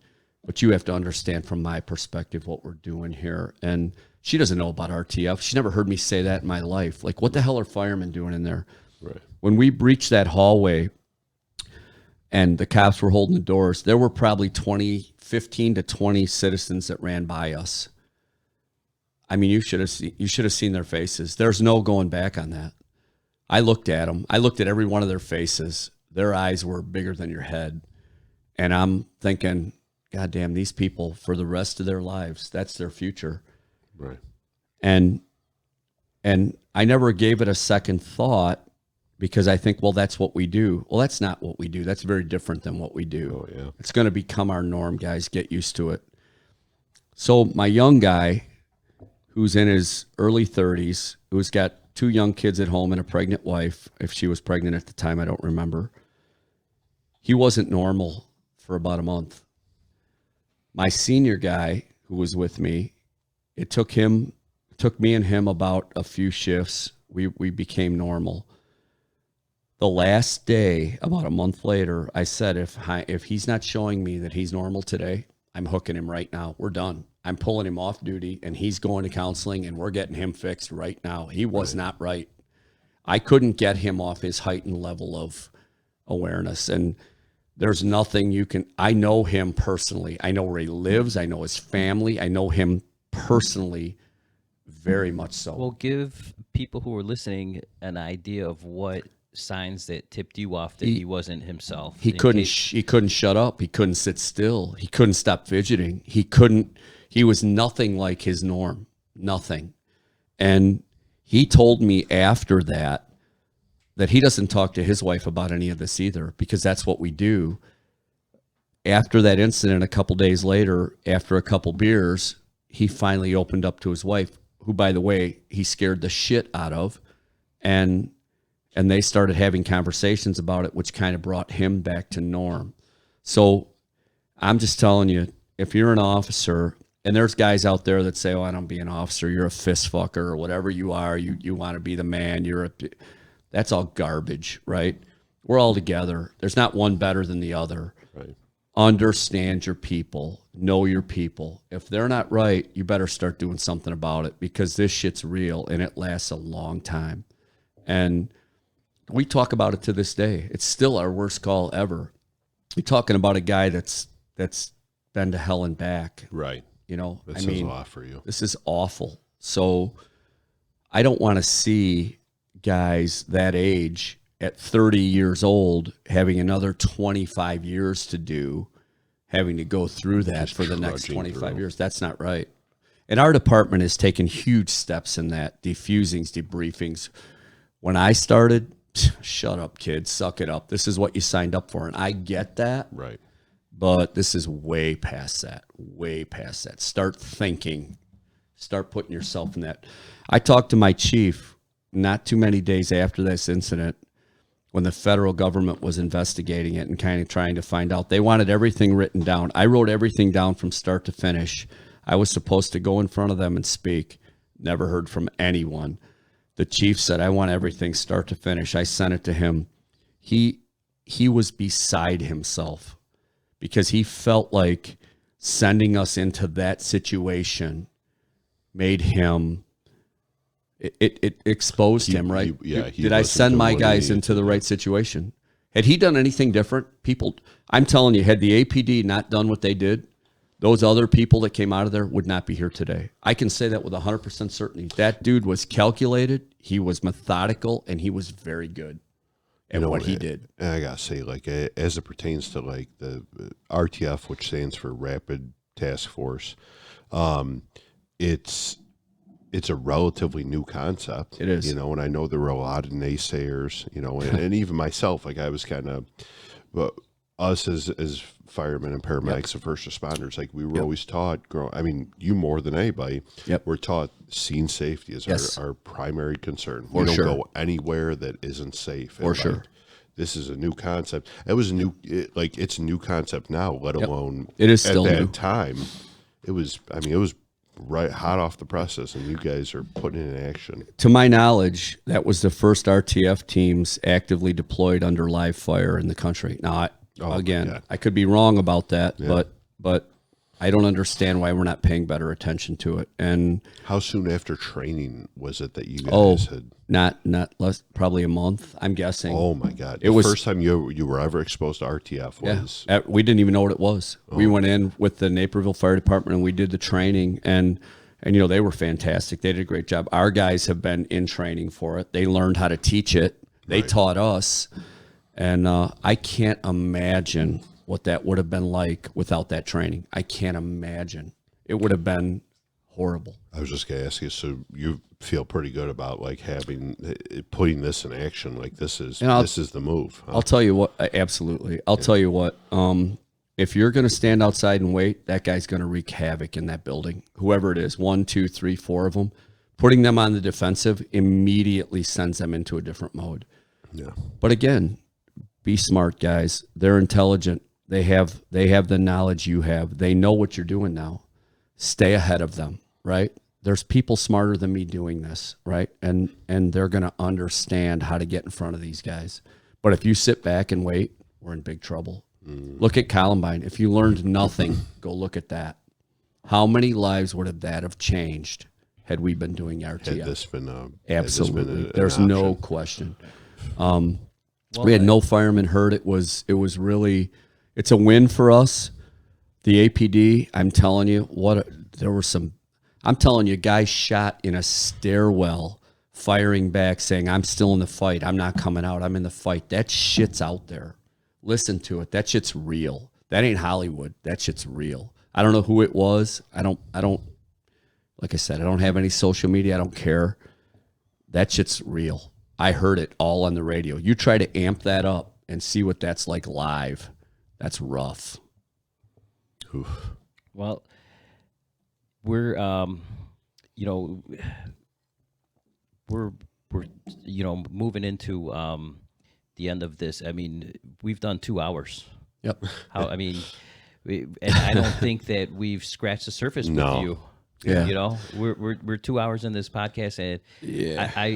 you have to understand from my perspective what we're doing here. And she doesn't know about RTF. She never heard me say that in my life. Like, what the hell are firemen doing in there? Right. When we breached that hallway and the cops were holding the doors, there were probably 15 to 20 citizens that ran by us. I mean, you should have seen their faces. There's no going back on that. I looked at them. I looked at every one of their faces. Their eyes were bigger than your head. And I'm thinking, God damn, these people, for the rest of their lives, that's their future. Right. And I never gave it a second thought, because I think, well, that's what we do. Well, that's not what we do. That's very different than what we do. Oh, yeah. It's going to become our norm, guys. Get used to it. So my young guy, who's in his early 30s, who's got 2 young kids at home and a pregnant wife, if she was pregnant at the time, I don't remember. He wasn't normal for about a month. My senior guy, who was with me, it took me and him about a few shifts. We became normal. The last day, about a month later, I said, if he's not showing me that he's normal today, I'm hooking him right now. We're done. I'm pulling him off duty, and he's going to counseling, and we're getting him fixed right now. He was not right. I couldn't get him off his heightened level of awareness. And there's nothing I know him personally. I know where he lives. I know his family. I know him personally very much so. Well, give people who are listening an idea of what signs that tipped you off that he wasn't himself. He couldn't shut up. He couldn't sit still. He couldn't stop fidgeting. He was nothing like his norm. Nothing. And he told me after that he doesn't talk to his wife about any of this either, because that's what we do. After that incident, a couple days later, after a couple beers, he finally opened up to his wife, who, by the way, he scared the shit out of. And they started having conversations about it, which kind of brought him back to norm. So I'm just telling you, if you're an officer, and there's guys out there that say, oh, I don't be an officer, you're a fist fucker, or whatever you are, you want to be the man, that's all garbage, right? We're all together. There's not one better than the other. Right. Understand your people, know your people. If they're not right, you better start doing something about it, because this shit's real and it lasts a long time. And we talk about it to this day. It's still our worst call ever. We're talking about a guy that's been to hell and back. Right. You know, this is off for you. This is awful. So I don't want to see guys that age at 30 years old having another 25 years to do, having to go through that for the next 25 years. That's not right. And our department has taken huge steps in that, defusings, debriefings. When I started, shut up, kids, suck it up. This is what you signed up for. And I get that. Right. But this is way past that, way past that. Start thinking, start putting yourself in that. I talked to my chief not too many days after this incident, when the federal government was investigating it and kind of trying to find out. They wanted everything written down. I wrote everything down from start to finish. I was supposed to go in front of them and speak. Never heard from anyone. The chief said, I want everything start to finish. I sent it to him. He was beside himself, because he felt like sending us into that situation made him, it exposed him, right? Did I send my guys into the right situation? Had he done anything different? People, I'm telling you, had the APD not done what they did, those other people that came out of there would not be here today. I can say that with 100% certainty. That dude was calculated, he was methodical, and he was very good at what he did. And I gotta say, like, as it pertains to like the RTF, which stands for Rapid Task Force, it's a relatively new concept. It is. You know, and I know there were a lot of naysayers, you know, and even myself, like I was kind of, but us as firemen and paramedics and first responders, like we were always taught, I mean, you more than anybody, we're taught scene safety is our primary concern. We don't go anywhere that isn't safe. For sure. This is a new concept. It was a new, it's a new concept now, let alone it is still at that new. time. It was right hot off the presses, and you guys are putting it in action. To my knowledge, that was the first RTF teams actively deployed under live fire in the country. Now, I could be wrong about that, but I don't understand why we're not paying better attention to it. And how soon after training was it that you guys had? Not less, probably a month, I'm guessing. Oh my God! It was the first time you were ever exposed to RTF. Was we didn't even know what it was. We went in with the Naperville Fire Department and we did the training, and they were fantastic. They did a great job. Our guys have been in training for it. They learned how to teach it. They taught us, and I can't imagine what that would have been like without that training. I can't imagine. It would have been horrible. I was just gonna ask you. So you feel pretty good about putting this in action? Like this is the move. Huh? I'll tell you what. Absolutely. I'll tell you what. If you're gonna stand outside and wait, that guy's gonna wreak havoc in that building. Whoever it is, 1, 2, 3, 4 of them, putting them on the defensive immediately sends them into a different mode. Yeah. But again, be smart, guys. They're intelligent. They have the knowledge you have. They know what you're doing now. Stay ahead of them, right? There's people smarter than me doing this, right? And they're going to understand how to get in front of these guys. But if you sit back and wait, we're in big trouble. Look at Columbine. If you learned nothing, go look at that. How many lives would that have changed had we been doing RTF? Had this been absolutely. There's no question. We had no firemen hurt. It was really, it's a win for us. The APD, I'm telling you, I'm telling you, guys shot in a stairwell, firing back, saying, I'm still in the fight. I'm not coming out. I'm in the fight. That shit's out there. Listen to it. That shit's real. That ain't Hollywood. That shit's real. I don't know who it was. I don't, like I said, I don't have any social media. I don't care. That shit's real. I heard it all on the radio. You try to amp that up and see what that's like live. That's rough. Oof. Well, we're moving into the end of this. I mean, we've done 2 hours. Yep. And I don't think that we've scratched the surface with you. Yeah. We're 2 hours in this podcast, and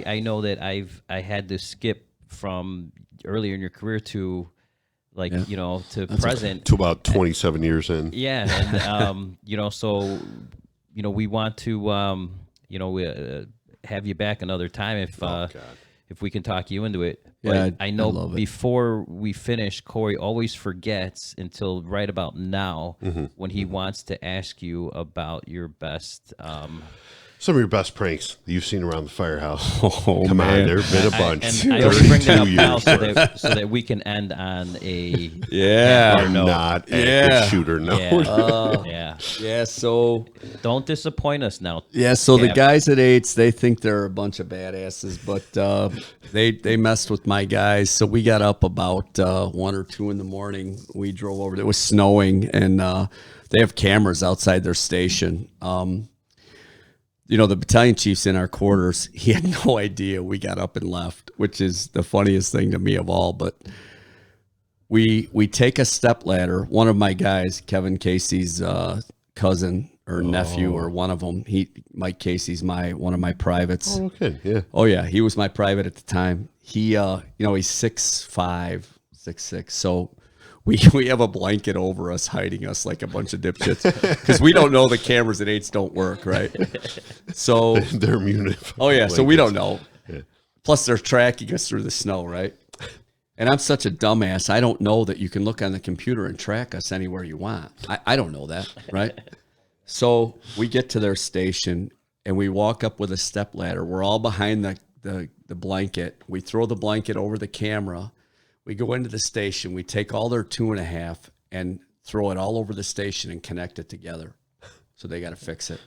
I know that I had to skip from earlier in your career to to present to about 27 years in. Yeah, and we want to have you back another time if we can talk you into it. Yeah, I know before we finish, Corey always forgets until right about now when he wants to ask you about your best. Some of your best pranks that you've seen around the firehouse. Oh, Come man. on, there have been a bunch. I only bring that up now so that we can end on a I'm not active shooter. No. Yeah. So don't disappoint us now. Yeah. So the guys at 8s, they think they're a bunch of badasses, but they messed with my guys. So we got up about 1 or 2 in the morning. We drove over. It was snowing, and they have cameras outside their station. The battalion chief's in our quarters. He had no idea we got up and left, which is the funniest thing to me of all. But we take a step ladder. One of my guys, Kevin Casey's cousin or nephew or one of them, Mike Casey's one of my privates. Oh, okay, yeah. Oh yeah, he was my private at the time. He he's 6'5", 6'6", so. We have a blanket over us, hiding us like a bunch of dipshits, because we don't know the cameras at 8s don't work, right? So they're immune. Oh yeah, so we don't know. Yeah. Plus, they're tracking us through the snow, right? And I'm such a dumbass. I don't know that you can look on the computer and track us anywhere you want. I don't know that, right? So we get to their station and we walk up with a step ladder. We're all behind the blanket. We throw the blanket over the camera. We go into the station, we take all their 2.5 and throw it all over the station and connect it together. So they got to fix it.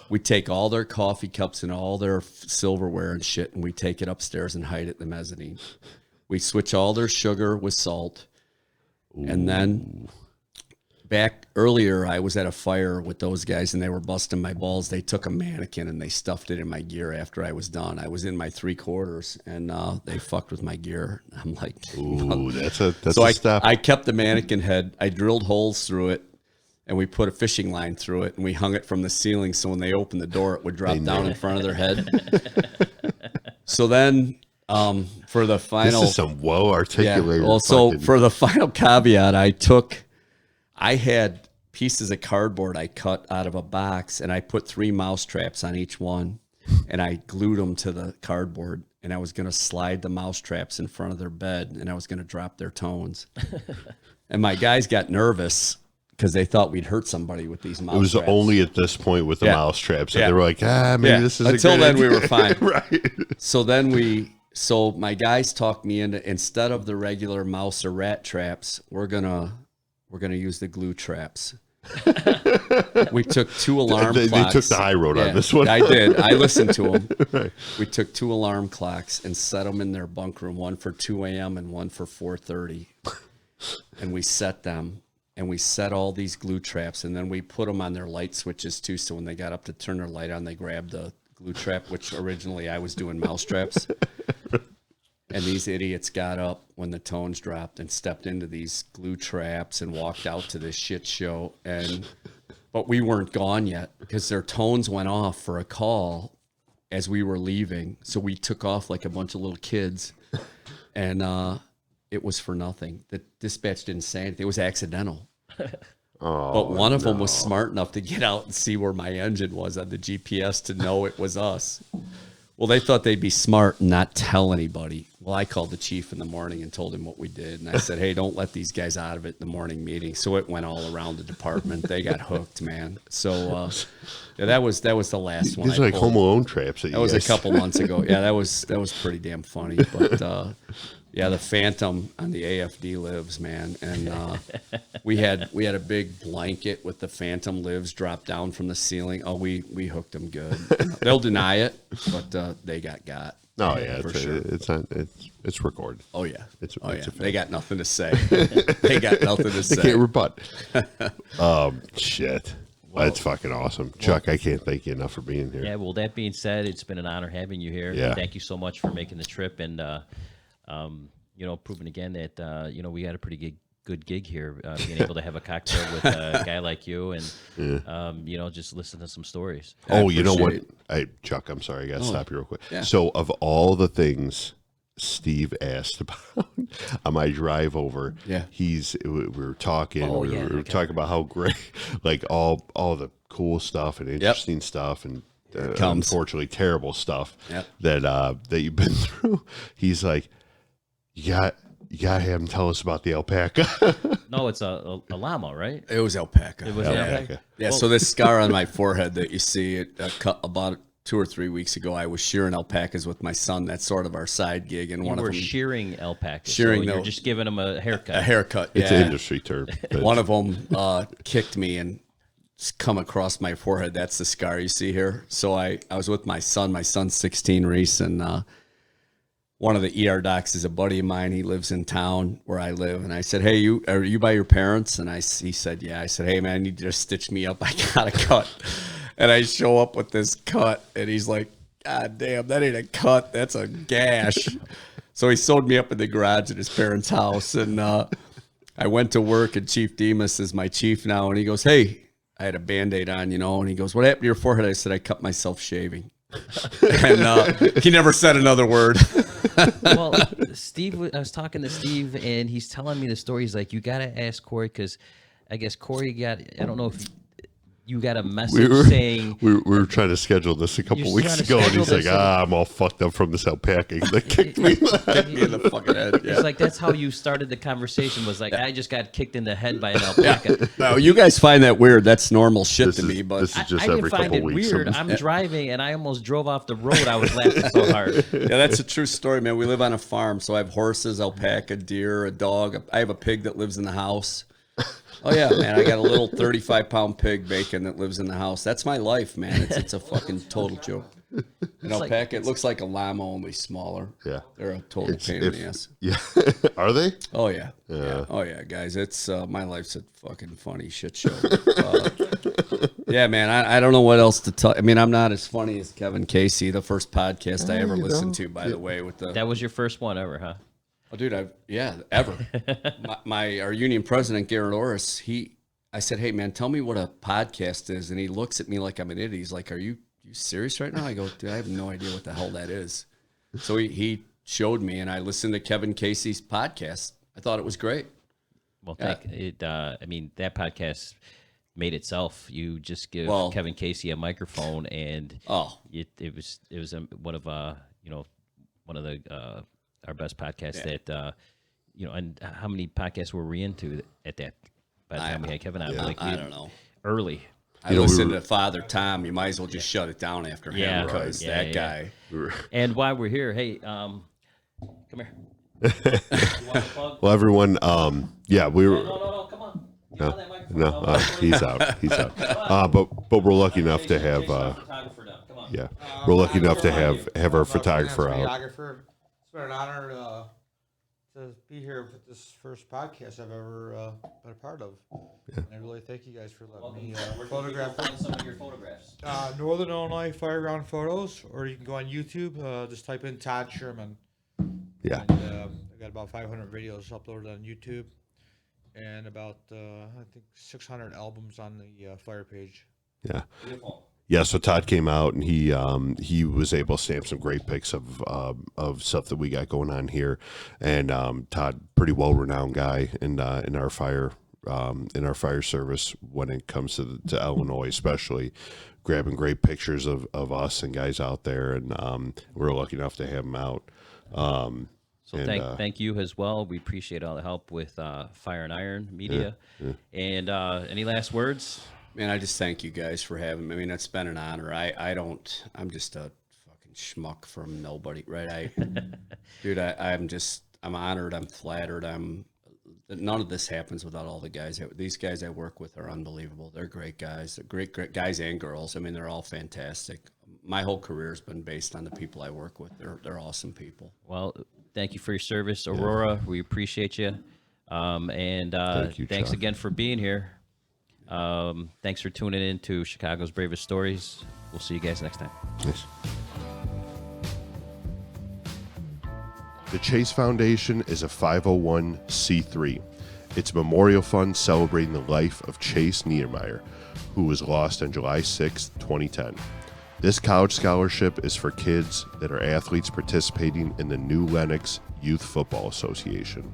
We take all their coffee cups and all their silverware and shit, and we take it upstairs and hide it in the mezzanine. We switch all their sugar with salt. And then back earlier, I was at a fire with those guys, and they were busting my balls. They took a mannequin and they stuffed it in my gear after I was done. I was in my 3/4, and they fucked with my gear. I'm like, Ooh, that's a step. I kept the mannequin head. I drilled holes through it, and we put a fishing line through it, and we hung it from the ceiling so when they opened the door, it would drop down in front of their head. So then for the final... This is some well-articulated... Yeah, well, so for the final caveat, I had pieces of cardboard I cut out of a box, and I put 3 mouse traps on each one, and I glued them to the cardboard, and I was going to slide the mouse traps in front of their bed, and I was going to drop their tones. And my guys got nervous because they thought we'd hurt somebody with these mouse traps. It was only at this point with the mouse traps that they were like, maybe this is until a good then idea. we were fine. Right. So my guys talked me into, instead of the regular mouse or rat traps, we're gonna use the glue traps. We took 2 alarm clocks. They took the high road on this one. I did. I listened to them. Right. We took 2 alarm clocks and set them in their bunk room, one for 2 a.m. and one for 4:30. And we set them, and we set all these glue traps, and then we put them on their light switches too. So when they got up to turn their light on, they grabbed the glue trap, which originally I was doing mouse traps. And these idiots got up when the tones dropped and stepped into these glue traps and walked out to this shit show. But we weren't gone yet because their tones went off for a call as we were leaving. So we took off like a bunch of little kids, and it was for nothing. The dispatch didn't say anything. It was accidental. But one of them was smart enough to get out and see where my engine was on the GPS to know it was us. Well, they thought they'd be smart and not tell anybody. Well, I called the chief in the morning and told him what we did. And I said, hey, don't let these guys out of it in the morning meeting. So it went all around the department. They got hooked, man. So that was the last one. These are like Home Alone traps. That was a couple months ago. Yeah, that was pretty damn funny. But yeah, the Phantom on the AFD lives, man. And we had a big blanket with the Phantom lives drop down from the ceiling. Oh, we hooked them good. They'll deny it, but they got. Oh yeah, for it's sure. It's recorded. Oh yeah, It's they got nothing to say. They got nothing to say. They can't rebut. Shit. That's fucking awesome. Chuck, I can't thank you enough for being here. Yeah, well, that being said, it's been an honor having you here. Yeah. Thank you so much for making the trip and, proving again that, we had a pretty good gig here, being able to have a cocktail with a guy like you and, just listen to some stories. Oh, you know what? Chuck, I'm sorry. I got to stop you real quick. Yeah. So of all the things Steve asked about on my drive over, we were talking, we were talking about how great, like all the cool stuff and interesting stuff and unfortunately terrible stuff that you've been through. He's like, you got to have him tell us about the alpaca. No, it's a llama, right? It was alpaca. It was alpaca. Yeah, so this scar on my forehead that you see, about 2 or 3 weeks ago, I was shearing alpacas with my son. That's sort of our side gig. And one of them shearing alpacas. Shearing, so you're just giving them a haircut. A haircut, It's an industry term. One of them kicked me and come across my forehead. That's the scar you see here. So I was with my son. My son's 16, Reese, and one of the ER docs is a buddy of mine. He lives in town where I live. And I said, hey, are you by your parents? And he said, yeah. I said, hey, man, you just stitch me up. I got a cut. And I show up with this cut. And he's like, God damn, that ain't a cut. That's a gash. So he sewed me up in the garage at his parents' house. And I went to work, and Chief Demas is my chief now. And he goes, hey, I had a Band-Aid on, and he goes, what happened to your forehead? I said, I cut myself shaving. And he never said another word. Well, I was talking to Steve, and he's telling me the story. He's like, you got to ask Corey, because I guess Corey I don't know if you got a message saying... We were trying to schedule this a couple weeks ago, and he's like, I'm all fucked up from this alpaca. They kicked me in the fucking head. Yeah. It's like, that's how you started the conversation, was like, I just got kicked in the head by an alpaca. No, you guys find that weird. That's normal shit to me. But this is just I every didn't find couple it weeks. weird. I'm driving, and I almost drove off the road. I was laughing so hard. Yeah, that's a true story, man. We live on a farm, so I have horses, alpaca, deer, a dog. I have a pig that lives in the house. Oh, yeah, man. I got a little 35-pound pig, Bacon, that lives in the house. That's my life, man. It's a fucking total joke. An alpaca, it looks like a llama, only smaller. Yeah. They're a total pain in the ass. Yeah. Are they? Oh, yeah. Yeah. Oh, yeah, guys. It's my life's a fucking funny shit show. Yeah, man, I don't know what else to tell. I mean, I'm not as funny as Kevin Casey, the first podcast I ever listened to, by the way. That was your first one ever, huh? Oh, dude, ever. Our union president, Garrett Orris, I said, hey, man, tell me what a podcast is. And he looks at me like I'm an idiot. He's like, are you serious right now? I go, dude, I have no idea what the hell that is. So he showed me, and I listened to Kevin Casey's podcast. I thought it was great. Well, I mean, that podcast made itself. You just give Kevin Casey a microphone, and it was one of our best podcasts that and how many podcasts were we into at that by the time we had Kevin on? I don't know. Early. I listened to Father Tom. You might as well just shut it down after him because that guy. And while we're here, hey, come here. You want to plug? Well, everyone, we were. No, come on. No, he's out. He's out. But we're lucky enough to have. We're lucky enough to have our photographer out. It's been an honor to be here with this first podcast I've ever been a part of. Yeah. And I really thank you guys for letting me photograph some of your photographs. Northern Illinois Fire Ground Photos, or you can go on YouTube. Just type in Todd Sherman. Yeah. And, I got about 500 videos uploaded on YouTube, and about I think 600 albums on the fire page. Yeah. Beautiful. Yeah, so Todd came out and he was able to stamp some great pics of stuff that we got going on here, and Todd, pretty well renowned guy in our fire service when it comes to Illinois, especially grabbing great pictures of us and guys out there, and we're lucky enough to have him out. Thank you as well. We appreciate all the help with Fire and Iron Media. And any last words? Man, I just thank you guys for having me. I mean, it's been an honor. I'm just a fucking schmuck from nobody, right? Dude, I'm honored. I'm flattered. None of this happens without all the guys. These guys I work with are unbelievable. They're great guys. They're great guys and girls. I mean, they're all fantastic. My whole career has been based on the people I work with. They're awesome people. Well, thank you for your service, Aurora. We appreciate you. Thank you, thanks again for being here. Thanks for tuning in to Chicago's Bravest Stories. We'll see you guys next time. Yes. The Chase Foundation is a 501c3. It's a memorial fund celebrating the life of Chase Niemeier, who was lost on July 6, 2010. This college scholarship is for kids that are athletes participating in the New Lenox Youth Football Association.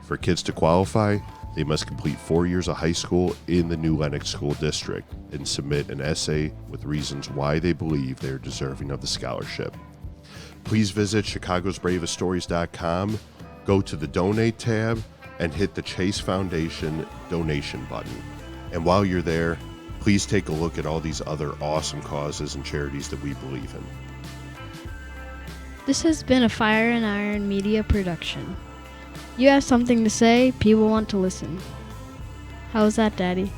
For kids to qualify, they must complete 4 years of high school in the New Lenox School District and submit an essay with reasons why they believe they are deserving of the scholarship. Please visit chicagosbraveststories.com, go to the Donate tab, and hit the Chase Foundation donation button. And while you're there, please take a look at all these other awesome causes and charities that we believe in. This has been a Fire and Iron Media production. You have something to say, people want to listen. How's that, Daddy?